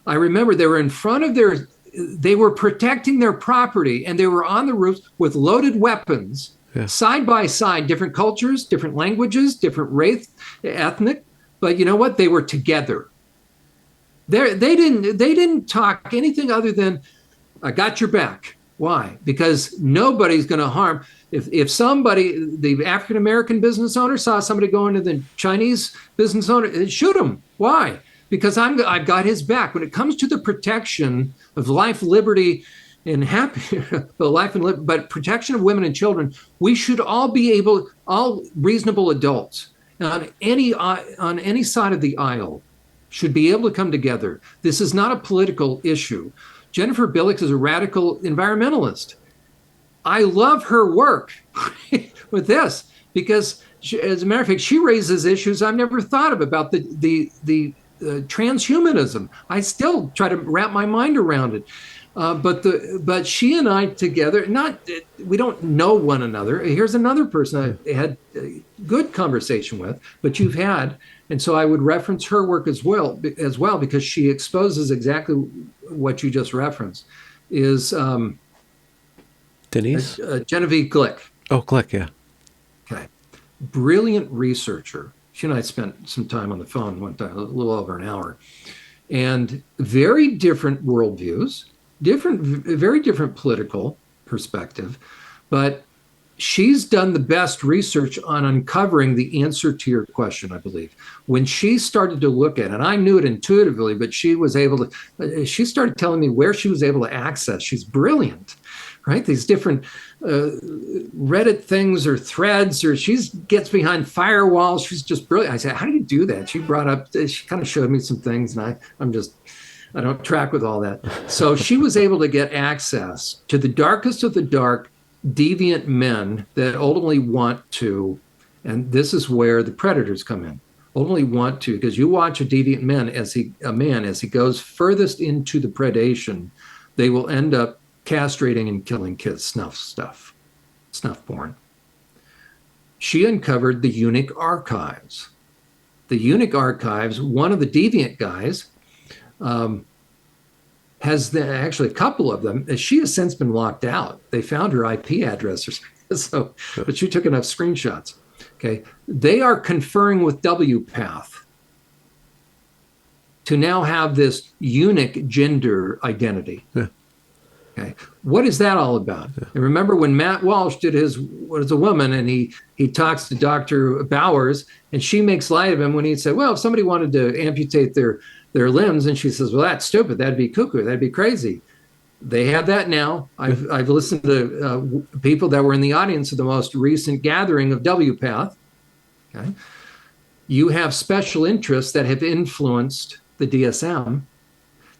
I remember they were in front of they were protecting their property, and they were on the roofs with loaded weapons, side by side, different cultures, different languages, different race, ethnic. But you know what? They were together. They didn't talk anything other than, I got your back. Why? Because nobody's going to harm. If somebody, the African-American business owner saw somebody going to the Chinese business owner, shoot him. Why? Because I've got his back. When it comes to the protection of life, liberty, and but protection of women and children, we should all be all reasonable adults on any side of the aisle should be able to come together. This is not a political issue. Jennifer Billick is a radical environmentalist. I love her work with this because, as a matter of fact, she raises issues I've never thought of about the transhumanism. I still try to wrap my mind around it. But she and I together, we don't know one another. Here's another person I had a good conversation with, but you've had, and so I would reference her work as well because she exposes exactly what you just referenced. Is Denise Genevieve Glick? Oh, Glick, yeah. Okay, brilliant researcher. She and I spent some time on the phone one time, a little over an hour, and very different worldviews. Very different political perspective, but she's done the best research on uncovering the answer to your question, I believe. When she started to look at it, and I knew it intuitively, but she was able to, she started telling me where she was able to access. She's brilliant, right? These different Reddit things or threads, or she gets behind firewalls. She's just brilliant. I said, how do you do that? She brought up, she kind of showed me some things, and I don't track with all that. So she was able to get access to the darkest of the dark, deviant men that ultimately want to, and this is where the predators come in, ultimately want to, because you watch a deviant man as he goes furthest into the predation, they will end up castrating and killing kids, snuff porn. She uncovered the eunuch archives. The eunuch archives, one of the deviant guys, has actually a couple of them. She has since been locked out. They found her IP address, so, but she took enough screenshots. Okay, they are conferring with WPath to now have this eunuch gender identity. Yeah. Okay, what is that all about? Yeah. And remember when Matt Walsh did his was a woman, and he talks to Dr. Bowers, and she makes light of him when he said, well, if somebody wanted to amputate their limbs, and she says, well, that's stupid, that'd be cuckoo, that'd be crazy. They have that now. I've listened to people that were in the audience of the most recent gathering of WPath. Okay, you have special interests that have influenced the DSM,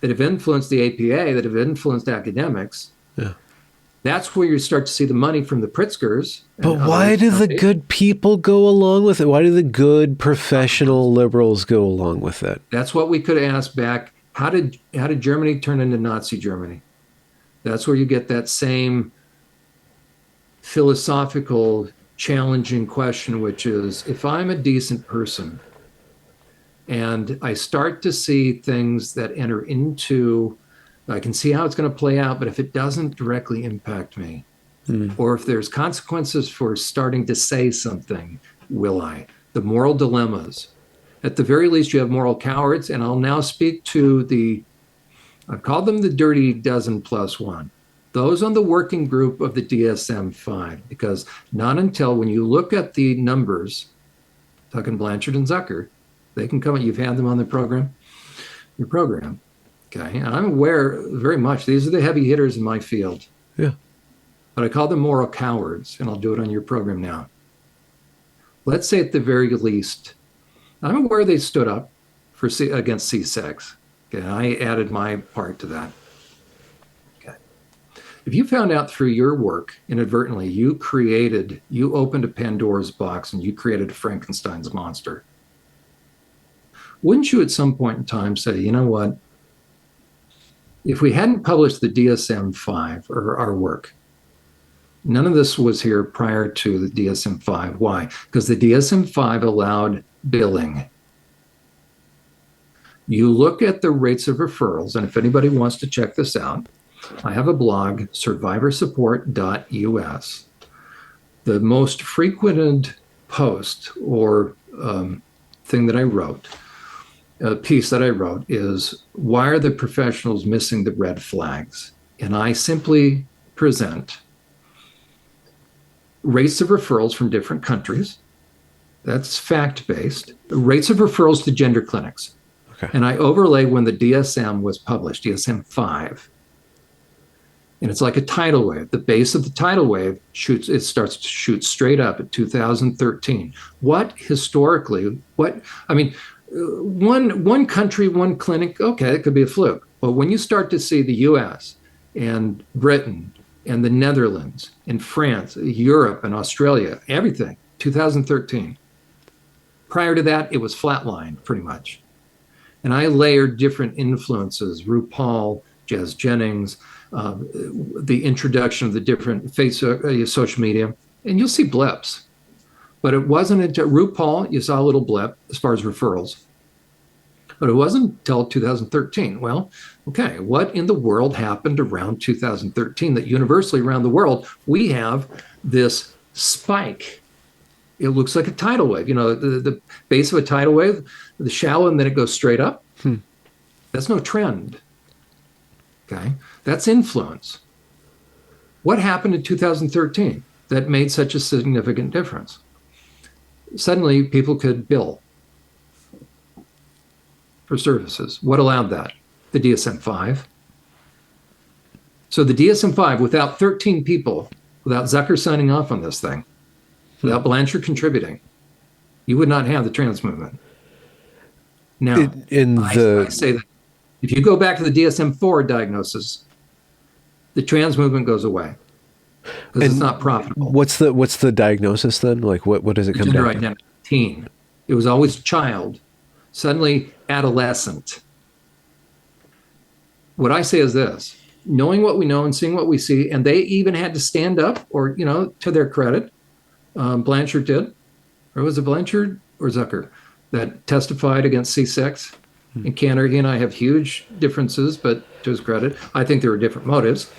that have influenced the APA, that have influenced academics. Yeah. That's where you start to see the money from the Pritzkers. But why do the good people go along with it? Why do the good professional liberals go along with it? That's what we could ask back. How did Germany turn into Nazi Germany? That's where you get that same philosophical, challenging question, which is, if I'm a decent person and I start to see things that enter into, I can see how it's going to play out, but if it doesn't directly impact me, or if there's consequences for starting to say something, will I? The moral dilemmas. At the very least, you have moral cowards, and I'll now speak to I've called them the dirty dozen plus one. Those on the working group of the DSM-5, because not until when you look at the numbers, Tuck and Blanchard and Zucker, they can come, you've had them on your program. Okay, and I'm aware very much, these are the heavy hitters in my field. Yeah. But I call them moral cowards, and I'll do it on your program now. Let's say at the very least, I'm aware they stood up against C-sex. Okay, I added my part to that. Okay. If you found out through your work, inadvertently, you opened a Pandora's box and you created Frankenstein's monster, wouldn't you at some point in time say, you know what? If we hadn't published the DSM-5 or our work, none of this was here prior to the DSM-5. Why? Because the DSM-5 allowed billing. You look at the rates of referrals, and if anybody wants to check this out, I have a blog, survivorsupport.us. The most frequented post or thing that I wrote, a piece that I wrote, is why are the professionals missing the red flags? And I simply present rates of referrals from different countries. That's fact-based. Rates of referrals to gender clinics. Okay. And I overlay when the DSM was published, DSM-5. And it's like a tidal wave. The base of the tidal wave starts to shoot straight up at 2013. One country, one clinic, okay, it could be a fluke. But when you start to see the US and Britain and the Netherlands and France, Europe and Australia, everything, 2013. Prior to that, it was flatline pretty much. And I layered different influences, RuPaul, Jazz Jennings, the introduction of the different social media, and you'll see blips. But it wasn't until RuPaul, you saw a little blip as far as referrals. But it wasn't until 2013. Well, okay, what in the world happened around 2013 that universally around the world, we have this spike? It looks like a tidal wave. You know, the base of a tidal wave, the shallow, and then it goes straight up. That's no trend. Okay, that's influence. What happened in 2013? that made such a significant difference. Suddenly, people could bill for services. What allowed that? The DSM-5. So the DSM-5, without 13 people, without Zucker signing off on this thing, without Blanchard contributing, you would not have the trans movement. Now, I say that if you go back to the DSM-4 diagnosis, the trans movement goes away because it's not profitable. What's the diagnosis then? Like what does it come Gender down to? identity, teen. It was always child, suddenly adolescent. What I say is this: knowing what we know and seeing what we see, and they even had to stand up, or to their credit, Blanchard did, or was it Blanchard or Zucker that testified against C6? And Cantor, he and I have huge differences, but to his credit, I think there were different motives.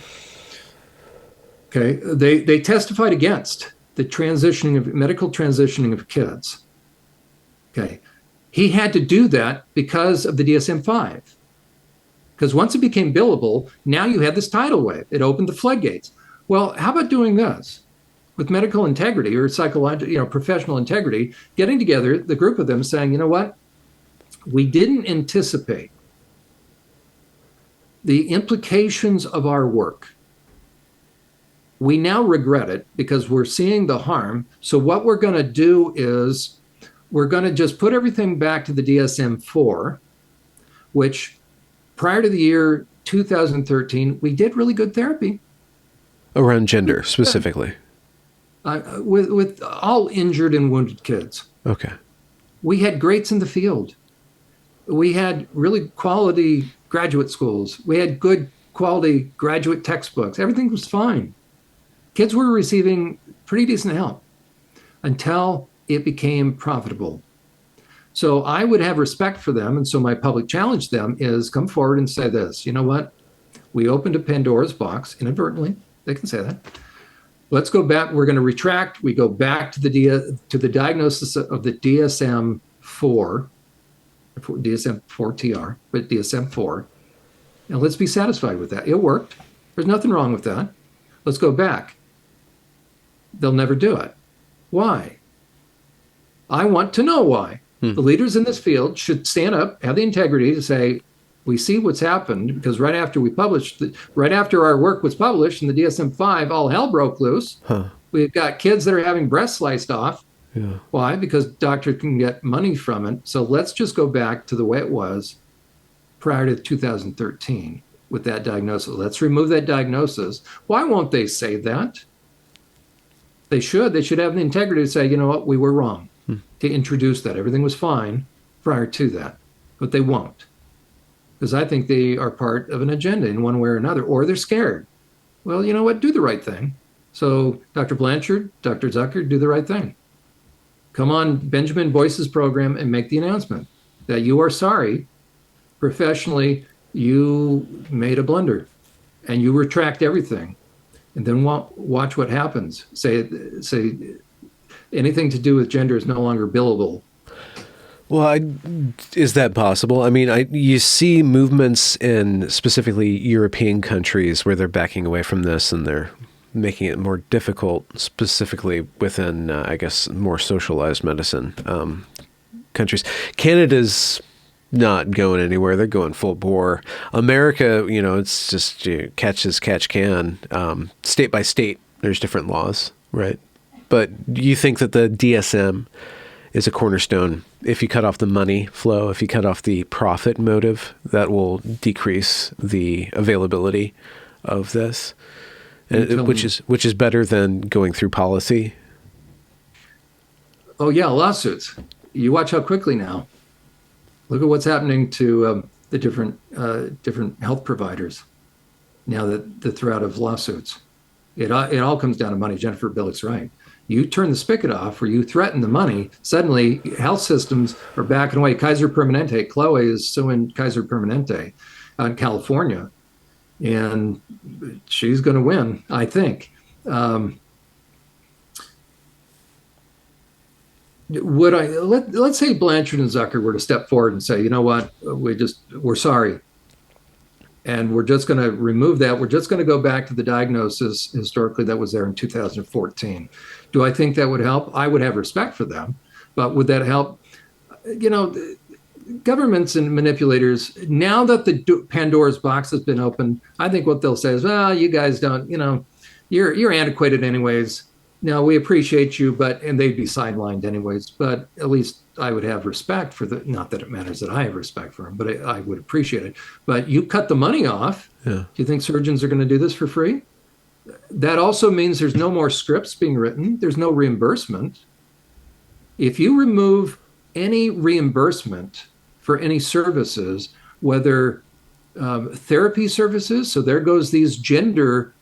Okay, they testified against the medical transitioning of kids. Okay, he had to do that because of the DSM-5. Because once it became billable, now you had this tidal wave. It opened the floodgates. Well, how about doing this with medical integrity or psychological, professional integrity, getting together, the group of them saying, you know what? We didn't anticipate the implications of our work. We now regret it because we're seeing the harm. So what we're going to do is we're going to just put everything back to the DSM-4, which prior to the year 2013, we did really good therapy. Around gender specifically? With all injured and wounded kids. Okay. We had greats in the field. We had really quality graduate schools. We had good quality graduate textbooks. Everything was fine. Kids were receiving pretty decent help until it became profitable. So I would have respect for them. And so my public challenge to them is come forward and say this: you know what? We opened a Pandora's box inadvertently. They can say that. Let's go back. We're going to retract. We go back to the diagnosis of the DSM-4, DSM-4TR, but DSM-4. And let's be satisfied with that. It worked. There's nothing wrong with that. Let's go back. They'll never do it. Why? I want to know why. The leaders in this field should stand up, have the integrity to say, we see what's happened, because right after our work was published in the DSM-5, all hell broke loose. We've got kids that are having breasts sliced off. Yeah. Why? Because doctors can get money from it. So let's just go back to the way it was prior to 2013 with that diagnosis. Let's remove that diagnosis. Why won't they say that? They should. They should have the integrity to say, you know what, we were wrong to introduce that. Everything was fine prior to that. But they won't. Because I think they are part of an agenda in one way or another, or they're scared. Well, you know what? Do the right thing. So Dr. Blanchard, Dr. Zucker, do the right thing. Come on Benjamin Boyce's program and make the announcement that you are sorry. Professionally, you made a blunder and you retract everything. And then watch what happens. Say anything to do with gender is no longer billable. Well, is that possible? I mean, you see movements in specifically European countries where they're backing away from this and they're making it more difficult, specifically within, I guess, more socialized medicine countries. Canada's not going anywhere. They're going full bore. America, it's just catch as catch can. State by state, there's different laws, right? But you think that the DSM is a cornerstone? If you cut off the money flow, if you cut off the profit motive, that will decrease the availability of this, which is better than going through policy. Oh yeah, lawsuits. You watch how quickly now. Look at what's happening to the different health providers now that the threat of lawsuits. It all comes down to money. Jennifer Billick's right. You turn the spigot off or you threaten the money, suddenly health systems are backing away. Kaiser Permanente, Chloe is suing Kaiser Permanente out in California, and she's going to win, I think. Let's say Blanchard and Zucker were to step forward and say, you know what, we're sorry. and we're just going to remove that. We're just going to go back to the diagnosis historically that was there in 2014. Do I think that would help? I would have respect for them, but would that help? You know, governments and manipulators, now that the Pandora's box has been opened, I think what they'll say is, well, you guys don't, you're antiquated anyways. No, we appreciate you, and they'd be sidelined anyways. But at least I would have respect for not that it matters that I have respect for them, but I would appreciate it. But you cut the money off. Yeah. Do you think surgeons are going to do this for free? That also means there's no more scripts being written. There's no reimbursement. If you remove any reimbursement for any services, whether therapy services, so there goes these gender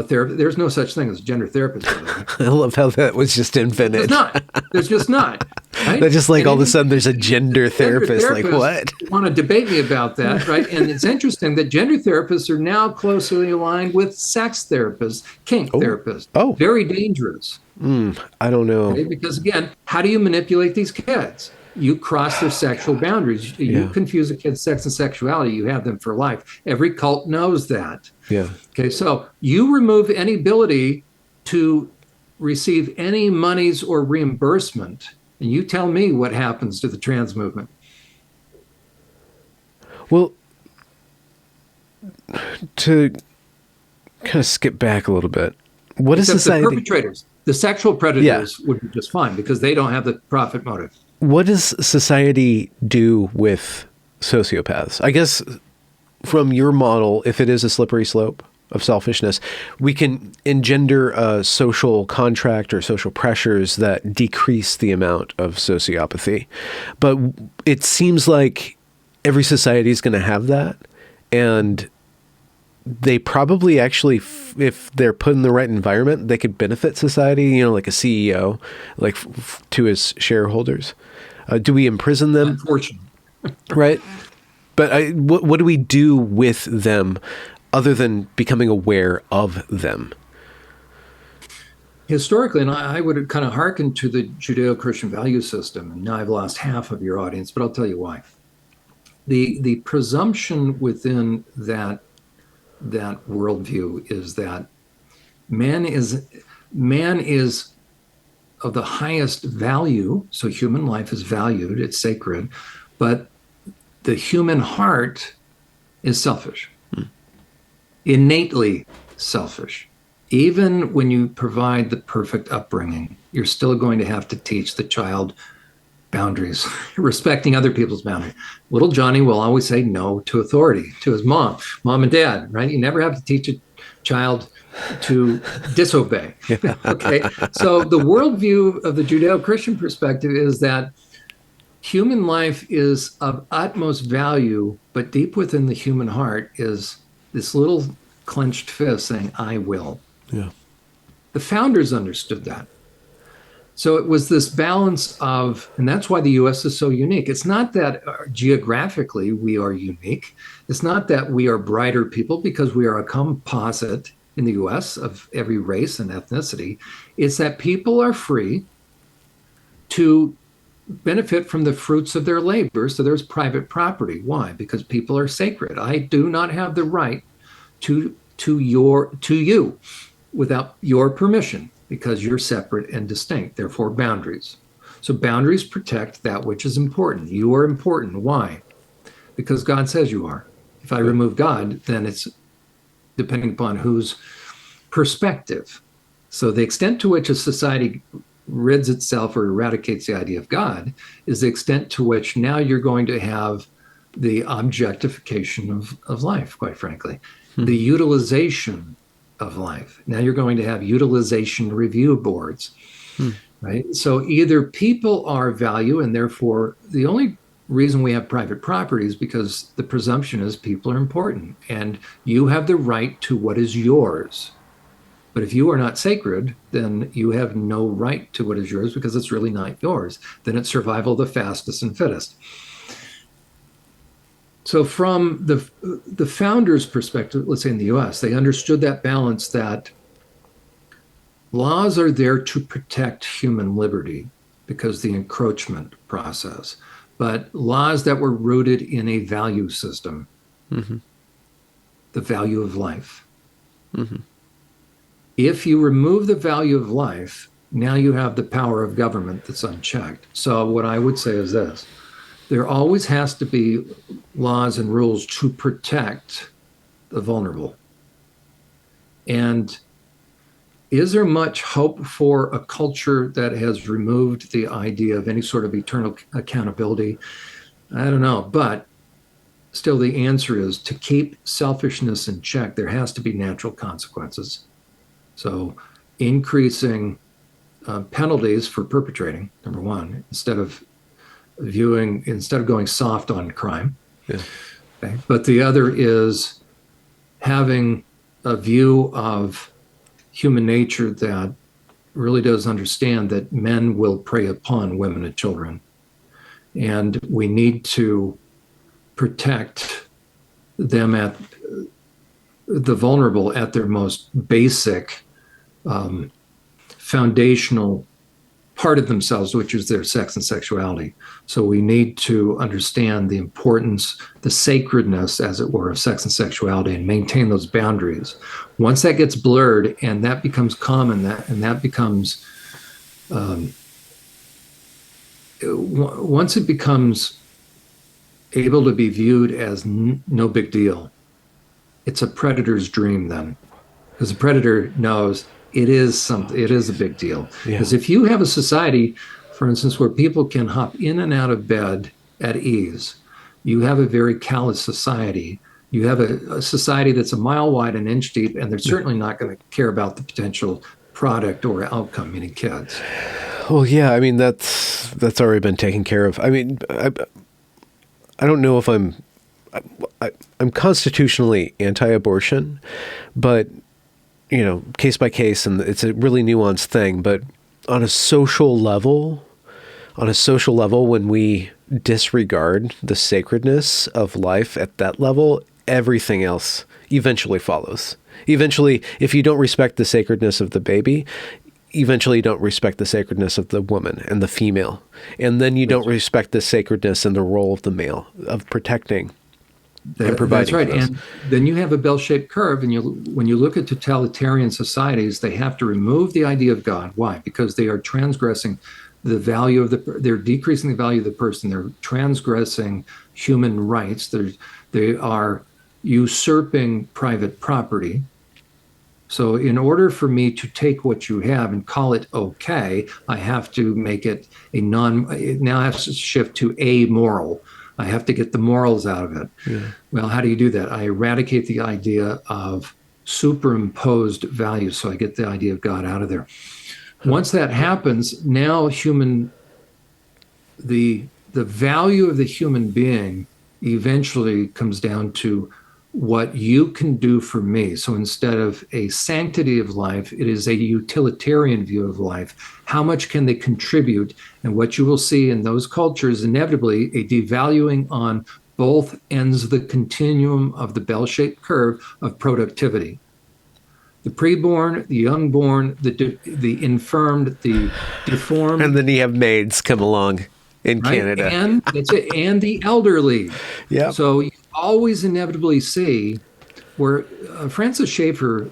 therapy. There's no such thing as gender therapist. I love how that was just invented. There's just not. Right? They're just like, all of a sudden there's a gender therapist. Like, what? Want to debate me about that, right? And it's interesting that gender therapists are now closely aligned with sex therapists, kink therapists. Oh. Very dangerous. I don't know. Okay? Because again, how do you manipulate these kids? You cross their sexual boundaries. You confuse a kid's sex and sexuality, you have them for life. Every cult knows that. Yeah. Okay, so you remove any ability to receive any monies or reimbursement, and you tell me what happens to the trans movement. Well, to kind of skip back a little bit, what is society? The perpetrators, the sexual predators would be just fine because they don't have the profit motive. What does society do with sociopaths? I guess from your model, if it is a slippery slope of selfishness, we can engender a social contract or social pressures that decrease the amount of sociopathy. But it seems like every society is going to have that. And they probably actually, if they're put in the right environment, they could benefit society, like a CEO, like to his shareholders. Do we imprison them? Unfortunately. Right. But what do we do with them other than becoming aware of them? Historically, and I would kind of hearken to the Judeo-Christian value system, and now I've lost half of your audience, but I'll tell you why. The presumption within that worldview is that man is of the highest value, so human life is valued, it's sacred, but the human heart is selfish, innately selfish. Even when you provide the perfect upbringing, you're still going to have to teach the child boundaries, respecting other people's boundaries. Little Johnny will always say no to authority, to his mom and dad, right? You never have to teach a child to disobey. Okay. So the worldview of the Judeo-Christian perspective is that human life is of utmost value, but deep within the human heart is this little clenched fist saying, I will. Yeah. The founders understood that. So it was this balance of, and that's why the U.S. is so unique. It's not that geographically we are unique. It's not that we are brighter people because we are a composite in the U.S. of every race and ethnicity. It's that people are free to benefit from the fruits of their labor. So there's private property. Why? Because people are sacred. I do not have the right to you without your permission, because you're separate and distinct, therefore boundaries. So boundaries protect that which is important. You are important. Why? Because God says you are. If I remove God, then it's depending upon whose perspective. So the extent to which a society rids itself or eradicates the idea of God is the extent to which now you're going to have the objectification of life, quite frankly, the utilization of life. Now you're going to have utilization review boards, right? So either people are value, and therefore the only reason we have private property is because the presumption is people are important and you have the right to what is yours. But if you are not sacred, then you have no right to what is yours because it's really not yours. Then it's survival of the fastest and fittest. So from the founders' perspective, let's say in the US, they understood that balance, that laws are there to protect human liberty because the encroachment process, but laws that were rooted in a value system. the value of life. Mm-hmm. If you remove the value of life, now you have the power of government that's unchecked. So what I would say is this: there always has to be laws and rules to protect the vulnerable. And is there much hope for a culture that has removed the idea of any sort of eternal accountability? I don't know. But still, the answer is to keep selfishness in check, there has to be natural consequences. So increasing penalties for perpetrating, number one, instead of going soft on crime. Yeah. Okay. But the other is having a view of human nature that really does understand that men will prey upon women and children. And we need to protect them at the vulnerable at their most basic, foundational part of themselves, which is their sex and sexuality. So we need to understand the importance, the sacredness, as it were, of sex and sexuality, and maintain those boundaries. Once that gets blurred and that becomes common, that becomes, once it becomes able to be viewed as no big deal, it's a predator's dream then, because the predator knows it is a big deal. Because if you have a society, for instance, where people can hop in and out of bed at ease, you have a very callous society. You have a society that's a mile wide and inch deep, and they're certainly not going to care about the potential product or outcome, meaning kids. Well, yeah, I mean, that's already been taken care of. I mean, I don't know if I'm constitutionally anti-abortion, but case by case, and it's a really nuanced thing, but on a social level, when we disregard the sacredness of life at that level, everything else eventually follows. Eventually, if you don't respect the sacredness of the baby, eventually you don't respect the sacredness of the woman and the female. And then you don't respect the sacredness and the role of the male, of protecting. That's right. And then you have a bell-shaped curve. And when you look at totalitarian societies, they have to remove the idea of God. Why? Because they are transgressing the value of they're decreasing the value of the person. They're transgressing human rights. They are usurping private property. So in order for me to take what you have and call it okay, I have to make it it now has to shift to amoral. I have to get the morals out of it. Yeah. Well, how do you do that? I eradicate the idea of superimposed values. So I get the idea of God out of there. Once that happens, now the value of the human being eventually comes down to what you can do for me. So instead of a sanctity of life, it is a utilitarian view of life. How much can they contribute? And what you will see in those cultures, inevitably, a devaluing on both ends of the continuum of the bell-shaped curve of productivity. The preborn, the unborn, the infirmed, the deformed. And then you have maids come along in Canada. And that's it. And the elderly. Yeah. So you always inevitably see where Francis Schaeffer,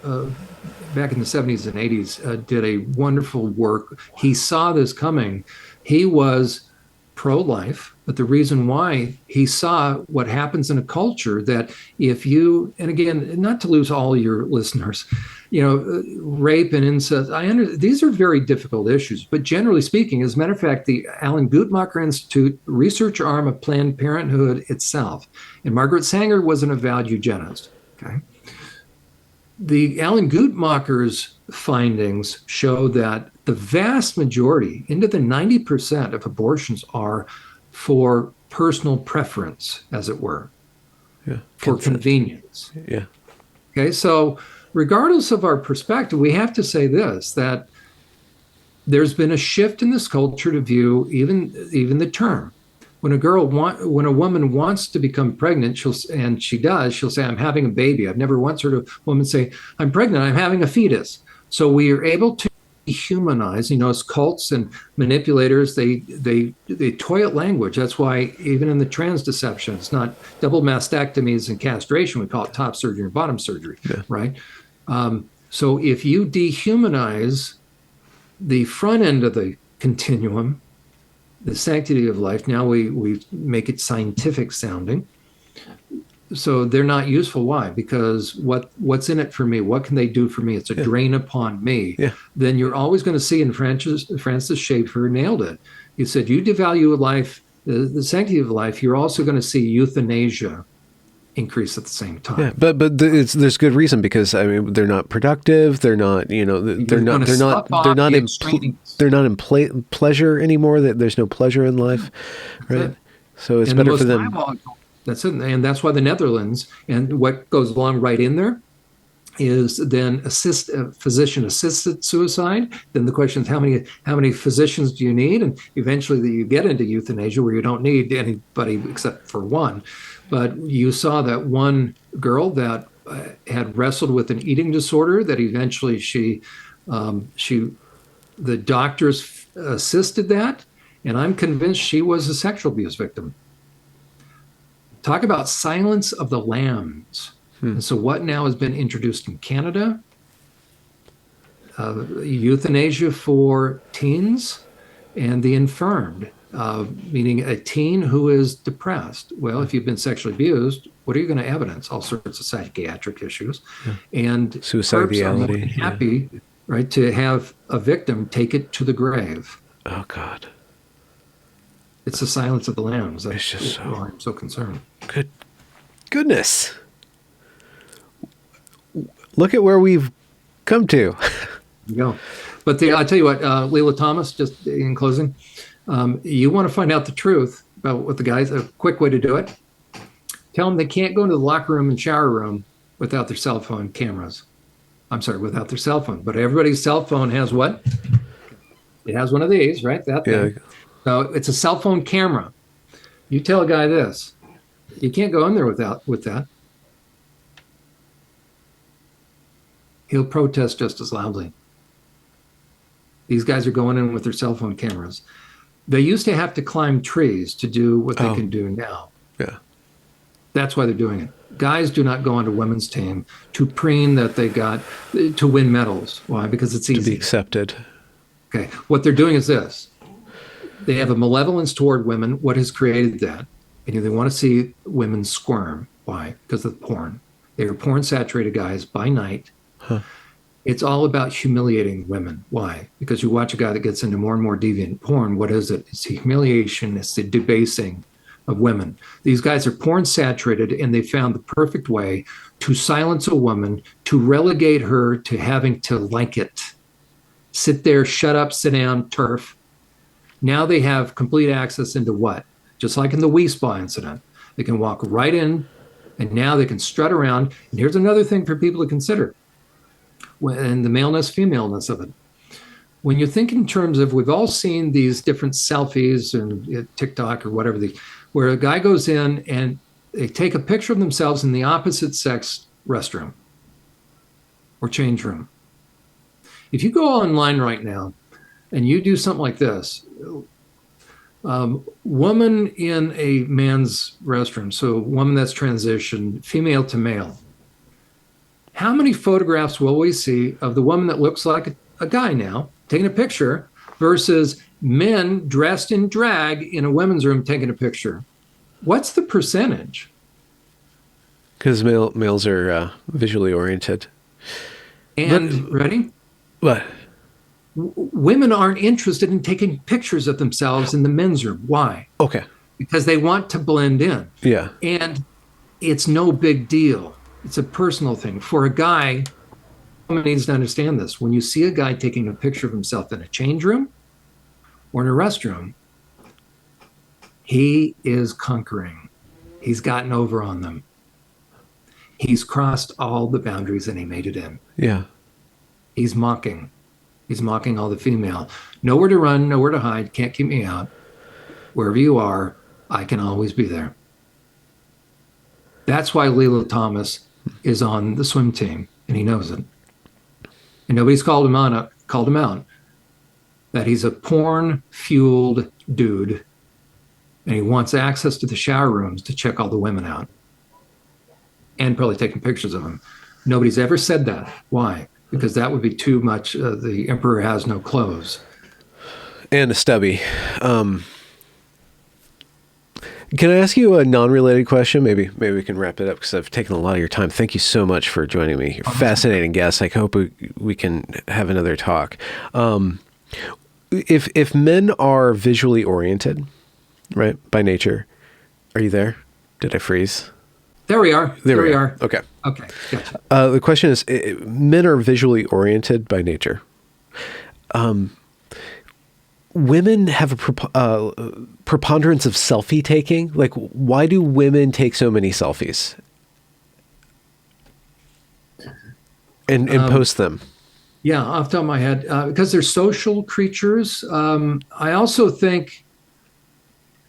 back in the 70s and 80s, did a wonderful work. He saw this coming. He was pro-life, but the reason why, he saw what happens in a culture that if you, and again, not to lose all your listeners, rape and incest, these are very difficult issues, but generally speaking, as a matter of fact, the Alan Guttmacher Institute research arm of Planned Parenthood itself, and Margaret Sanger was an avowed eugenist, okay? The Alan Guttmacher's findings show that the vast majority, into the 90% of abortions, are for personal preference, as it were, for convenience. Yeah. Okay, so regardless of our perspective, we have to say this, that there's been a shift in this culture to view even the term. When a woman wants to become pregnant, she'll say, I'm having a baby. I've never once heard a woman say, I'm pregnant, I'm having a fetus. So we are able to dehumanize. You know, as cults and manipulators, they toy at language. That's why even in the trans deception, it's not double mastectomies and castration. We call it top surgery and bottom surgery, right? So if you dehumanize the front end of the continuum, the sanctity of life, now we make it scientific sounding. So they're not useful. Why? Because what's in it for me? What can they do for me? It's a drain upon me. Then you're always going to see, and Francis Schaeffer nailed it. He said, you devalue life, the sanctity of life, you're also going to see euthanasia increase at the same time. Yeah, but there's good reason, because I mean they're not productive. They're not, you know, they're not in pleasure anymore. There's no pleasure in life, right? So it's better for them. That's it, and that's why the Netherlands, and what goes along right in there is then physician-assisted suicide. Then the question is how many physicians do you need, and eventually you get into euthanasia where you don't need anybody except for one. But you saw that one girl that had wrestled with an eating disorder that eventually the doctors assisted that, and I'm convinced she was a sexual abuse victim. Talk about silence of the lambs. And so what now has been introduced in Canada? Euthanasia for teens and the infirmed, meaning a teen who is depressed. Well, if you've been sexually abused, what are you going to evidence? All sorts of psychiatric issues. And suicidality. Happy, right, to have a victim take it to the grave. Oh, God. It's the silence of the lambs. It's just so... I'm so concerned. Goodness. Look at where we've come to. There you go. But I'll tell you what, Leila Thomas, just in closing, you want to find out the truth about what the guys, a quick way to do it, tell them they can't go into the locker room and shower room without their cell phone cameras. I'm sorry, without their cell phone. But everybody's cell phone has what? It has one of these, right? That thing. Yeah. So it's a cell phone camera. You tell a guy this, you can't go in there with that. He'll protest just as loudly. These guys are going in with their cell phone cameras. They used to have to climb trees to do what they can do now. Yeah. That's why they're doing it. Guys do not go onto women's team to preen that they got to win medals. Why? Because it's easy. To be accepted. Okay. What they're doing is this. They have a malevolence toward women. What has created that? And they want to see women squirm. Why? Because of porn. They are porn-saturated guys by night. Huh. It's all about humiliating women. Why? Because you watch a guy that gets into more and more deviant porn. What is it? It's the humiliation. It's the debasing of women. These guys are porn-saturated, and they found the perfect way to silence a woman, to relegate her to having to like it. Sit there, shut up, sit down, turf. Now they have complete access into what? Just like in the Wee Spa incident. They can walk right in, and now they can strut around. And here's another thing for people to consider, and the maleness, femaleness of it. When you think in terms of, we've all seen these different selfies and TikTok or whatever, where a guy goes in and they take a picture of themselves in the opposite sex restroom or change room. If you go online right now and you do something like this, woman in a man's restroom, so woman that's transitioned, female to male, how many photographs will we see of the woman that looks like a guy now taking a picture versus men dressed in drag in a women's room taking a picture? What's the percentage? Because males are visually oriented. And ready? What? Women aren't interested in taking pictures of themselves in the men's room. Why? Okay. Because they want to blend in. Yeah. And it's no big deal. It's a personal thing. For a guy, someone needs to understand this. When you see a guy taking a picture of himself in a change room or in a restroom, he is conquering. He's gotten over on them. He's crossed all the boundaries and he made it in. Yeah. He's mocking. He's mocking all the female. Nowhere to run, nowhere to hide, can't keep me out. Wherever you are, I can always be there. That's why Leila Thomas is on the swim team, and he knows it. And nobody's called him out. that he's a porn-fueled dude and he wants access to the shower rooms to check all the women out and probably taking pictures of them. Nobody's ever said that. Why? Because that would be too much. The emperor has no clothes. And a stubby. Can I ask you a non-related question? Maybe we can wrap it up because I've taken a lot of your time. Thank you so much for joining me. You're a fascinating guest. I hope we can have another talk. If men are visually oriented, right, by nature, are you there? Did I freeze? There we are. There we are. Okay. Okay. Gotcha. The question is, men are visually oriented by nature. Women have a preponderance of selfie taking. Like, why do women take so many selfies and post them? Yeah, off the top of my head, because they're social creatures. I also think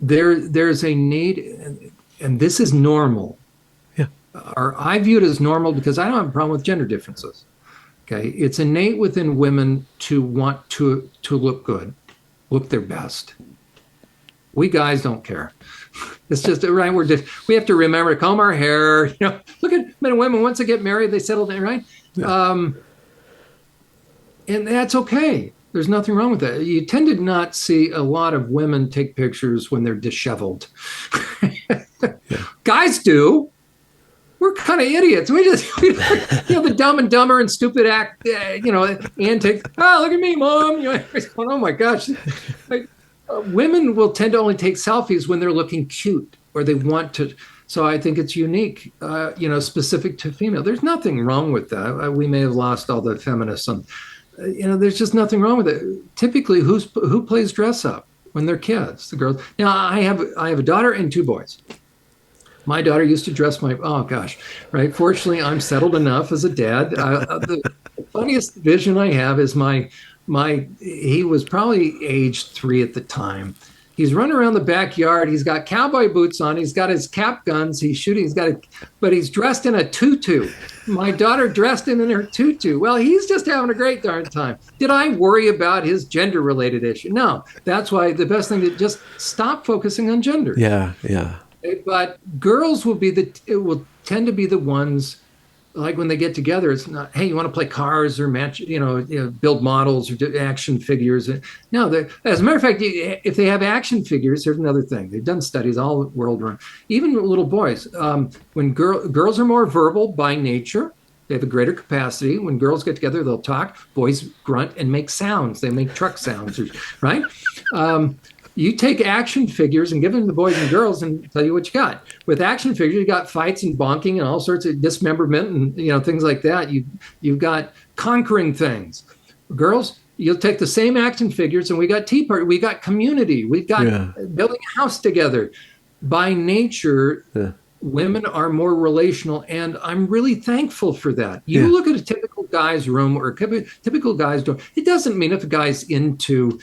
there's a need, and this is normal. Yeah. Or I view it as normal because I don't have a problem with gender differences. Okay, it's innate within women to want to look good, look their best. We guys don't care. It's just right. We have to remember to comb our hair. Look at men and women. Once they get married, they settle down, right? Yeah. And that's okay. There's nothing wrong with that. You tend to not see a lot of women take pictures when they're disheveled. Yeah. Guys do. We're kind of idiots. We the Dumb and Dumber and stupid act, antics. Oh, look at me, Mom. Oh my gosh. Women will tend to only take selfies when they're looking cute or they want to. So I think it's unique, specific to female. There's nothing wrong with that. We may have lost all the feminists. There's just nothing wrong with it. Typically, who plays dress up when they're kids? The girls. Now, I have a daughter and two boys. My daughter used to dress right? Fortunately, I'm settled enough as a dad. The funniest vision I have is he was probably age 3 at the time. He's running around the backyard. He's got cowboy boots on. He's got his cap guns. He's shooting. But he's dressed in a tutu. My daughter dressed in her tutu. Well, he's just having a great darn time. Did I worry about his gender-related issue? No. That's why the best thing to just stop focusing on gender. Yeah, yeah. But girls will tend to be the ones, like when they get together, it's not, hey, you want to play cars or match, build models or do action figures. No, as a matter of fact, if they have action figures, here's another thing. They've done studies all world around, even little boys. When girls are more verbal by nature, they have a greater capacity. When girls get together, they'll talk. Boys grunt and make sounds. They make truck sounds, right? You take action figures and give them to boys and girls and tell you what you got. With action figures, you got fights and bonking and all sorts of dismemberment and things like that. You've got conquering things. Girls, you'll take the same action figures and we got tea party, we got community, we've got building a house together. By nature, women are more relational, and I'm really thankful for that. You look at a typical guy's room or a typical guy's door. It doesn't mean if a guy's into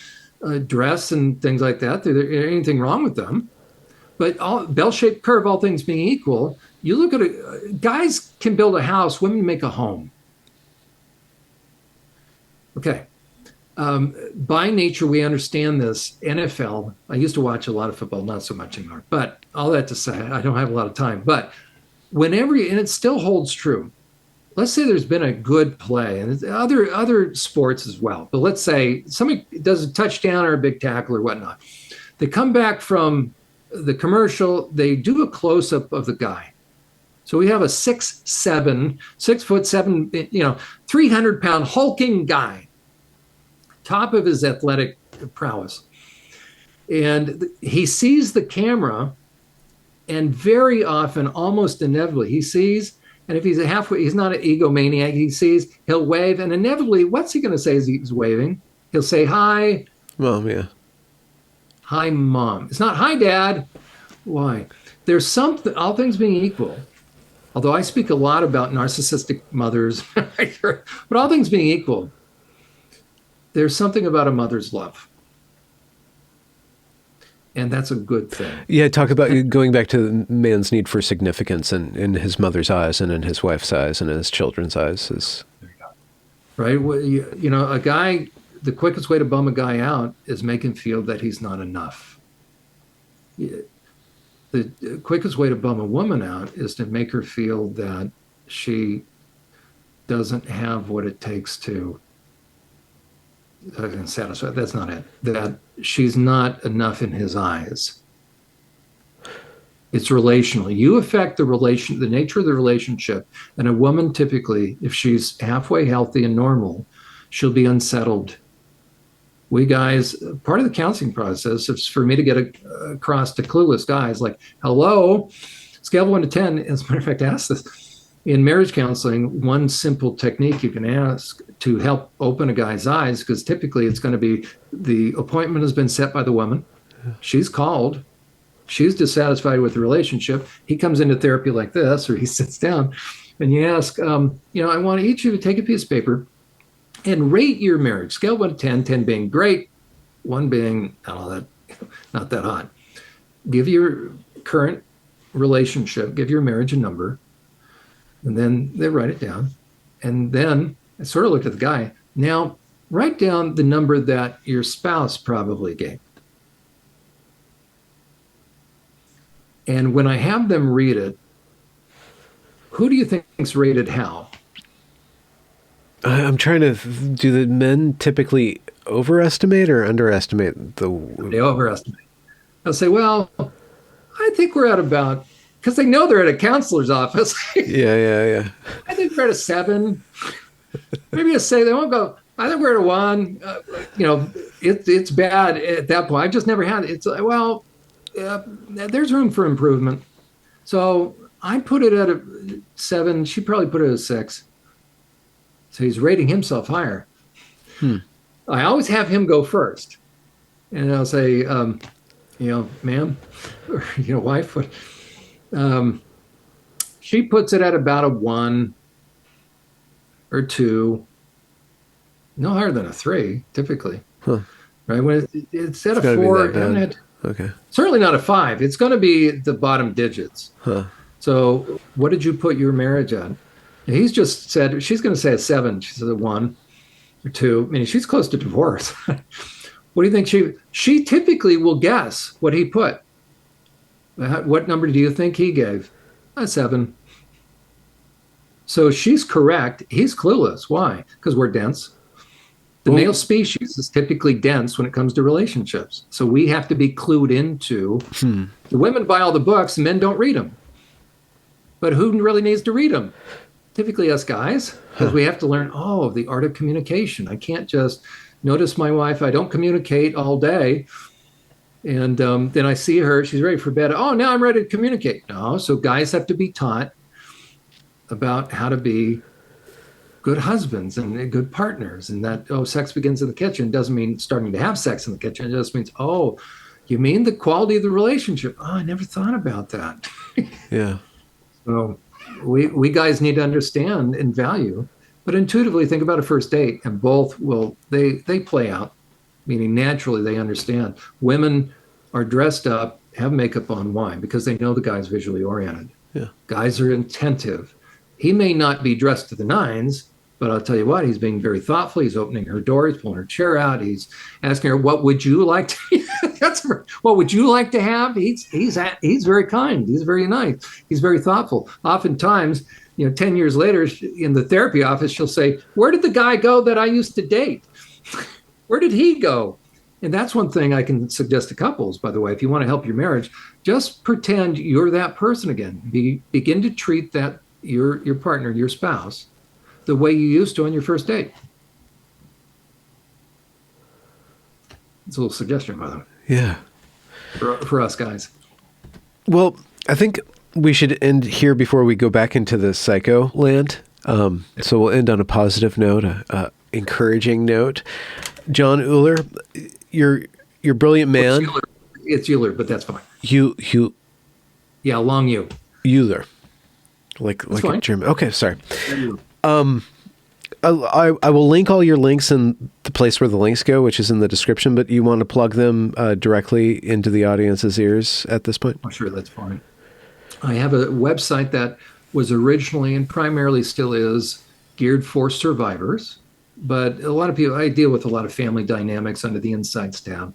dress and things like that, there's anything wrong with them. But bell-shaped curve, all things being equal, you look at guys can build a house, women make a home. Okay. By nature, we understand this. NFL, I used to watch a lot of football, not so much anymore. But all that to say, I don't have a lot of time. But and it still holds true. Let's say there's been a good play, and other sports as well. But let's say somebody does a touchdown or a big tackle or whatnot. They come back from the commercial. They do a close-up of the guy. So we have a 6'7", 6'7", 300-pound hulking guy, top of his athletic prowess, and he sees the camera, and very often, almost inevitably, he sees. And if he's he's not an egomaniac, he sees, he'll wave, and inevitably, what's he going to say as he's waving? He'll say, hi. Mom, yeah. Hi, Mom. It's not, hi, Dad. Why? There's something, all things being equal, although I speak a lot about narcissistic mothers, but all things being equal, there's something about a mother's love. And that's a good thing. Yeah, talk about going back to the man's need for significance in his mother's eyes and in his wife's eyes and in his children's eyes. Right? Well, a guy the quickest way to bum a guy out is make him feel that he's not enough. The quickest way to bum a woman out is to make her feel that she doesn't have what it takes to satisfy. That's not it. That she's not enough in his eyes. It's relational. You affect the nature of the relationship. And a woman typically, if she's halfway healthy and normal, she'll be unsettled. We guys, part of the counseling process is for me to get across to clueless guys like, hello, scale of 1 to 10. As a matter of fact, ask this. In marriage counseling, one simple technique you can ask to help open a guy's eyes, because typically it's going to be the appointment has been set by the woman. She's called. She's dissatisfied with the relationship. He comes into therapy like this, or he sits down, and you ask, I want each of you to take a piece of paper and rate your marriage. Scale 1 to 10, 10 being great, 1 being not that hot. Give your current relationship, give your marriage a number, and then they write it down. And then I sort of looked at the guy. Now, write down the number that your spouse probably gave. And when I have them read it, who do you think's rated how? I'm trying to, do the men typically overestimate or underestimate the... They overestimate. I'll say, well, I think we're at about, because they know they're at a counselor's office. Yeah. I think we're at a 7. Maybe a 6. They won't go, I think we're at a 1. It's bad at that point. I just never had it. It's like, well, there's room for improvement. So I put it at a 7. She probably put it at a 6. So he's rating himself higher. I always have him go first. And I'll say, ma'am, or, wife, she puts it at about a 1 or 2. No higher than a 3, typically. Right? When it's at a 4, okay. Certainly not a 5. It's going to be the bottom digits. So what did you put your marriage at? And he's just said, she's going to say a 7. She says a 1 or 2. I mean, she's close to divorce. What do you think she typically will guess what he put? What number do you think he gave? A 7. So she's correct. He's clueless. Why? Because we're dense. The male species is typically dense when it comes to relationships. So we have to be clued into. The women buy all the books, the men don't read them. But who really needs to read them? Typically us guys, because we have to learn, the art of communication. I can't just notice my wife. I don't communicate all day. And then I see her, she's ready for bed. Oh, now I'm ready to communicate. No, so guys have to be taught about how to be good husbands and good partners. And that, sex begins in the kitchen doesn't mean starting to have sex in the kitchen. It just means, you mean the quality of the relationship? Oh, I never thought about that. Yeah. So we guys need to understand and value, but intuitively think about a first date, and both they play out, meaning naturally they understand. Women are dressed up, have makeup on. Why? Because they know the guy's visually oriented. Yeah. Guys are attentive. He may not be dressed to the nines, but I'll tell you what, he's being very thoughtful. He's opening her door. He's pulling her chair out. He's asking her, what would you like to what would you like to have? He's very kind. He's very nice. He's very thoughtful. Oftentimes, 10 years later in the therapy office, she'll say, where did the guy go that I used to date? Where did he go? And that's one thing I can suggest to couples, by the way. If you want to help your marriage, just pretend you're that person again. Begin to treat that your partner, your spouse, the way you used to on your first date. It's a little suggestion, by the way. Yeah. For us guys. Well, I think we should end here before we go back into the psycho land. So we'll end on a positive note, encouraging note. Jon Uhler, you're a brilliant man. It's Euler, but that's fine. Yeah, long U. Euler. Like a German. Okay, sorry. I will link all your links in the place where the links go, which is in the description, but you want to plug them directly into the audience's ears at this point? Oh, sure, that's fine. I have a website that was originally and primarily still is geared for survivors. but a lot of people, I deal with a lot of family dynamics under the Insights tab.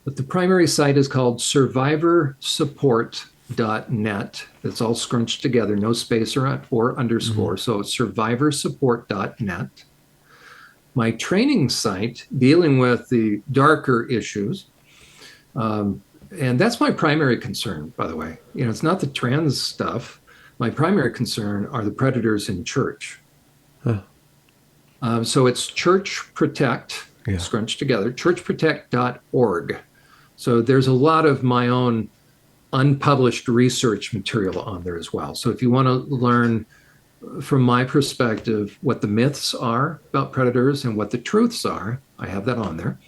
But the primary site is called survivorsupport.net. It's all scrunched together, no space or underscore. So it's survivorsupport.net. My training site dealing with the darker issues, and that's my primary concern, by the way. It's not the trans stuff. My primary concern are the predators in church. Huh. So it's Church Protect, scrunched together, churchprotect.org. So there's a lot of my own unpublished research material on there as well. So if you want to learn from my perspective what the myths are about predators and what the truths are, I have that on there.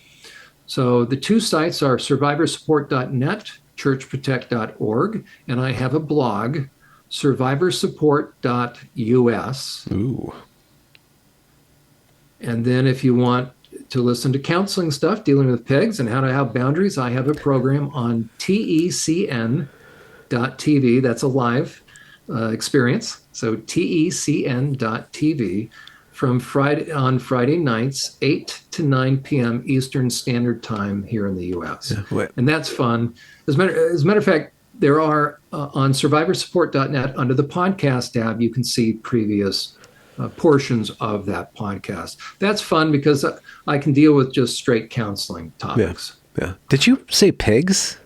So the two sites are survivorsupport.net, churchprotect.org, and I have a blog, survivorsupport.us. Ooh. And then if you want to listen to counseling stuff dealing with pigs and how to have boundaries, I have a program on tecn.tv. That's a live experience. So tecn.tv from Friday nights, 8 to 9 p.m. Eastern Standard Time here in the U.S. Yeah, and that's fun. As a matter of fact, there are on survivorsupport.net under the podcast tab, you can see previous portions of that podcast. That's fun because I can deal with just straight counseling topics. Yeah. Did you say pigs?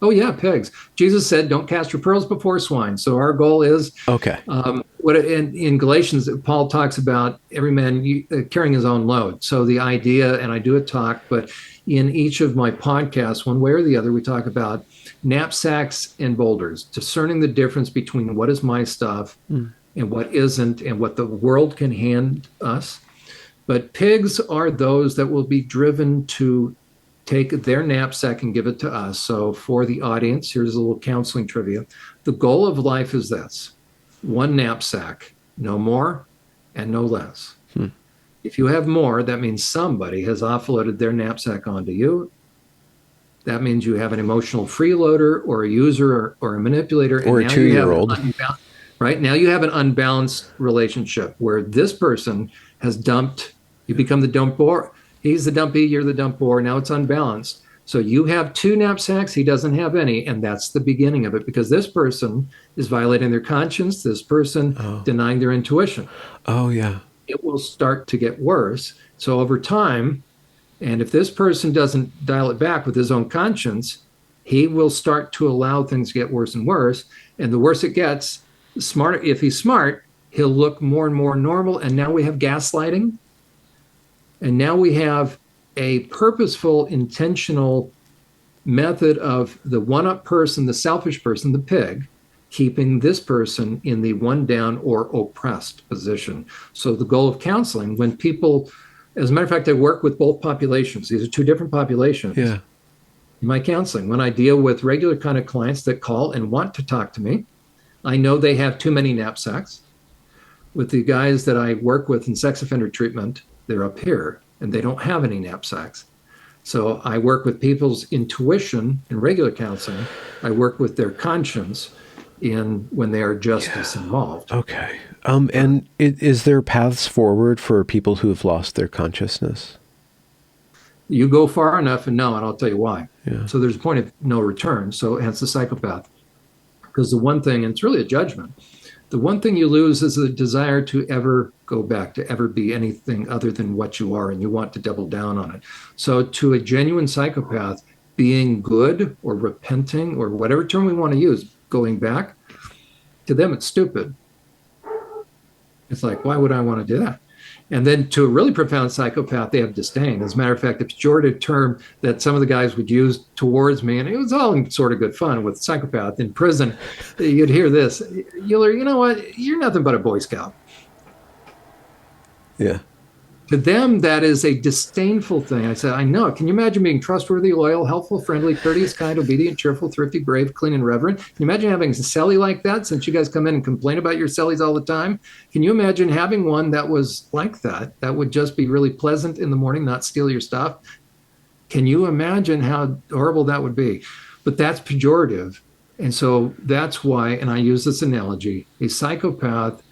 Oh, yeah, pigs. Jesus said, don't cast your pearls before swine. So our goal is, in Galatians, Paul talks about every man carrying his own load. So the idea, and I do a talk, but in each of my podcasts, one way or the other, we talk about knapsacks and boulders, discerning the difference between what is my stuff and what isn't, and what the world can hand us. But pigs are those that will be driven to take their knapsack and give it to us. So for the audience, here's a little counseling trivia. The goal of life is this: one knapsack, no more and no less. If you have more, that means somebody has offloaded their knapsack onto you. That means you have an emotional freeloader or a user or a manipulator. Or a 2-year-old. Right? Now you have an unbalanced relationship where this person has dumped, you become the dumper. He's the dumpy, you're the dumper. Now it's unbalanced. So you have 2 knapsacks, he doesn't have any, and that's the beginning of it, because this person is violating their conscience, this person denying their intuition. Oh, yeah. It will start to get worse. So over time, and if this person doesn't dial it back with his own conscience, he will start to allow things to get worse and worse. And the worse it gets, if he's smart, he'll look more and more normal. And now we have gaslighting. And now we have a purposeful, intentional method of the one-up person, the selfish person, the pig, keeping this person in the one down or oppressed position. So the goal of counseling, when people, as a matter of fact, I work with both populations. These are 2 different populations. Yeah. In my counseling, when I deal with regular kind of clients that call and want to talk to me, I know they have too many knapsacks. With the guys that I work with in sex offender treatment, they're up here and they don't have any knapsacks. So I work with people's intuition in regular counseling. I work with their conscience when they are justice involved. Okay. And is there paths forward for people who have lost their consciousness? You go far enough and I'll tell you why. Yeah. So there's a point of no return. So hence the psychopath. Because the one thing, and it's really a judgment, the one thing you lose is the desire to ever go back, to ever be anything other than what you are, and you want to double down on it. So to a genuine psychopath, being good or repenting or whatever term we want to use, going back, to them it's stupid. It's like, why would I want to do that? And then to a really profound psychopath, they have disdain. As a matter of fact, the pejorative term that some of the guys would use towards me, and it was all in sort of good fun with psychopath in prison, you'd hear this: Uhler, you know what? You're nothing but a Boy Scout. Yeah. To them, that is a disdainful thing. I said, I know. Can you imagine being trustworthy, loyal, helpful, friendly, courteous, kind, obedient, cheerful, thrifty, brave, clean, and reverent? Can you imagine having a cellie like that, since you guys come in and complain about your cellies all the time? Can you imagine having one that was like that, that would just be really pleasant in the morning, not steal your stuff? Can you imagine how horrible that would be? But that's pejorative. And so that's why, and I use this analogy, a psychopath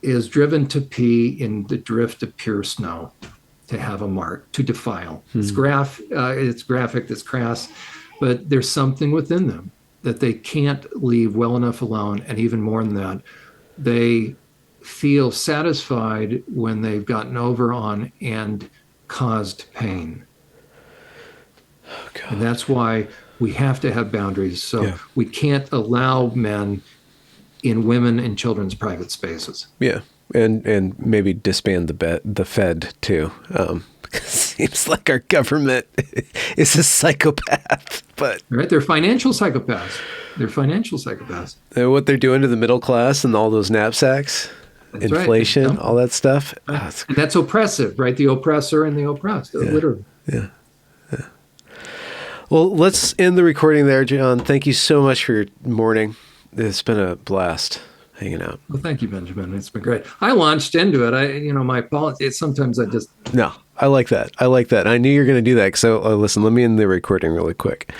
is driven to pee in the drift of pure snow, to have a mark, to defile. It's graphic, it's crass, but there's something within them that they can't leave well enough alone. And even more than that, they feel satisfied when they've gotten over on and caused pain. Oh, God. And that's why we have to have boundaries. So Yeah. we can't allow men in women and children's private spaces. Yeah. And maybe disband the Fed too. It seems like our government is a psychopath, but Right? They're financial psychopaths. What they're doing to the middle class and all those knapsacks, That's inflation, right. all that stuff. And that's oppressive, right? The oppressor and the oppressed, literally. Yeah. Well, let's end the recording there, Jon. Thank you so much for your morning. It's been a blast hanging out. Well, thank you, Benjamin. It's been great. I launched into it. My apologies. Sometimes I just... No, I like that. I knew you were going to do that. So listen, let me end the recording really quick.